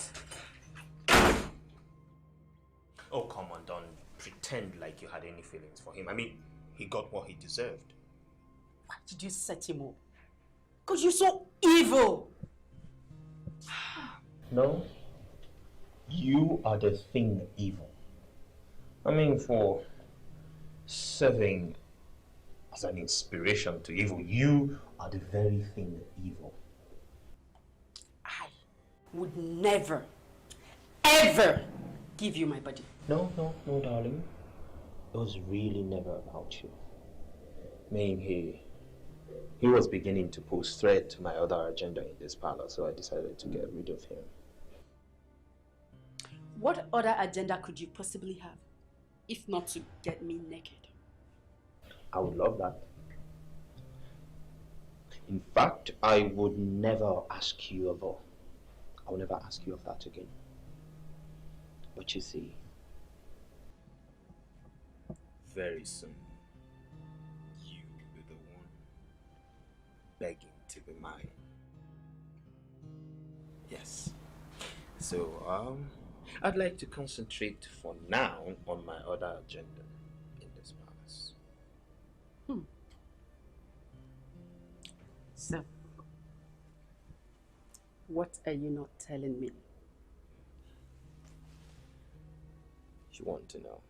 Oh, come on, don't pretend like you had any feelings for him. I mean, he got what he deserved. Why did you set him up? Because you're so evil! No, you are the thing evil. I mean, for serving as an inspiration to evil, you are the very thing evil. I would never, ever give you my body. No, darling. It was really never about you. I mean, he was beginning to pose threat to my other agenda in this palace, so I decided to get rid of him. What other agenda could you possibly have, if not to get me naked? I would love that. In fact, I would never ask you of all. I will never ask you of that again. But you see, very soon, you will be the one begging to be mine. Yes. So, I'd like to concentrate for now on my other agenda in this palace. So, what are you not telling me? You want to know?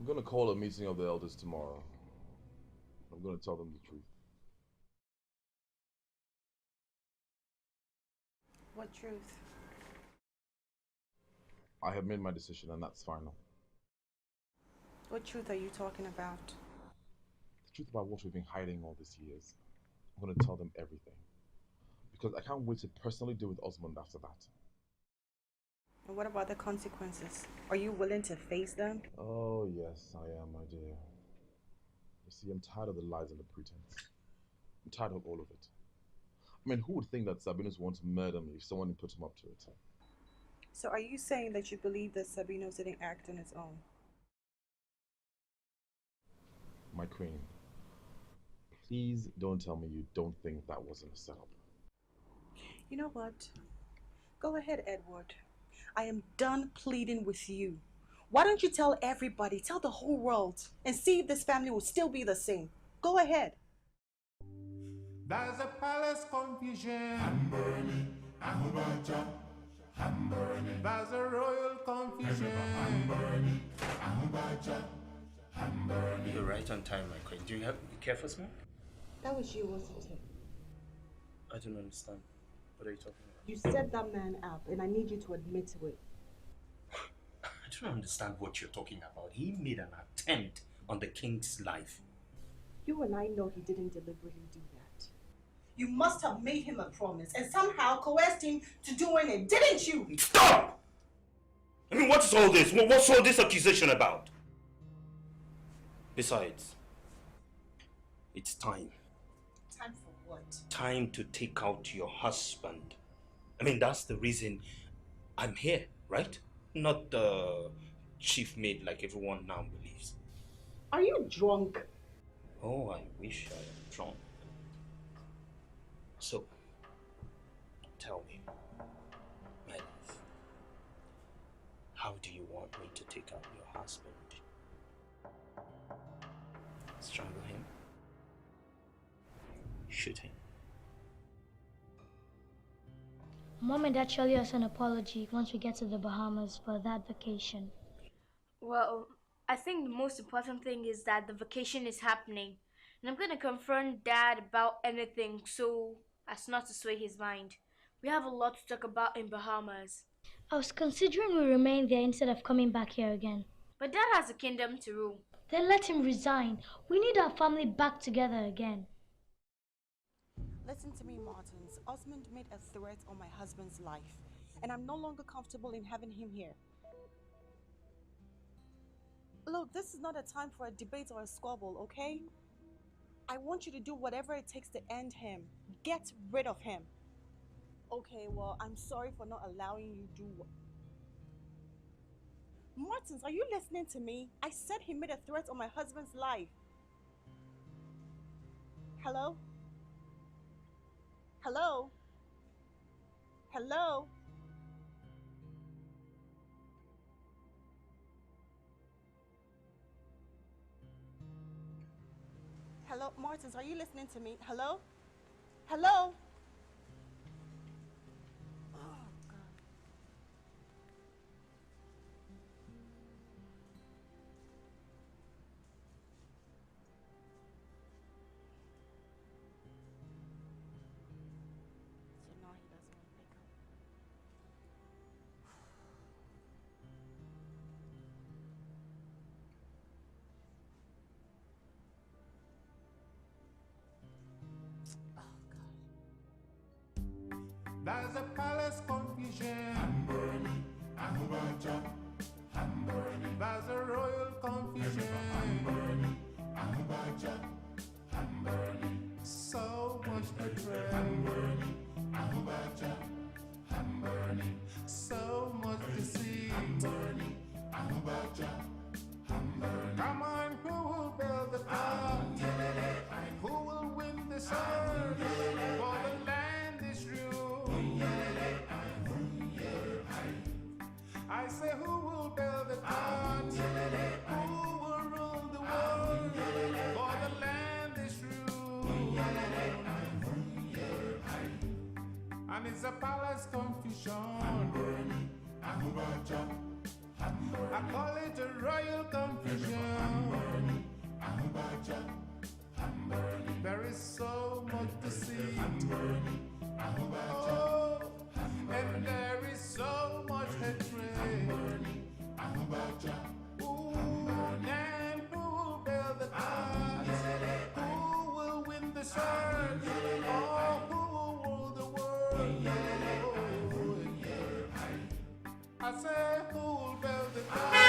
I'm gonna call a meeting of the elders tomorrow. I'm gonna tell them the truth. What truth? I have made my decision and that's final. What truth are you talking about? The truth about what we've been hiding all these years. I'm gonna tell them everything. Because I can't wait to personally deal with Osmond after that. And what about the consequences? Are you willing to face them? Oh yes, I am, my dear. You see, I'm tired of the lies and the pretense. I'm tired of all of it. I mean, who would think that Sabinus wants to murder me if someone put him up to it? So are you saying that you believe that Sabinus didn't act on his own? My queen, please don't tell me you don't think that wasn't a setup. You know what? Go ahead, Edward. I am done pleading with you. Why don't you tell everybody, tell the whole world, and see if this family will still be the same? Go ahead. There's a palace confusion. There's a royal confusion. You're right on time, my queen. Do you care for smoke? That was you, wasn't it? I don't understand. What are you talking about? You set that man up, and I need you to admit to it. I don't understand what you're talking about. He made an attempt on the king's life. You and I know he didn't deliberately do that. You must have made him a promise and somehow coerced him to doing it, didn't you? Stop! I mean, what's all this? What's all this accusation about? Besides, it's time. Time for what? Time to take out your husband. I mean, that's the reason I'm here, right? Not the chief maid like everyone now believes. Are you drunk? Oh, I wish I am drunk. So, tell me, my love, how do you want me to take out your husband? Strangle him? Shoot him? Mom and Dad surely us an apology once we get to the Bahamas for that vacation. Well, I think the most important thing is that the vacation is happening. And I'm going to confront Dad about anything so as not to sway his mind. We have a lot to talk about in Bahamas. I was considering we remain there instead of coming back here again. But Dad has a kingdom to rule. Then let him resign. We need our family back together again. Listen to me, Martins. Osmond made a threat on my husband's life, and I'm no longer comfortable in having him here. Look, this is not a time for a debate or a squabble, okay? I want you to do whatever it takes to end him. Get rid of him. Okay, well, I'm sorry for not allowing you to do what... Martins, are you listening to me? I said he made a threat on my husband's life. Hello? Hello? Hello? Hello? Martins, are you listening to me? Hello? Hello? There's a palace confusion. I'm burning, I'm Ujams. I'm burning. There's a royal confusion. I'm burning, I'm Ujams. I'm burning. So much hatred. I'm burning, I'm Ujams. I'm burning. So much deceit. I'm burning, I'm Ujams. I'm burning. Come on, who will build the tower? Who will win the sword? For the land is true. I say, who will build the tower? Who will rule the world? For the land is true. And it's a palace confusion. I call it a royal confusion. There is so much deceit. Oh, and there is so much hatred. Ooh, and who will build the tower? Who will win the sword? Oh, who will rule the world? I say, who will build the tower?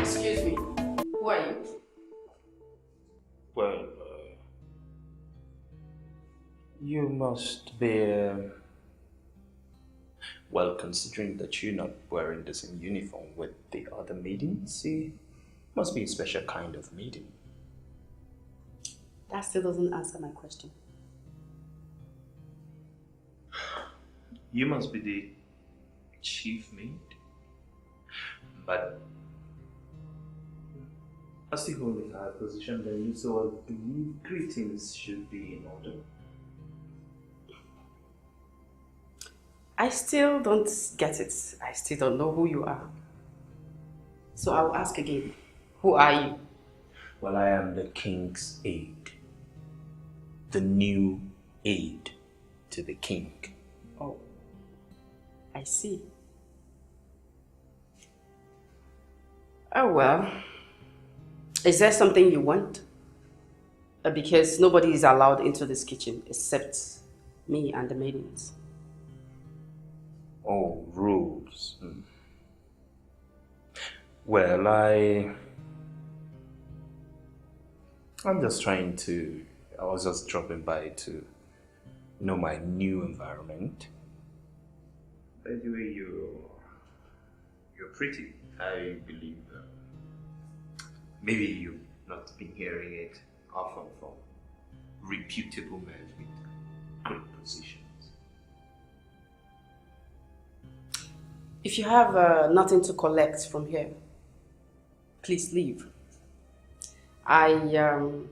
Excuse me. Who are you? Well, you must be... well, considering that you're not wearing the same uniform with the other maidens, it must be a special kind of maiden. That still doesn't answer my question. You must be the chief maid. But as the holy high position, then you, so I believe greetings should be in order. I still don't get it. I still don't know who you are. So I will ask again, who are you? Well, I am the king's aide. The new aide to the king. Oh, I see. Oh well, is there something you want? Because nobody is allowed into this kitchen except me and the maidens. Oh, rules. Well, I'm just trying to, I was just dropping by to know my new environment. By the way, you're pretty. I believe maybe you've not been hearing it often from reputable men with good positions. If you have nothing to collect from here, please leave. I am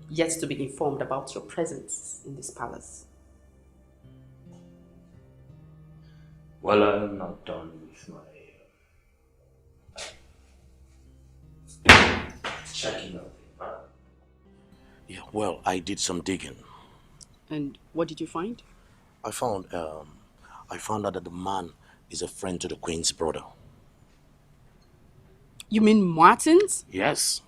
yet to be informed about your presence in this palace. Well, I'm not done with my checking out. Yeah, well, I did some digging. And what did you find? I found out that the man is a friend to the queen's brother. You mean Martins? Yes.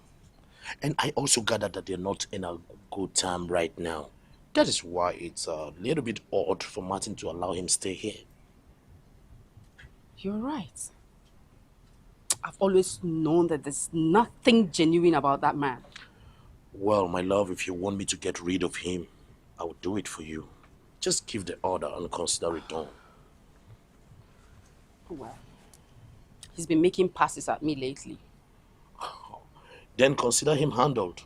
And I also gathered that they're not in a good time right now. That is why it's a little bit odd for Martin to allow him stay here. You're right. I've always known that there's nothing genuine about that man. Well, my love, if you want me to get rid of him, I will do it for you. Just give the order and consider it done. Well, he's been making passes at me lately. Then consider him handled.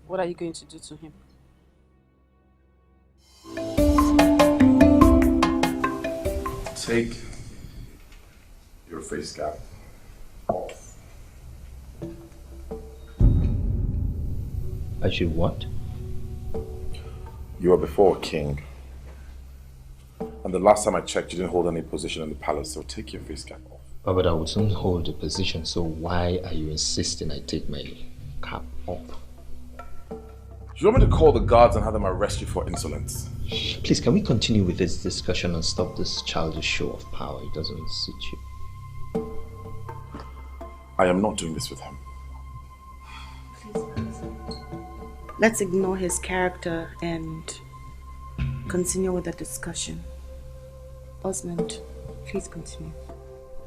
What are you going to do to him? Take your face cap off. I should what? You were before a king. And the last time I checked, you didn't hold any position in the palace, so take your face cap off. Oh, but I would soon hold a position, so why are you insisting I take my cap off? Do you want me to call the guards and have them arrest you for insolence? Please, can we continue with this discussion and stop this childish show of power? It doesn't suit you. I am not doing this with him. Let's ignore his character and continue with the discussion. Osmond, please continue.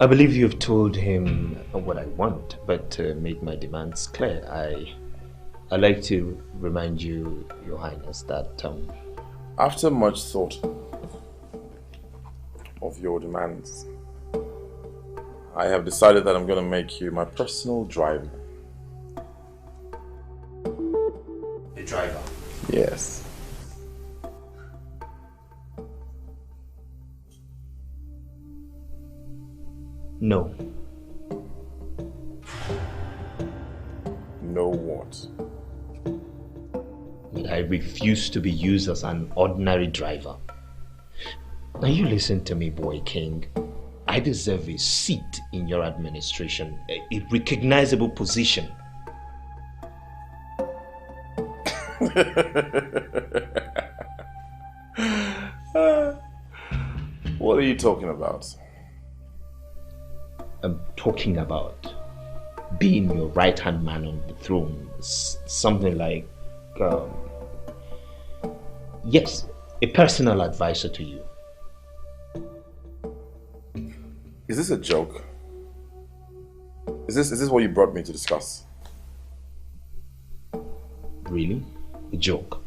I believe you've told him what I want, but made my demands clear. I'd like to remind you, Your Highness, that after much thought of your demands, I have decided that I'm going to make you my personal driver. The driver? Yes. No. No what? But I refuse to be used as an ordinary driver. Now you listen to me, boy king. I deserve a seat in your administration, a recognizable position. What are you talking about? I'm talking about being your right-hand man on the throne. Something like, yes, a personal advisor to you. Is this a joke? Is this what you brought me to discuss? Really? A joke?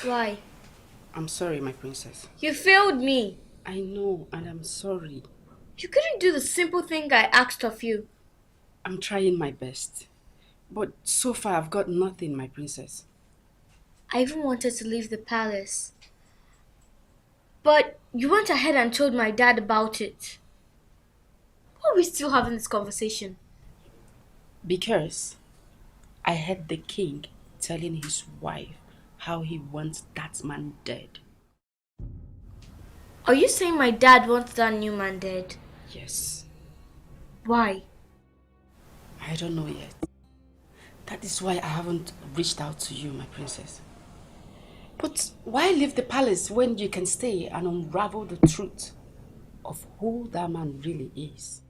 Why? I'm sorry, my princess. You failed me. I know, and I'm sorry. You couldn't do the simple thing I asked of you. I'm trying my best. But so far, I've got nothing, my princess. I even wanted to leave the palace. But you went ahead and told my dad about it. Why are we still having this conversation? Because I heard the king telling his wife how he wants that man dead. Are you saying my dad wants that new man dead? Yes. Why? I don't know yet. That is why I haven't reached out to you, my princess. But why leave the palace when you can stay and unravel the truth of who that man really is?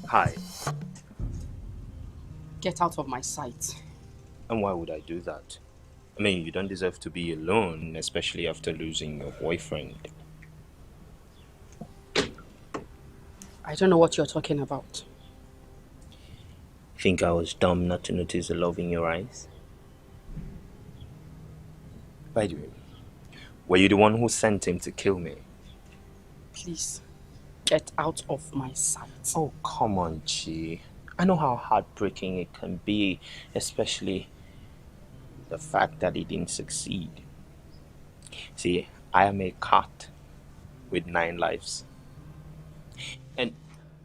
Hi. Get out of my sight. And why would I do that? I mean, you don't deserve to be alone, especially after losing your boyfriend. I don't know what you're talking about. Think I was dumb not to notice the love in your eyes? By the way, were you the one who sent him to kill me? Please, get out of my sight. Oh, come on, Chi. I know how heartbreaking it can be, especially the fact that he didn't succeed. See, I am a cat with 9 lives. And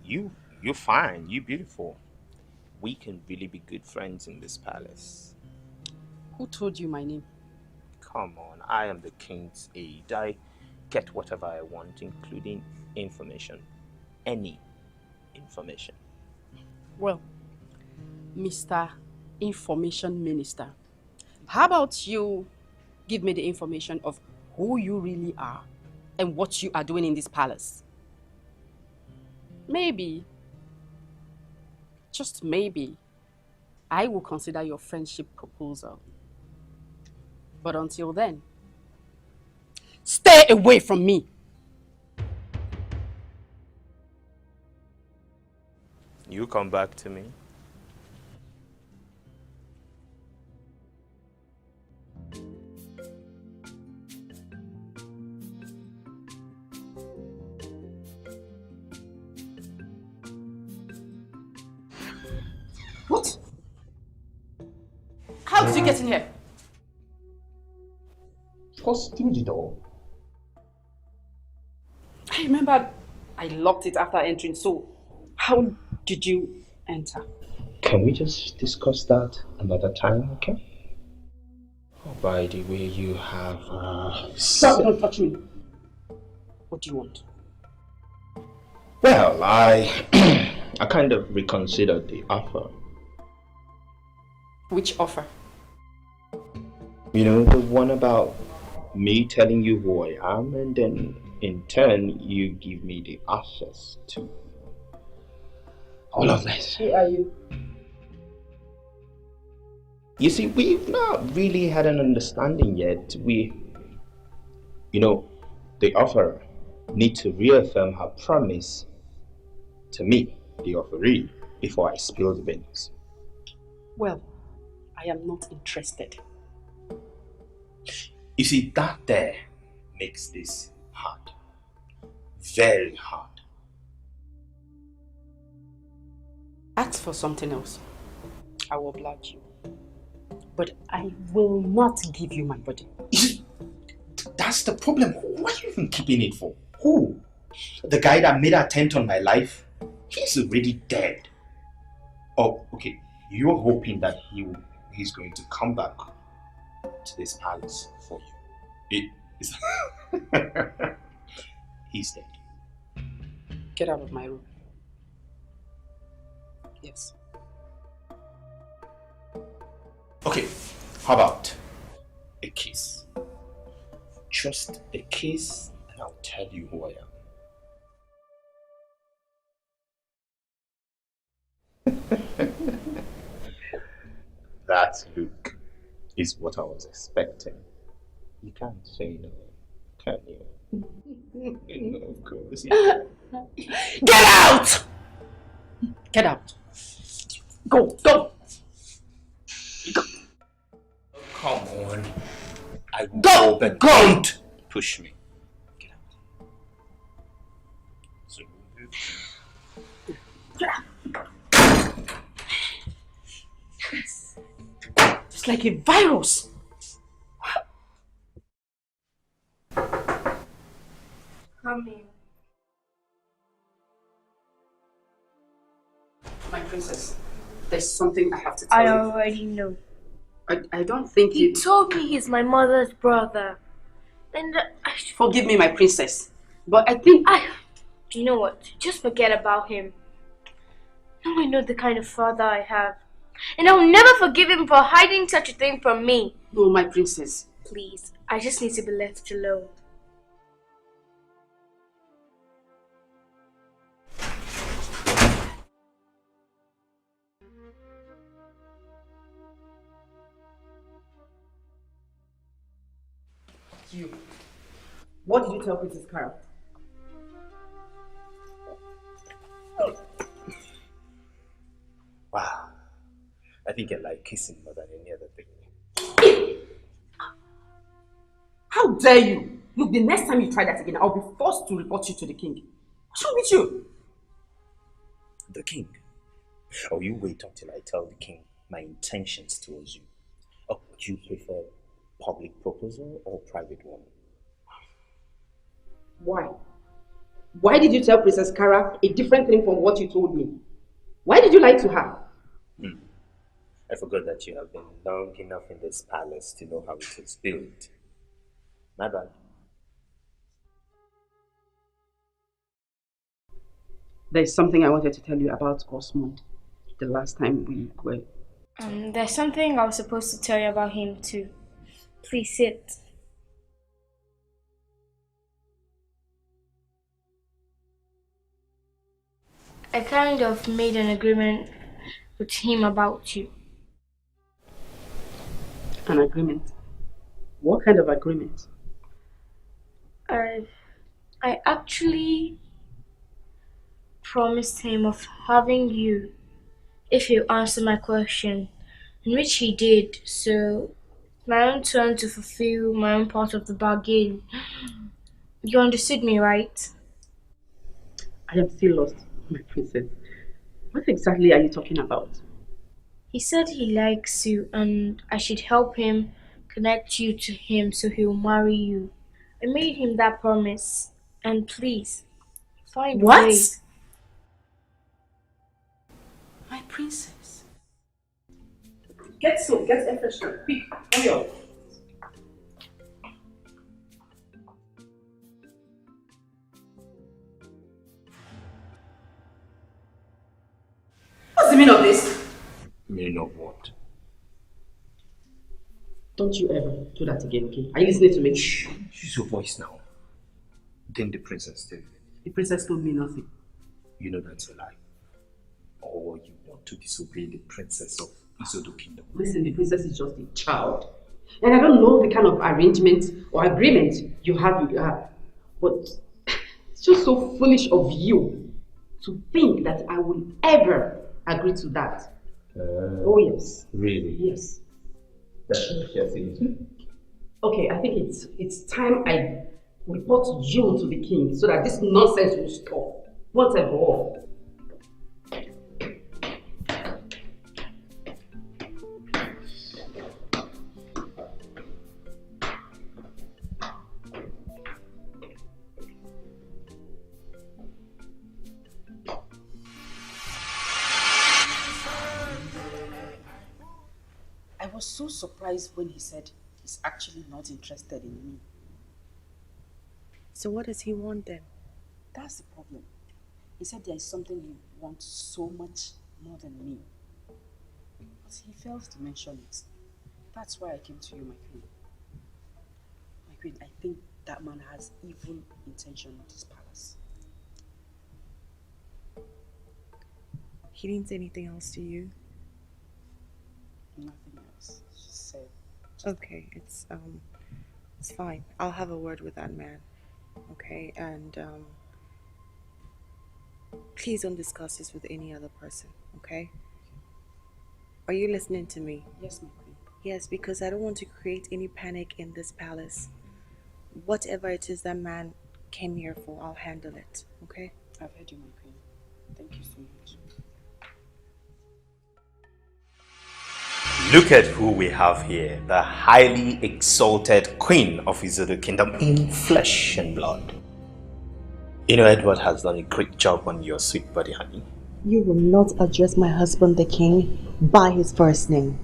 you're fine, you're beautiful. We can really be good friends in this palace. Who told you my name? Come on, I am the king's aide. I get whatever I want, including information. Any information. Well, Mr. Information Minister, how about you give me the information of who you really are and what you are doing in this palace? Maybe, just maybe, I will consider your friendship proposal. But until then, stay away from me. You come back to me. What? How did you get in here? Of course, through the door. I remember I locked it after entering, so how did you enter? Can we just discuss that another time, okay? Oh, by the way, you have... Stop, don't touch me. What do you want? Well, I I kind of reconsidered the offer. Which offer? You know, the one about me telling you who I am, and then in turn you give me the access to all of this. Who are you? You see, we've not really had an understanding yet. The offerer need to reaffirm her promise to me, the offeree, before I spill the beans. Well, I am not interested. You see, that there makes this hard. Very hard. Ask for something else. I will oblige you. But I will not give you my body. That's the problem. What are you even keeping it for? Who? The guy that made an attempt on my life? He's already dead. Oh, okay. You're hoping that he's going to come back to this palace for you. He's dead. Get out of my room. Yes. Okay, how about a kiss? Just a kiss and I'll tell you who I am. That look is what I was expecting. You can't say no, can you? No, of course. Get out! Get out. Go, go. Go. Come on. I Go! know, but don't push me. Get out. So, it's like a virus. Come in. My princess, there's something I have to tell I you. already know. I don't think He told me he's my mother's brother. And Forgive me, my princess, but I think you know what? Just forget about him. Now I know the kind of father I have. And I'll never forgive him for hiding such a thing from me. No, my princess. Please, I just need to be left alone. You. What did you tell Princess Carol? wow. I think I like kissing more than any other thing. How dare you? Look, the next time you try that again, I'll be forced to report you to the king. What's wrong with you? The king? Or you wait until I tell the king my intentions towards you. Or do you prefer public proposal or private one? Why? Why did you tell Princess Cara a different thing from what you told me? Why did you lie to her? I forgot that you have been long enough in this palace to know how it is built. My bad. There's something I wanted to tell you about Osmond the last time we were. There's something I was supposed to tell you about him too. Please sit. I kind of made an agreement with him about you. An agreement? What kind of agreement? I actually promised him of having you if you answer my question, in which he did. So, my own turn to fulfill my own part of the bargain. You understood me, right? I am still lost, my princess. What exactly are you talking about? He said he likes you and I should help him connect you to him so he'll marry you. I made him that promise. And please, find What? a way. My princess. Get air freshener. Quick, hurry up. What's the meaning of this? Meaning of what? Don't you ever do that again, okay? Are you listening to me? Shh, use your voice now. Didn't the princess tell you? The princess told me nothing. You know that's a lie. Or you want to disobey the princess of Isodo Kingdom. Listen, the princess is just a child. And I don't know the kind of arrangement or agreement you have with her. But it's just so foolish of you to think that I will ever agree to that. Oh yes. Really? Yes. That's what you're saying. Okay, I think it's time I report you to the king so that this nonsense will stop once and for all. I was so surprised when he said he's actually not interested in me. So what does he want then? That's the problem. He said there is something he wants so much more than me. But he fails to mention it. That's why I came to you, my queen. My queen, I think that man has evil intention with this palace. He didn't say anything else to you? Nothing else. She said. Okay, it's fine. I'll have a word with that man. Okay, and please don't discuss this with any other person. Okay? Are you listening to me? Yes, my queen. Yes, because I don't want to create any panic in this palace. Whatever it is that man came here for, I'll handle it. Okay? I've heard you, my queen. Thank you so much. Look at who we have here, the highly exalted Queen of Izudu Kingdom in flesh and blood. You know, Edward has done a great job on your sweet body, honey. You will not address my husband, the king, by his first name.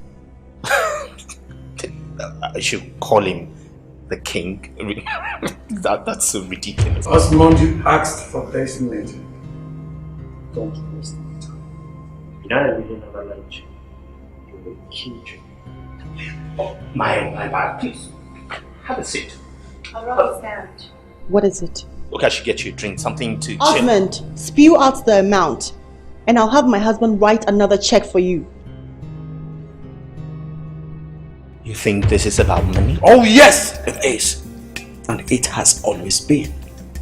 I should call him the king. That's so ridiculous. Osmond, you asked for this meeting. Don't waste my time. You know, I really never liked you. You were a kid. Oh, my, please. Have a seat. I'll understand. What is it? Okay, I should get you a drink, something to chill. Osmond, spew out the amount, and I'll have my husband write another check for you. You think this is about money? Oh yes, it is. And it has always been.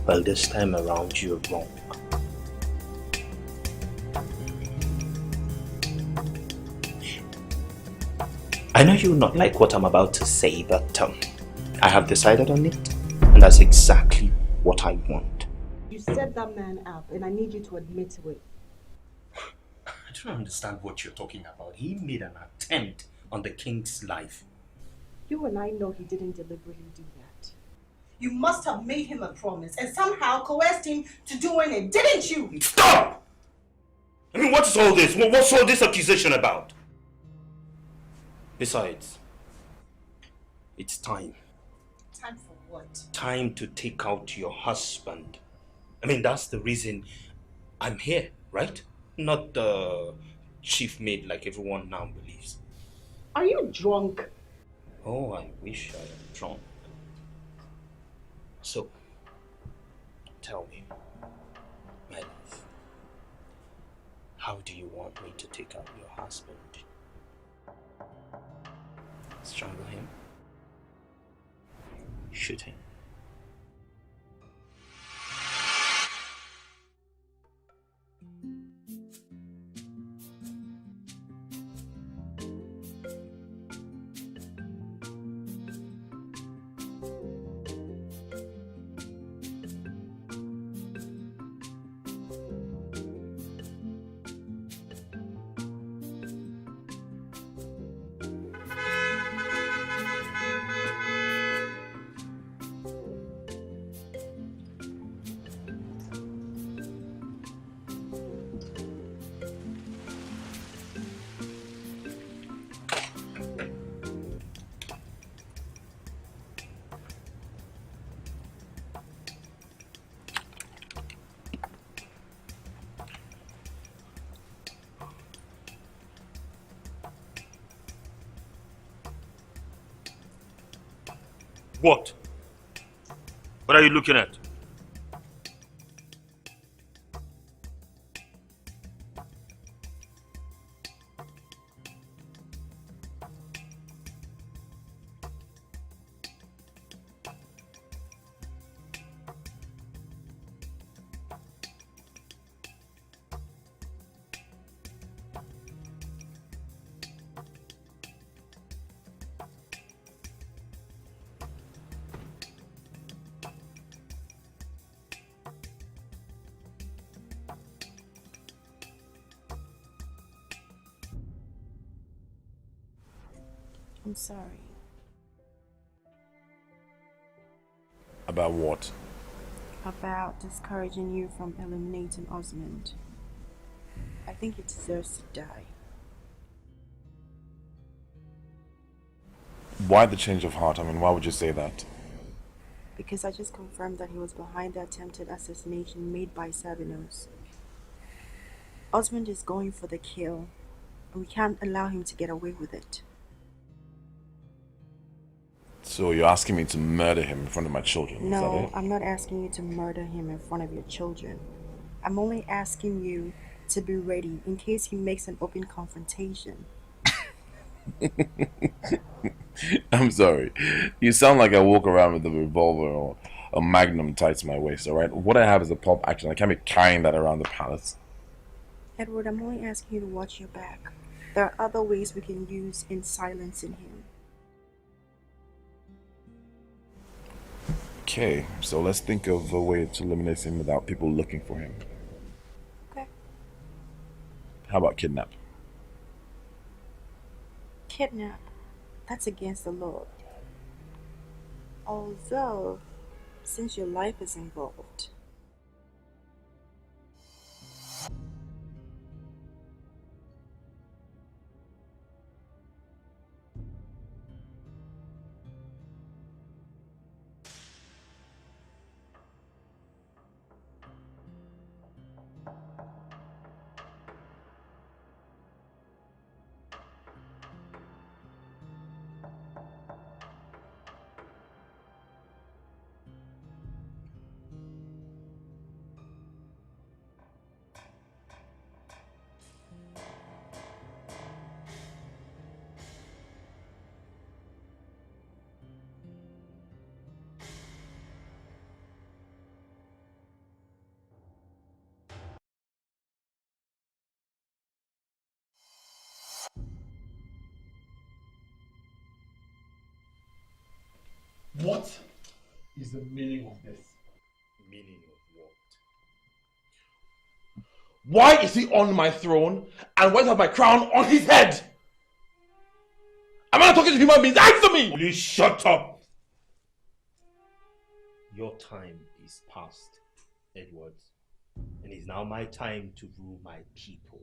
Well, this time around you're wrong. I know you will not like what I'm about to say, but I have decided on it, and that's exactly what I want. You set that man up, and I need you to admit to it. I don't understand what you're talking about. He made an attempt on the king's life. You and I know he didn't deliberately do that. You must have made him a promise and somehow coerced him to doing it, didn't you? Stop! I mean, what's all this? What's all this accusation about? Besides, it's time. Time for what? Time to take out your husband. I mean, that's the reason I'm here, right? Not the chief maid like everyone now believes. Are you drunk? Oh, I wish I am drunk. So, tell me, my love, how do you want me to take out your husband? Strangle him? Shoot him? What? What are you looking at? I'm sorry. About what? About discouraging you from eliminating Osmond. I think he deserves to die. Why the change of heart? I mean, why would you say that? Because I just confirmed that he was behind the attempted assassination made by Sabinos. Osmond is going for the kill, and we can't allow him to get away with it. So you're asking me to murder him in front of my children? No, is that it? I'm not asking you to murder him in front of your children. I'm only asking you to be ready in case he makes an open confrontation. I'm sorry. You sound like I walk around with a revolver or a magnum tied to my waist, alright? What I have is a pulp action. I can't be carrying that around the palace. Edward, I'm only asking you to watch your back. There are other ways we can use in silencing him. Okay, so let's think of a way to eliminate him without people looking for him. Okay. How about kidnap? Kidnap. That's against the law. Although, since your life is involved. What is the meaning of this? Meaning of what? Why is he on my throne and why does I have my crown on his head? Am I not talking to human beings? Answer me! Will you shut up? Your time is past, Edward. And it's now my time to rule my people.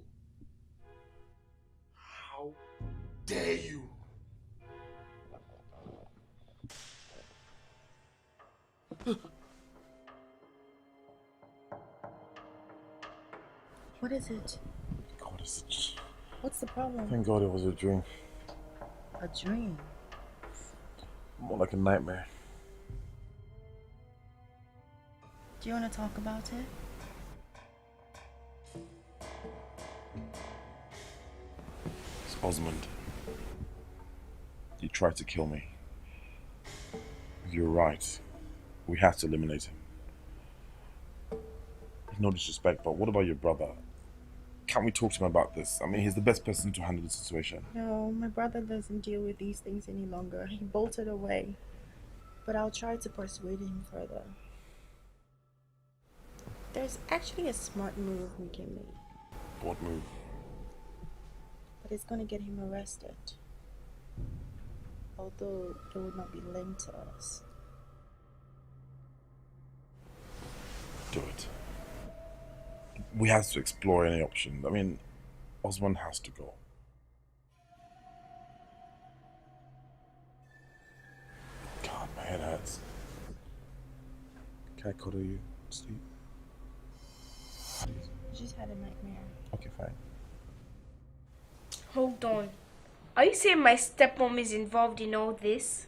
How dare you? What is it? God, What's the problem? thank God it was a dream. A dream? More like a nightmare. Do you want to talk about it? It's Osmond. He tried to kill me. You're right. We have to eliminate him. No disrespect, but what about your brother? Can't we talk to him about this? I mean, he's the best person to handle the situation. No, my brother doesn't deal with these things any longer. He bolted away. But I'll try to persuade him further. There's actually a smart move we can make. What move? But it's gonna get him arrested. Although it would not be linked to us. Do it. We have to explore any option. I mean, Osmond has to go. God, my head hurts. Can I cuddle you? Sleep? I just had a nightmare. Okay, fine. Hold on. Are you saying my stepmom is involved in all this?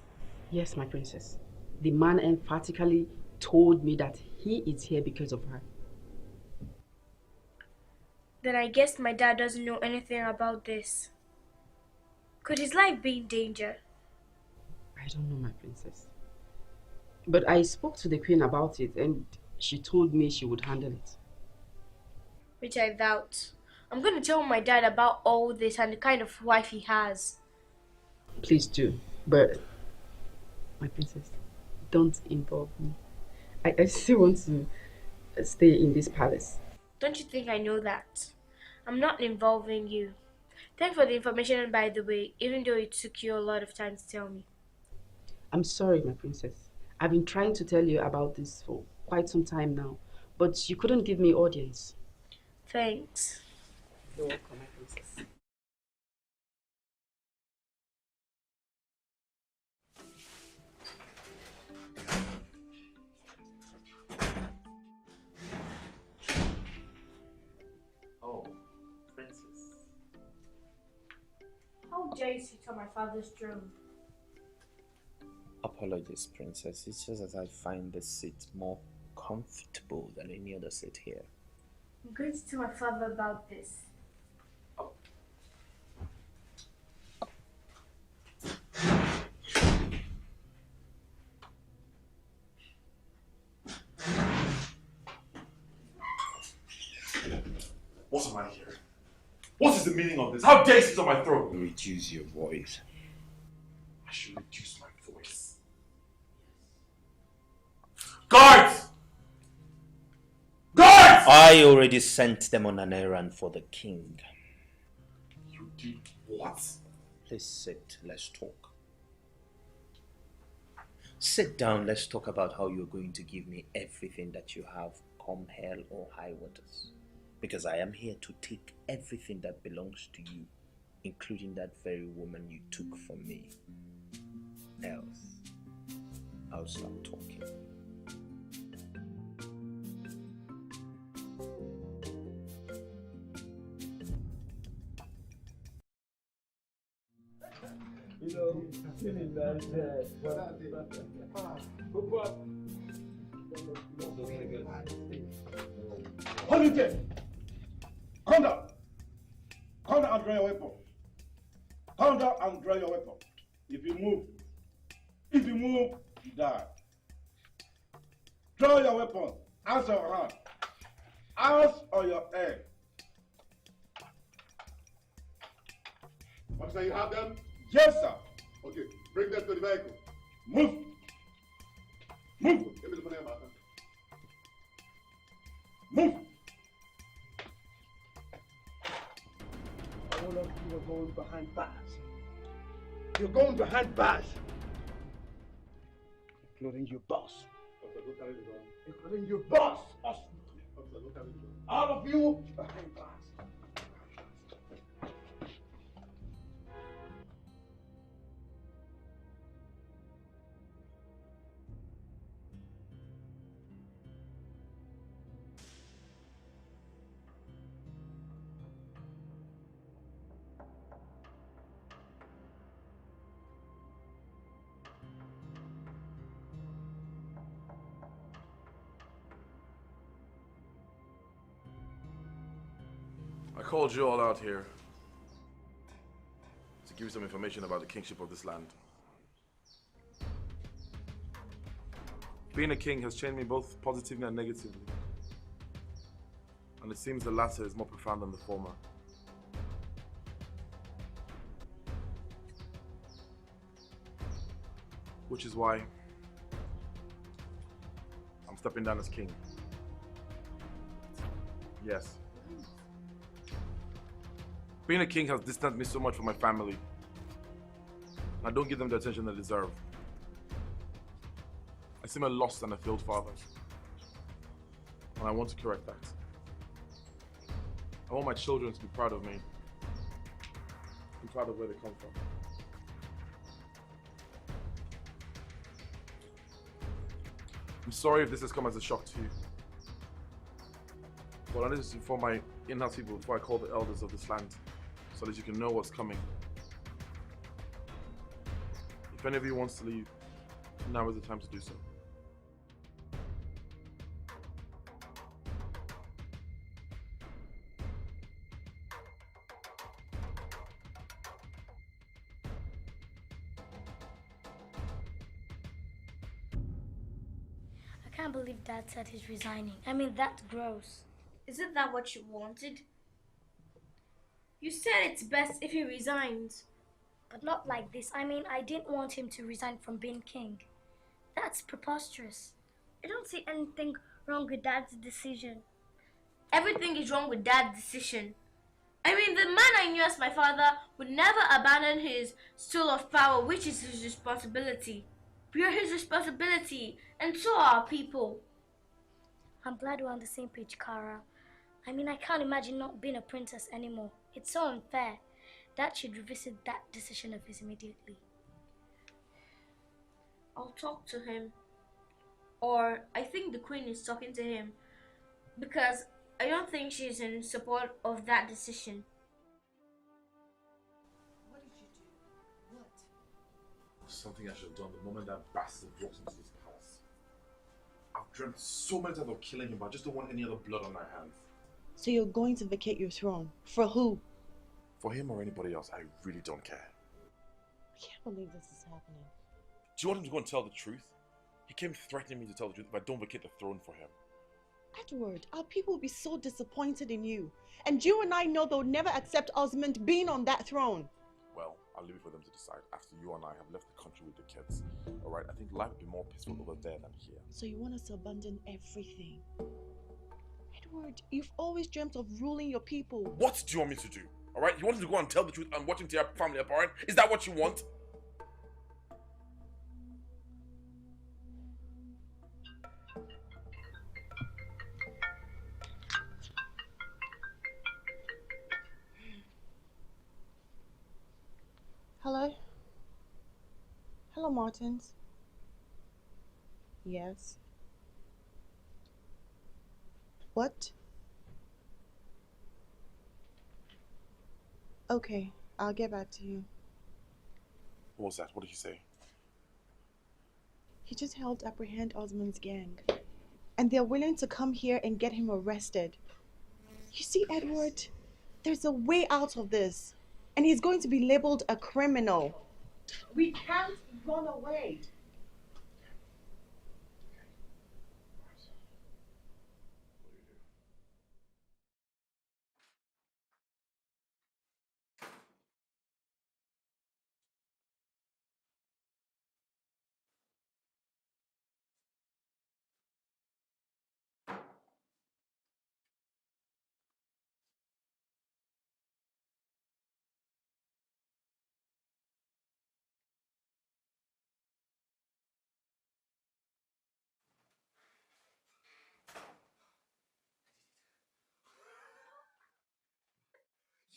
Yes, my princess. The man emphatically told me that he is here because of her. Then I guess my dad doesn't know anything about this. Could his life be in danger? I don't know, my princess. But I spoke to the queen about it and she told me she would handle it. Which I doubt. I'm going to tell my dad about all this and the kind of wife he has. Please do. But, my princess, don't involve me. I still want to stay in this palace. Don't you think I know that? I'm not involving you. Thanks for the information, by the way, even though it took you a lot of time to tell me. I'm sorry, my princess. I've been trying to tell you about this for quite some time now, but you couldn't give me audience. Thanks. You're welcome, my princess. Oh, princess. How dare you sit on my father's throne? Apologies, princess. It's just that I find this seat more comfortable than any other seat here. I'm going to tell my father about this. What is the meaning of this? How dare you sit on my throne? Reduce your voice. I should reduce my voice. Guards! Guards! I already sent them on an errand for the king. You did what? Please sit, let's talk. Sit down, let's talk about how you're going to give me everything that you have, come hell or high waters. Because I am here to take everything that belongs to you, including that very woman you took from me. Else, I'll stop talking. You know, feeling very Hold it there! Come down! Come down and draw your weapon. Come down and draw your weapon. If you move, you die. Draw your weapon. Hands on your hand. Hands on your head. Officer, you have them? Yes, sir. Okay, bring them to the vehicle. Move. Move. Give me the money about them. Move. All of you are going behind bars. You're going behind bars. Including your boss. Officer, go carry the gun. Including your boss. Officer, go carry the gun. All of you behind bars. I called you all out here to give you some information about the kingship of this land. Being a king has changed me both positively and negatively. And it seems the latter is more profound than the former. Which is why I'm stepping down as king. Yes. Being a king has distanced me so much from my family. I don't give them the attention they deserve. I seem a lost and a failed father. And I want to correct that. I want my children to be proud of me. I'm proud of where they come from. I'm sorry if this has come as a shock to you. But I need to inform my in-house people before I call the elders of this land, so that you can know what's coming. If any of you wants to leave, now is the time to do so. I can't believe Dad said he's resigning. I mean, that's gross. Isn't that what you wanted? You said it's best if he resigns. But not like this. I mean, I didn't want him to resign from being king. That's preposterous. I don't see anything wrong with Dad's decision. Everything is wrong with Dad's decision. I mean, the man I knew as my father would never abandon his stool of power, which is his responsibility. We are his responsibility, and so are our people. I'm glad we're on the same page, Kara. I mean, I can't imagine not being a princess anymore. It's so unfair. Dad should revisit that decision of his immediately. I'll talk to him. Or I think the Queen is talking to him. Because I don't think she's in support of that decision. What did you do? What? Something I should have done the moment that bastard walks into this palace. I've dreamt so many times of killing him, but I just don't want any other blood on my hands. So you're going to vacate your throne? For who? For him or anybody else, I really don't care. I can't believe this is happening. Do you want him to go and tell the truth? He came threatening me to tell the truth if I don't vacate the throne for him. Edward, our people will be so disappointed in you. And you and I know they'll never accept Osmond being on that throne. Well, I'll leave it for them to decide after you and I have left the country with the kids. Alright, I think life would be more peaceful over there than here. So you want us to abandon everything? Edward, you've always dreamt of ruling your people. What do you want me to do? Alright, you want me to go and tell the truth and watch him tear family apart? Is that what you want? Hello? Hello, Martins. Yes. What? Okay, I'll get back to you. What was that? What did he say? He just helped apprehend Osmond's gang. And they're willing to come here and get him arrested. You see, Edward, there's a way out of this. And he's going to be labeled a criminal. We can't run away.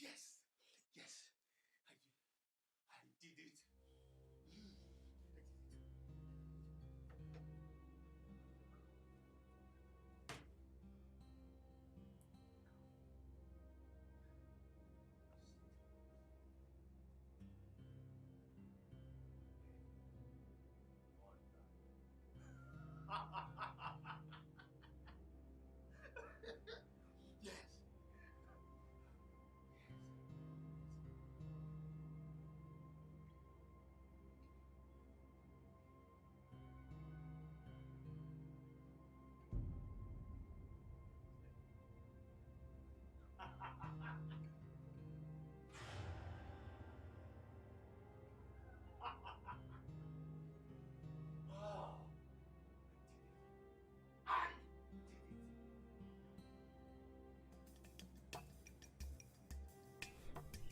Yes, yes, I did it. Yes.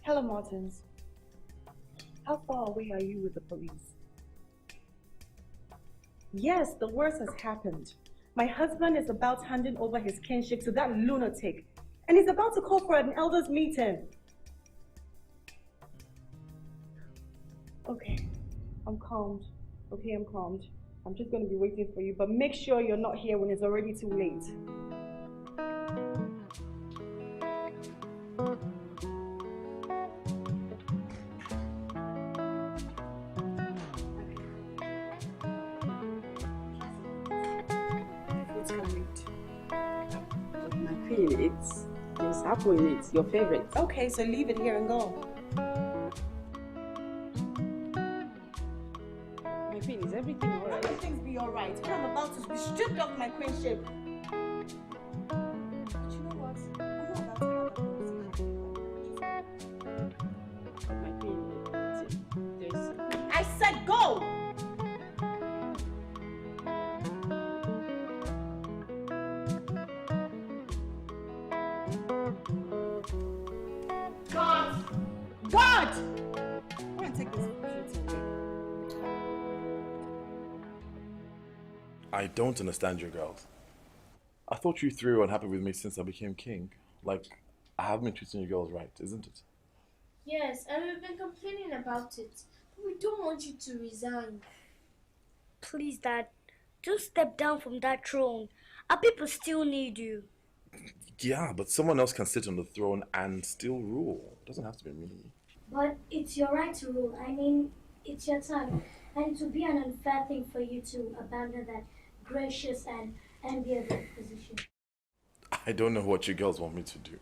Hello, Martins. How far away are you with the police? Yes, the worst has happened. My husband is about handing over his kinship to that lunatic, and he's about to call for an elders meeting. Okay, I'm calmed. Okay, I'm calmed. I'm just going to be waiting for you, but make sure you're not here when it's already too late. It's apple in it, your favorite. Okay, so leave it here and go. My queen, is everything alright? Everything's be alright. And I'm about to be stripped of my queenship. But you know what? I'm not about to have a conversation. My queen, there's... I said go! God! I'm gonna take this shit away. I don't understand you girls. I thought you three were unhappy with me since I became king. Like, I haven't been treating you girls right, isn't it? Yes, and we've been complaining about it. But we don't want you to resign. Please, Dad, just step down from that throne. Our people still need you. Yeah, but someone else can sit on the throne and still rule. It doesn't have to be me. But it's your right to rule. I mean, it's your time. And it would be an unfair thing for you to abandon that gracious and enviable position. I don't know what you girls want me to do.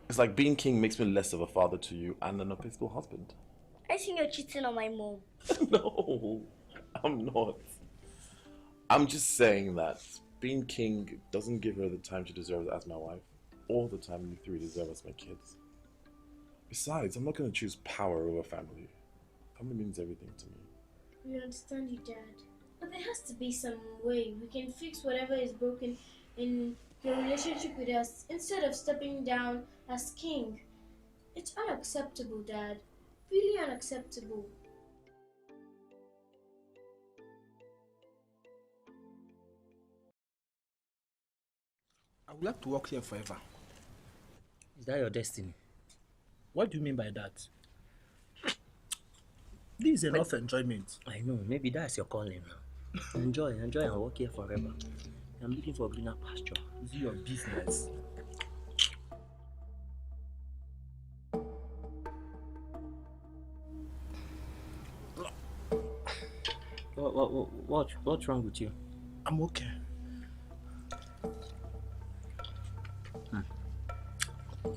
It's like being king makes me less of a father to you and an unfaithful husband. I think you're cheating on my mom. No, I'm not. I'm just saying that being king doesn't give her the time she deserves as my wife, or the time you three deserve as my kids. Besides, I'm not going to choose power over family. Family means everything to me. We understand you, Dad. But there has to be some way we can fix whatever is broken in your relationship with us instead of stepping down as king. It's unacceptable, Dad. Really unacceptable. I would like to work here forever. Is that your destiny? What do you mean by that? This is enough enjoyment. I know, maybe that's your calling now. Enjoy and work here forever. I'm looking for a greener pasture. Is it your business? What's wrong with you? I'm okay.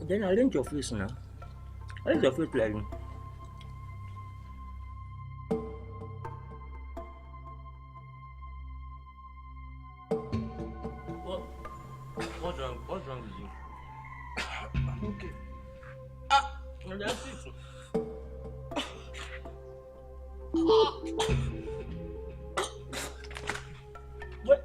Then arrange your face now. What is your face like? What's wrong with you? I'm okay. That's it. What?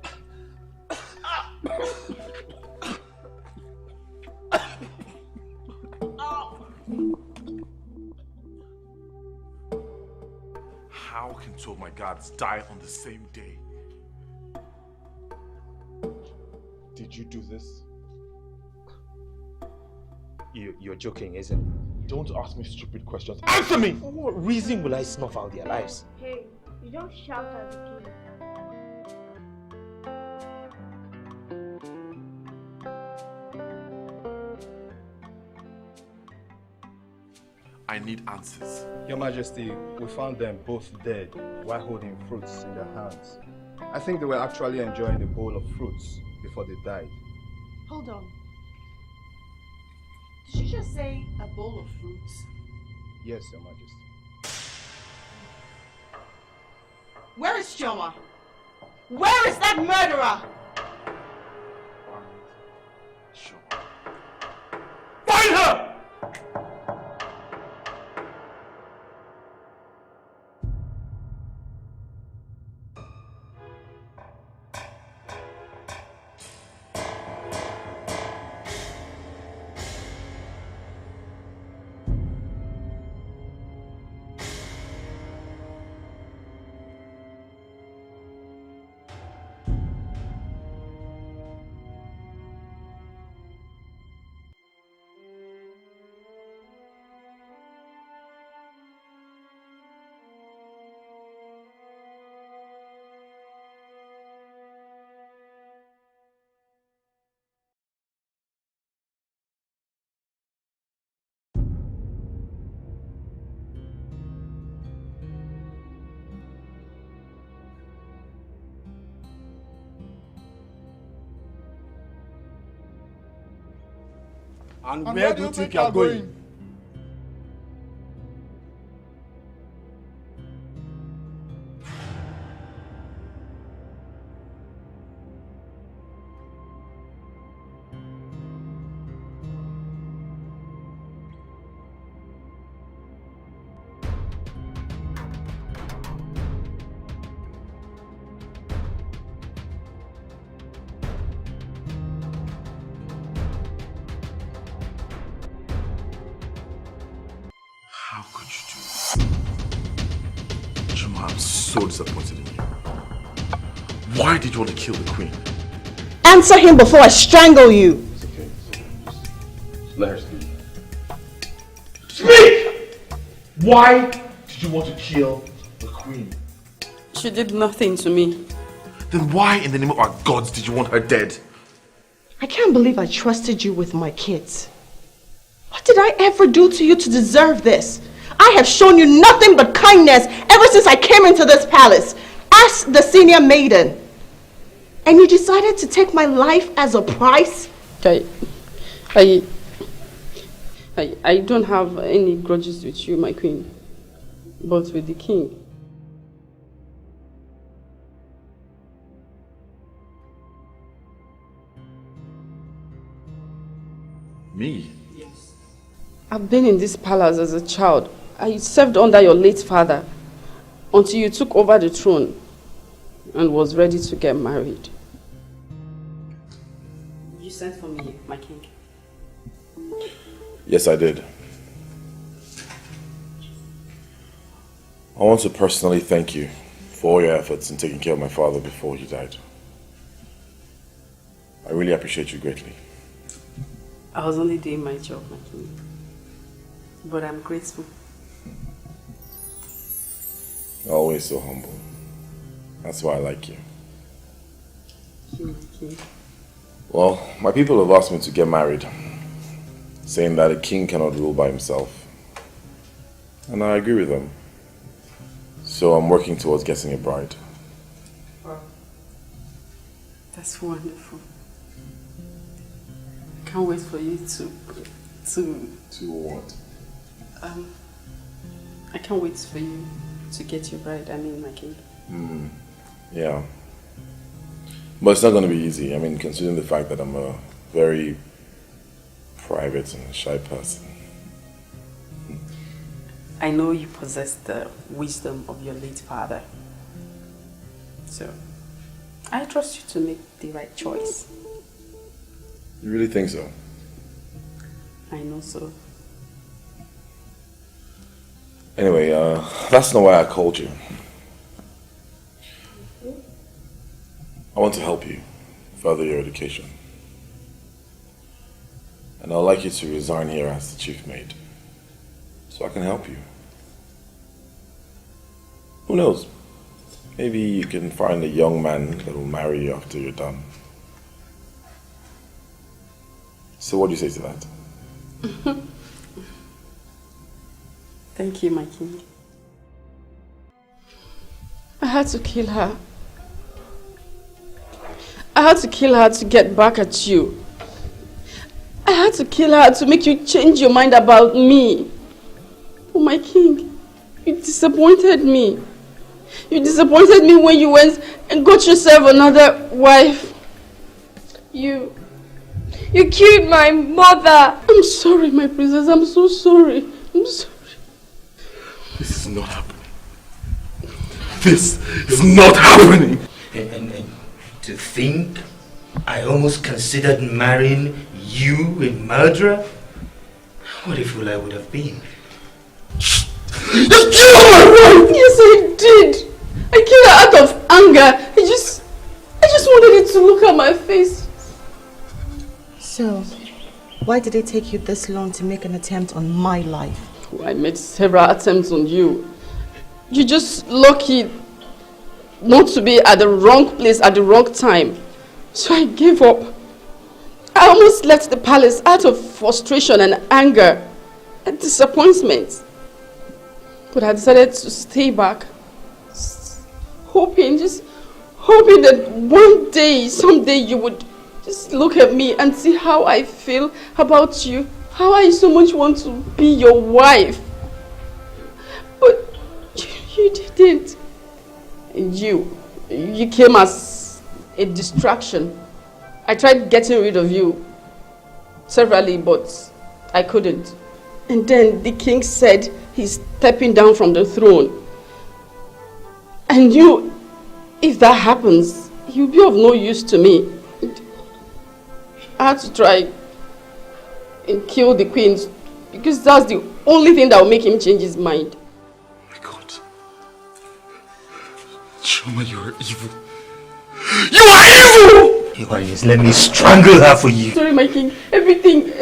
How can two of my gods die on the same day? Did you do this? You're joking, isn't it? Don't ask me stupid questions. Answer me! For what reason will I snuff out their lives? Hey, you don't shout at the king. I need answers. Your Majesty, we found them both dead while holding fruits in their hands. I think they were actually enjoying a bowl of fruits before they died. Hold on. Did you just say a bowl of fruits? Yes, Your Majesty. Where is Chioma? Where is that murderer? Sure. Find her! And where do you think you are going? How could you do this? Juma, I'm so disappointed in you. Why did you want to kill the queen? Answer him before I strangle you. It's okay. Just let her speak. Speak! Why did you want to kill the queen? She did nothing to me. Then why in the name of our gods did you want her dead? I can't believe I trusted you with my kids. What did I ever do to you to deserve this? I have shown you nothing but kindness ever since I came into this palace. Ask the senior maiden. And you decided to take my life as a price? I don't have any grudges with you, my queen, but with the king. Me? I've been in this palace as a child. I served under your late father until you took over the throne and was ready to get married. You sent for me, my king. Yes, I did. I want to personally thank you for all your efforts in taking care of my father before he died. I really appreciate you greatly. I was only doing my job, my king. But I'm grateful. You're always so humble. That's why I like you. Thank you, my king. Well, my people have asked me to get married, saying that a king cannot rule by himself. And I agree with them. So I'm working towards getting a bride. Wow. That's wonderful. I can't wait for you to what? I can't wait for you to get your bride, my king. Yeah. But it's not going to be easy. Considering the fact that I'm a very private and shy person. I know you possess the wisdom of your late father. So, I trust you to make the right choice. You really think so? I know so. Anyway, that's not why I called you. I want to help you further your education. And I'd like you to resign here as the chief maid, so I can help you. Who knows? Maybe you can find a young man that will marry you after you're done. So what do you say to that? Thank you, my king. I had to kill her. I had to kill her to get back at you. I had to kill her to make you change your mind about me. Oh, my king, you disappointed me. You disappointed me when you went and got yourself another wife. You killed my mother. I'm sorry, my princess. I'm so sorry. I'm sorry. This is not happening. This is not happening. And to think I almost considered marrying you, a murderer? What a fool I would have been. You killed my wife! Yes, I did. I killed her out of anger. I just wanted it to look at my face. So, why did it take you this long to make an attempt on my life? I made several attempts on you. You're just lucky not to be at the wrong place at the wrong time. So I gave up. I almost left the palace out of frustration and anger and disappointment. But I decided to stay back, hoping that one day, someday you would just look at me and see how I feel about you, how I so much want to be your wife. But you didn't. And you came as a distraction. I tried getting rid of you severally, but I couldn't. And then the king said he's stepping down from the throne. I knew if that happens, you'll be of no use to me. I had to try and kill the queen because that's the only thing that will make him change his mind. Oh my God. Choma, you are evil. You are evil! Iwanis, let me strangle her for you. Sorry, my king. Everything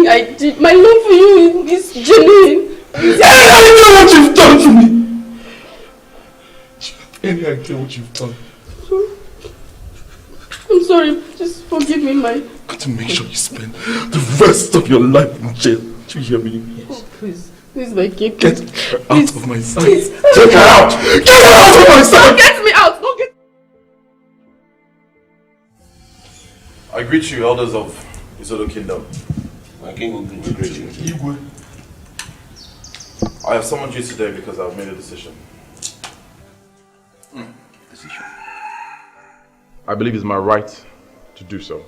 I did, my love for you is genuine. I know what you've done to me. Do you have any idea what you've done? I'm sorry. Just forgive me, my... Got to make sure you spend the rest of your life in jail. Do you hear me? Yes. Oh, please, my king. Get her out of my sight. Please. Take her out. Get her out of my sight. Don't get me out. Don't get... I greet you, elders of Isodo Kingdom. My king will greet you. Igwe. I have summoned you today because I've made a decision. Decision? I believe it's my right to do so.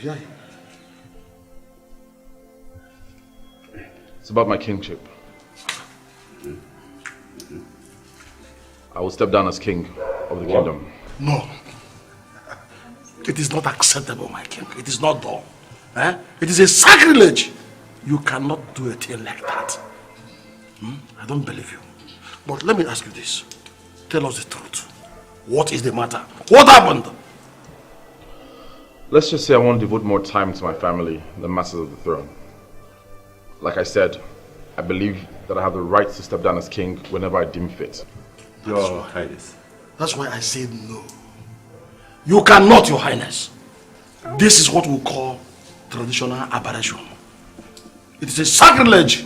hear you. It's about my kingship. I will step down as king of the kingdom. No. It is not acceptable, my king. It is not done. Eh? It is a sacrilege. You cannot do a thing like that. I don't believe you. But let me ask you this. Tell us the truth. What is the matter? What happened? Let's just say I want to devote more time to my family than matters of the throne. Like I said, I believe that I have the right to step down as king whenever I deem fit. Your Highness. That's why I said no. You cannot, Your Highness. This is what we call traditional aberration. It is a sacrilege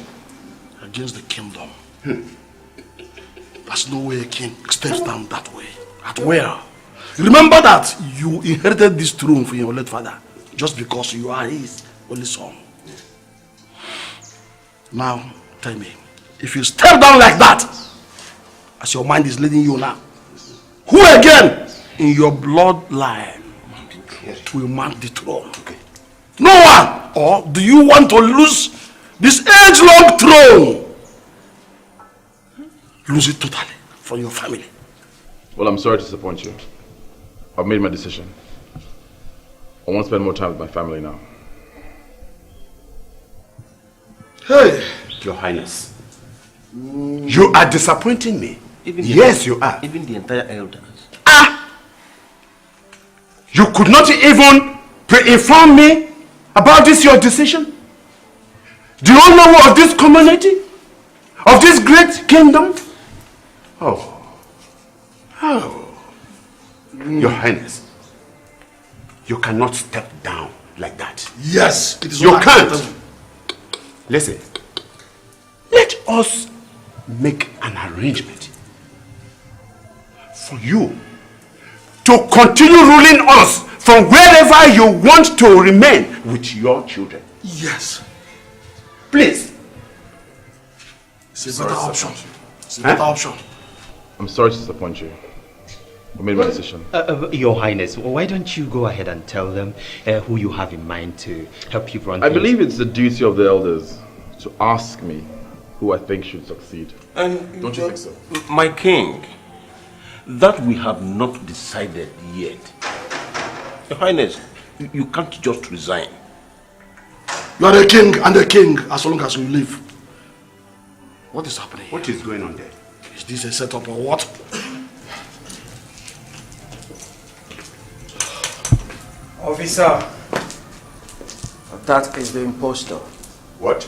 against the kingdom. There's no way a king steps down that way. At where? Remember that you inherited this throne from your late father just because you are his only son. Now, tell me, if you step down like that, as your mind is leading you now, who again in your bloodline will mount the throne? No one! Or do you want to lose this age-long throne? Lose it totally from your family. Well, I'm sorry to disappoint you. I've made my decision. I want to spend more time with my family now. Hey! Your Highness, you are disappointing me. Yes, you are. Even the entire elders. You could not even pre-inform me about this your decision? Do you know of this community? Of this great kingdom? Oh. Your Highness, you cannot step down like that. Yes, it is you not can't. acceptable. Listen, let us make an arrangement for you to continue ruling us from wherever you want to remain with your children. Yes. Please. It's a better option. It's a better option. I'm sorry to disappoint you. I made my decision. Your Highness, why don't you go ahead and tell them who you have in mind to help you run I things? believe it's the duty of the elders to ask me who I think should succeed. And don't you think so? My king, that we have not decided yet. Your Highness, you can't just resign. You are a king and a king as long as you live. What is happening? What is going on there? Is this a setup or what? Officer, that is the imposter. What?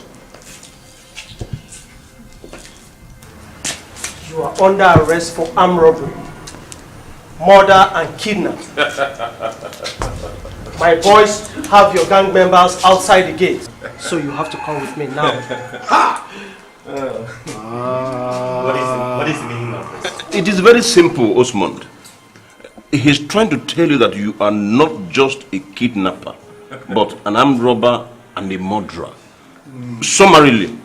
You are under arrest for armed robbery, murder and kidnapping. My boys have your gang members outside the gate, so you have to come with me now. What is the meaning of this? It is very simple, Osmond. He's trying to tell you that you are not just a kidnapper, but an armed robber and a murderer. Summarily,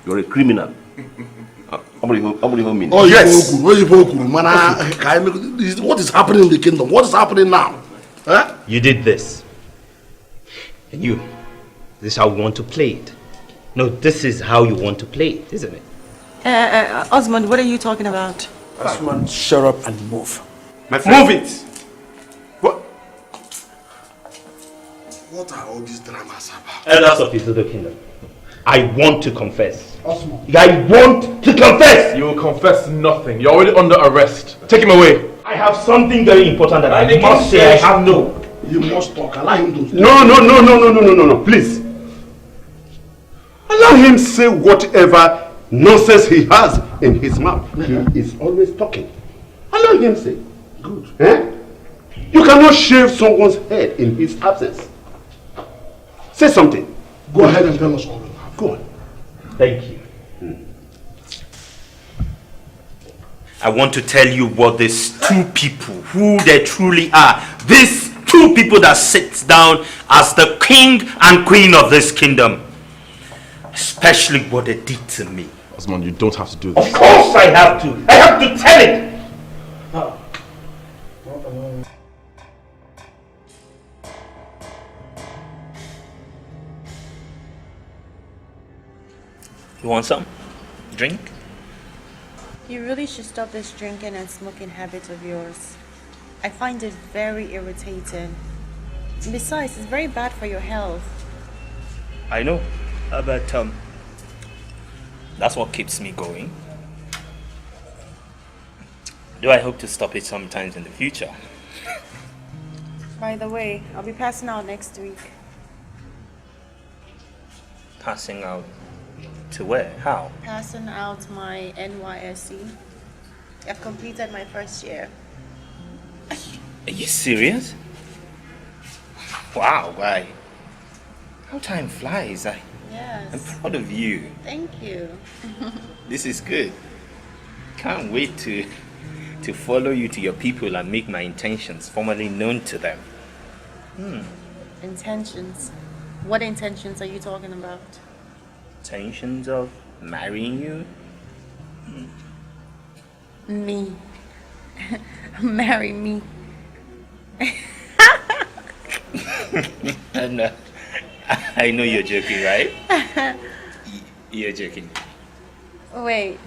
you're a criminal. What do you mean? Oh, yes. What is happening in the kingdom? What is happening now? Huh? You did this. And this is how we want to play it. No, this is how you want to play it, isn't it? Osmond, what are you talking about? Osmond, shut up and move. My friend. Move it! What are all these dramas about? Elders of Isodo Kingdom, I want to confess. I want to confess! You will confess nothing. You're already under arrest. Take him away. I have something very important that I must say. I have no. You must talk. Allow him to. No, please. Allow him say whatever nonsense he has in his mouth. He is always talking. Allow him say. Good. Eh? You cannot shave someone's head in his absence. Say something. Go ahead and tell us all. Go on. Thank you. I want to tell you what these two people, who they truly are. These two people that sit down as the king and queen of this kingdom. Especially what they did to me. Osmond, you don't have to do this. Of course I have to. I have to tell it. You want some? Drink? You really should stop this drinking and smoking habit of yours. I find it very irritating. Besides, it's very bad for your health. I know, but that's what keeps me going. Do I hope to stop it sometimes in the future? By the way, I'll be passing out next week. Passing out to where? How? Passing out my NYSC. I've completed my first year. Are you serious? Wow, why? How time flies. I'm Yes. proud of you. Thank you. This is good. Can't wait to follow you to your people and make my intentions formally known to them. Intentions. What intentions are you talking about? Intentions of marrying you? Me. Marry me. And I know you're joking, right? You're joking. Wait,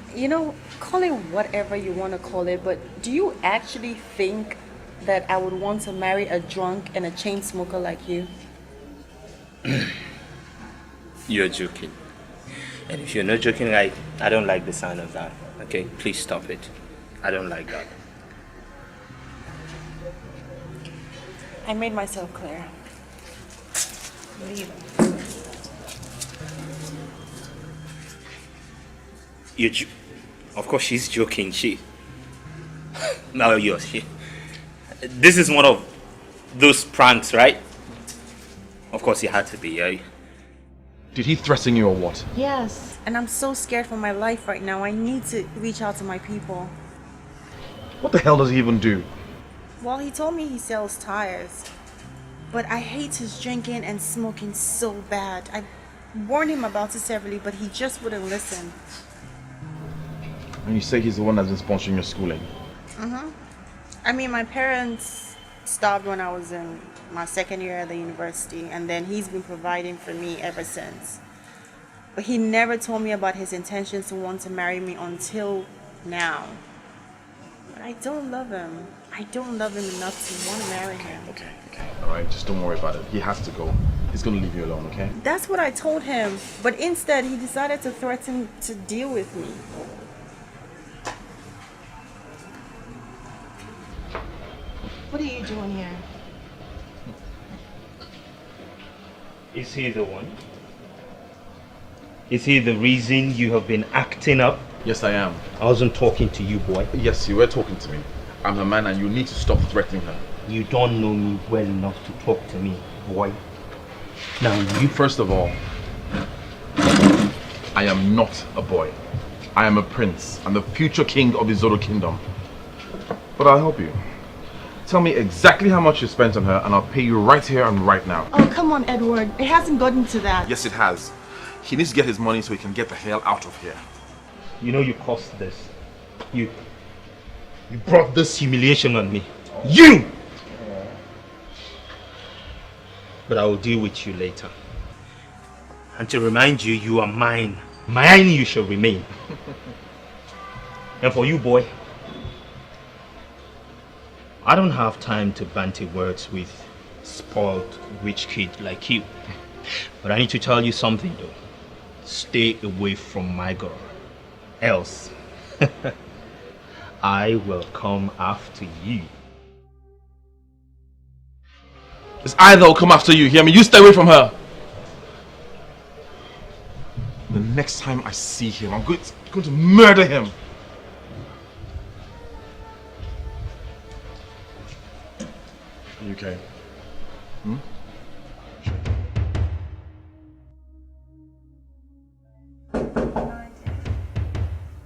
call it whatever you want to call it, but do you actually think that I would want to marry a drunk and a chain smoker like you? You're joking. And if you're not joking, I don't like the sound of that. Okay, please stop it. I don't like that. I made myself clear. Leave. Of course, she's joking. No, this is one of those pranks, right? Of course, it had to be, yeah. Did he threaten you or what? Yes, and I'm so scared for my life right now. I need to reach out to my people. What the hell does he even do? Well, he told me he sells tires, but I hate his drinking and smoking so bad. I warned him about it severally, but he just wouldn't listen. And you say he's the one that's been sponsoring your schooling? I mean, my parents stopped when I was in my second year at the university, and then he's been providing for me ever since. But he never told me about his intentions to want to marry me until now. But I don't love him. I don't love him enough to want to marry him. Okay. Alright, just don't worry about it. He has to go. He's gonna leave you alone, okay? That's what I told him, but instead he decided to threaten to deal with me. What are you doing here? Is he the one? Is he the reason you have been acting up? Yes, I am. I wasn't talking to you, boy. Yes, you were talking to me. I'm her man and you need to stop threatening her. You don't know me well enough to talk to me, boy. Now, you... First of all, I am not a boy. I am a prince. I'm the future king of the Zoro kingdom. But I'll help you. Tell me exactly how much you spent on her and I'll pay you right here and right now. Oh, come on, Edward. It hasn't gotten to that. Yes, it has. He needs to get his money so he can get the hell out of here. You know you caused this. You brought this humiliation on me. You! But I will deal with you later. And to remind you, you are mine. Mine you shall remain. And for you, boy, I don't have time to banter words with spoiled rich kid like you. But I need to tell you something though. Stay away from my girl. Else, I will come after you. It's either I'll come after you, hear me? You stay away from her. The next time I see him, I'm going to murder him. Are you okay?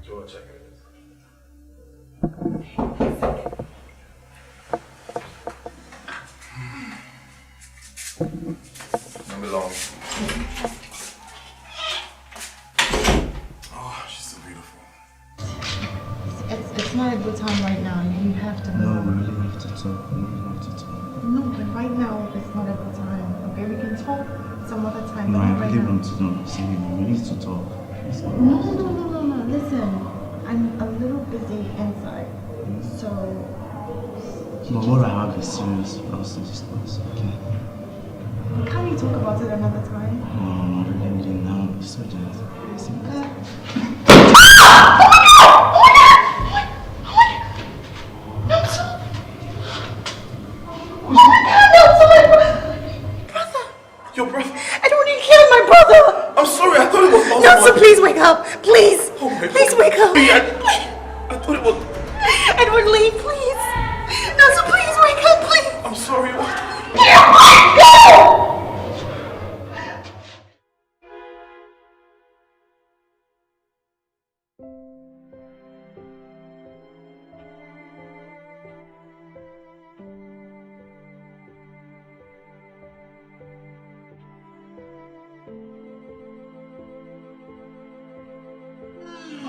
Sure. Not long. Oh, she's so beautiful. It's not a good time right now. You have to No, we really have to talk. We really have to talk. No, but right now it's not a good time. Okay, we can talk some other time. No, but I not right really now. want to know. See, we need to talk. No. Listen, I'm a little busy inside, so... But what I have is serious else to discuss, okay? Can't we talk about it another time? No, let me do it now. It's urgent. Your brother? Edward, you killed my brother! I'm sorry, I thought it was Osmond. Nelson, please wake up! Please! Oh my Please God. wake up! I thought it was... Edward, leave, please! Nelson, please wake up, please! I'm sorry. Go!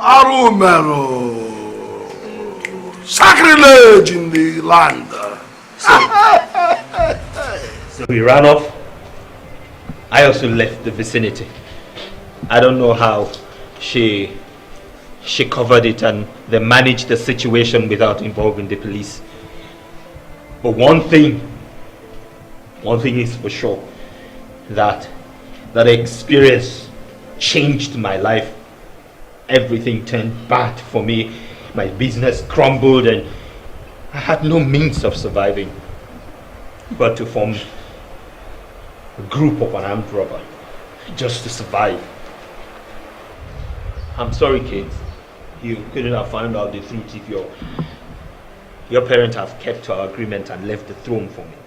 Arumero! Sacrilege in the land! So he ran off. I also left the vicinity. I don't know how she covered it and they managed the situation without involving the police. But one thing is for sure, that experience changed my life. Everything turned bad for me. My business crumbled and I had no means of surviving but to form a group of an armed robber just to survive. I'm sorry, kids. You couldn't have found out the truth if your parents have kept to our agreement and left the throne for me.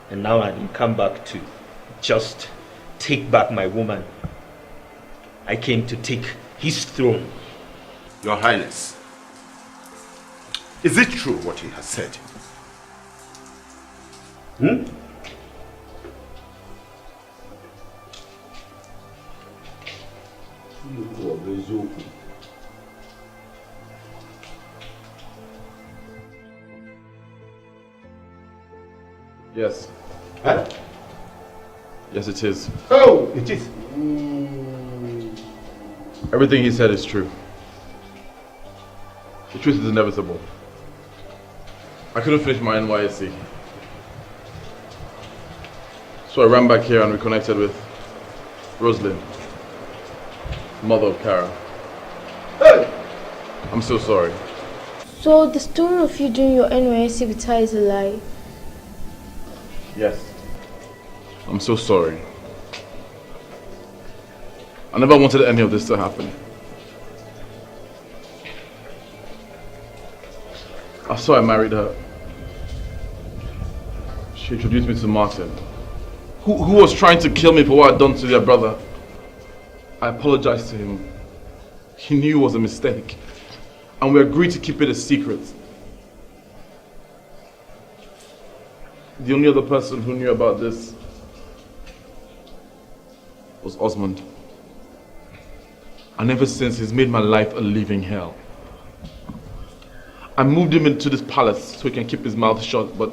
And now I didn't come back to just take back my woman. I came to take his throne. Your Highness, is it true what he has said? Yes. Huh? Yes, it is. Oh, it is. Everything he said is true. The truth is inevitable. I couldn't finish my NYSC. So I ran back here and reconnected with Rosalind, mother of Kara. Hey! I'm so sorry. So the story of you doing your NYSC with her is a lie? Yes. I'm so sorry. I never wanted any of this to happen. After I married her, she introduced me to Martin, who was trying to kill me for what I'd done to their brother. I apologized to him. He knew it was a mistake, and we agreed to keep it a secret. The only other person who knew about this was Osmond. And ever since, he's made my life a living hell. I moved him into this palace so he can keep his mouth shut, but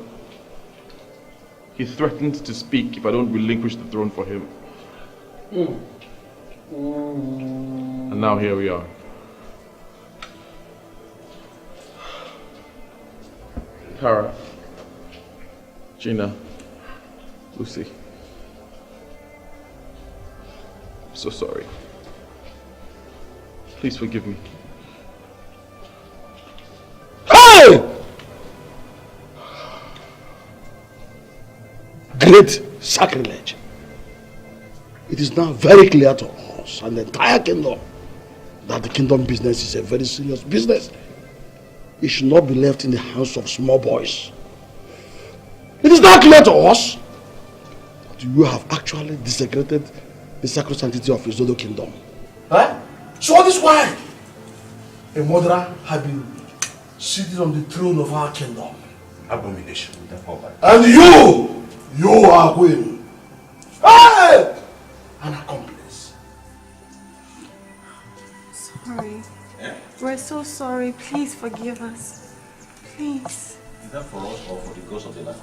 he threatened to speak if I don't relinquish the throne for him. And now here we are. Kara, Gina, Lucy. I'm so sorry. Please forgive me. Hey! Great sacrilege. It is now very clear to us and the entire kingdom that the kingdom business is a very serious business. It should not be left in the hands of small boys. It is now clear to us that you have actually desecrated the sacred sanctity of Izodo kingdom. Huh? So that is why a murderer has been seated on the throne of our kingdom. Abomination. And you are queen. Hey! An accomplice. Sorry. We're so sorry. Please forgive us. Please. Is that for us or for the ghost of the land?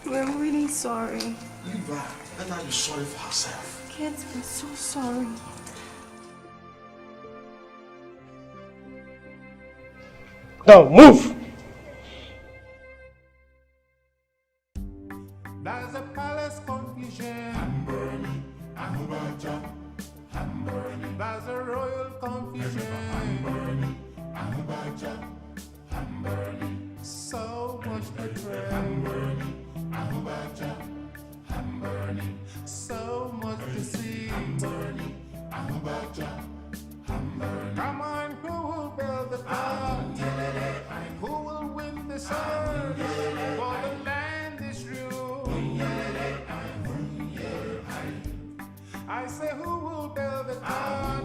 We're really sorry. Leave her. Let her be sorry for herself. Kids, we're so sorry. Now move! There's a palace confusion. I'm burning. There's a royal confusion. I'm burning. So much betrayal. I'm burning. So much deceit. I'm burning. Come on, who will build the tower? Who will win the sun? For the land is ruined. I say, who will build the tower?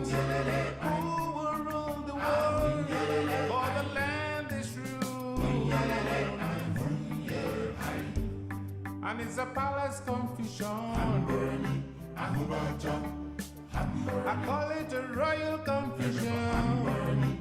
Who will rule the world? For the land is ruined. And it's a palace confusion. I call it a royal confusion.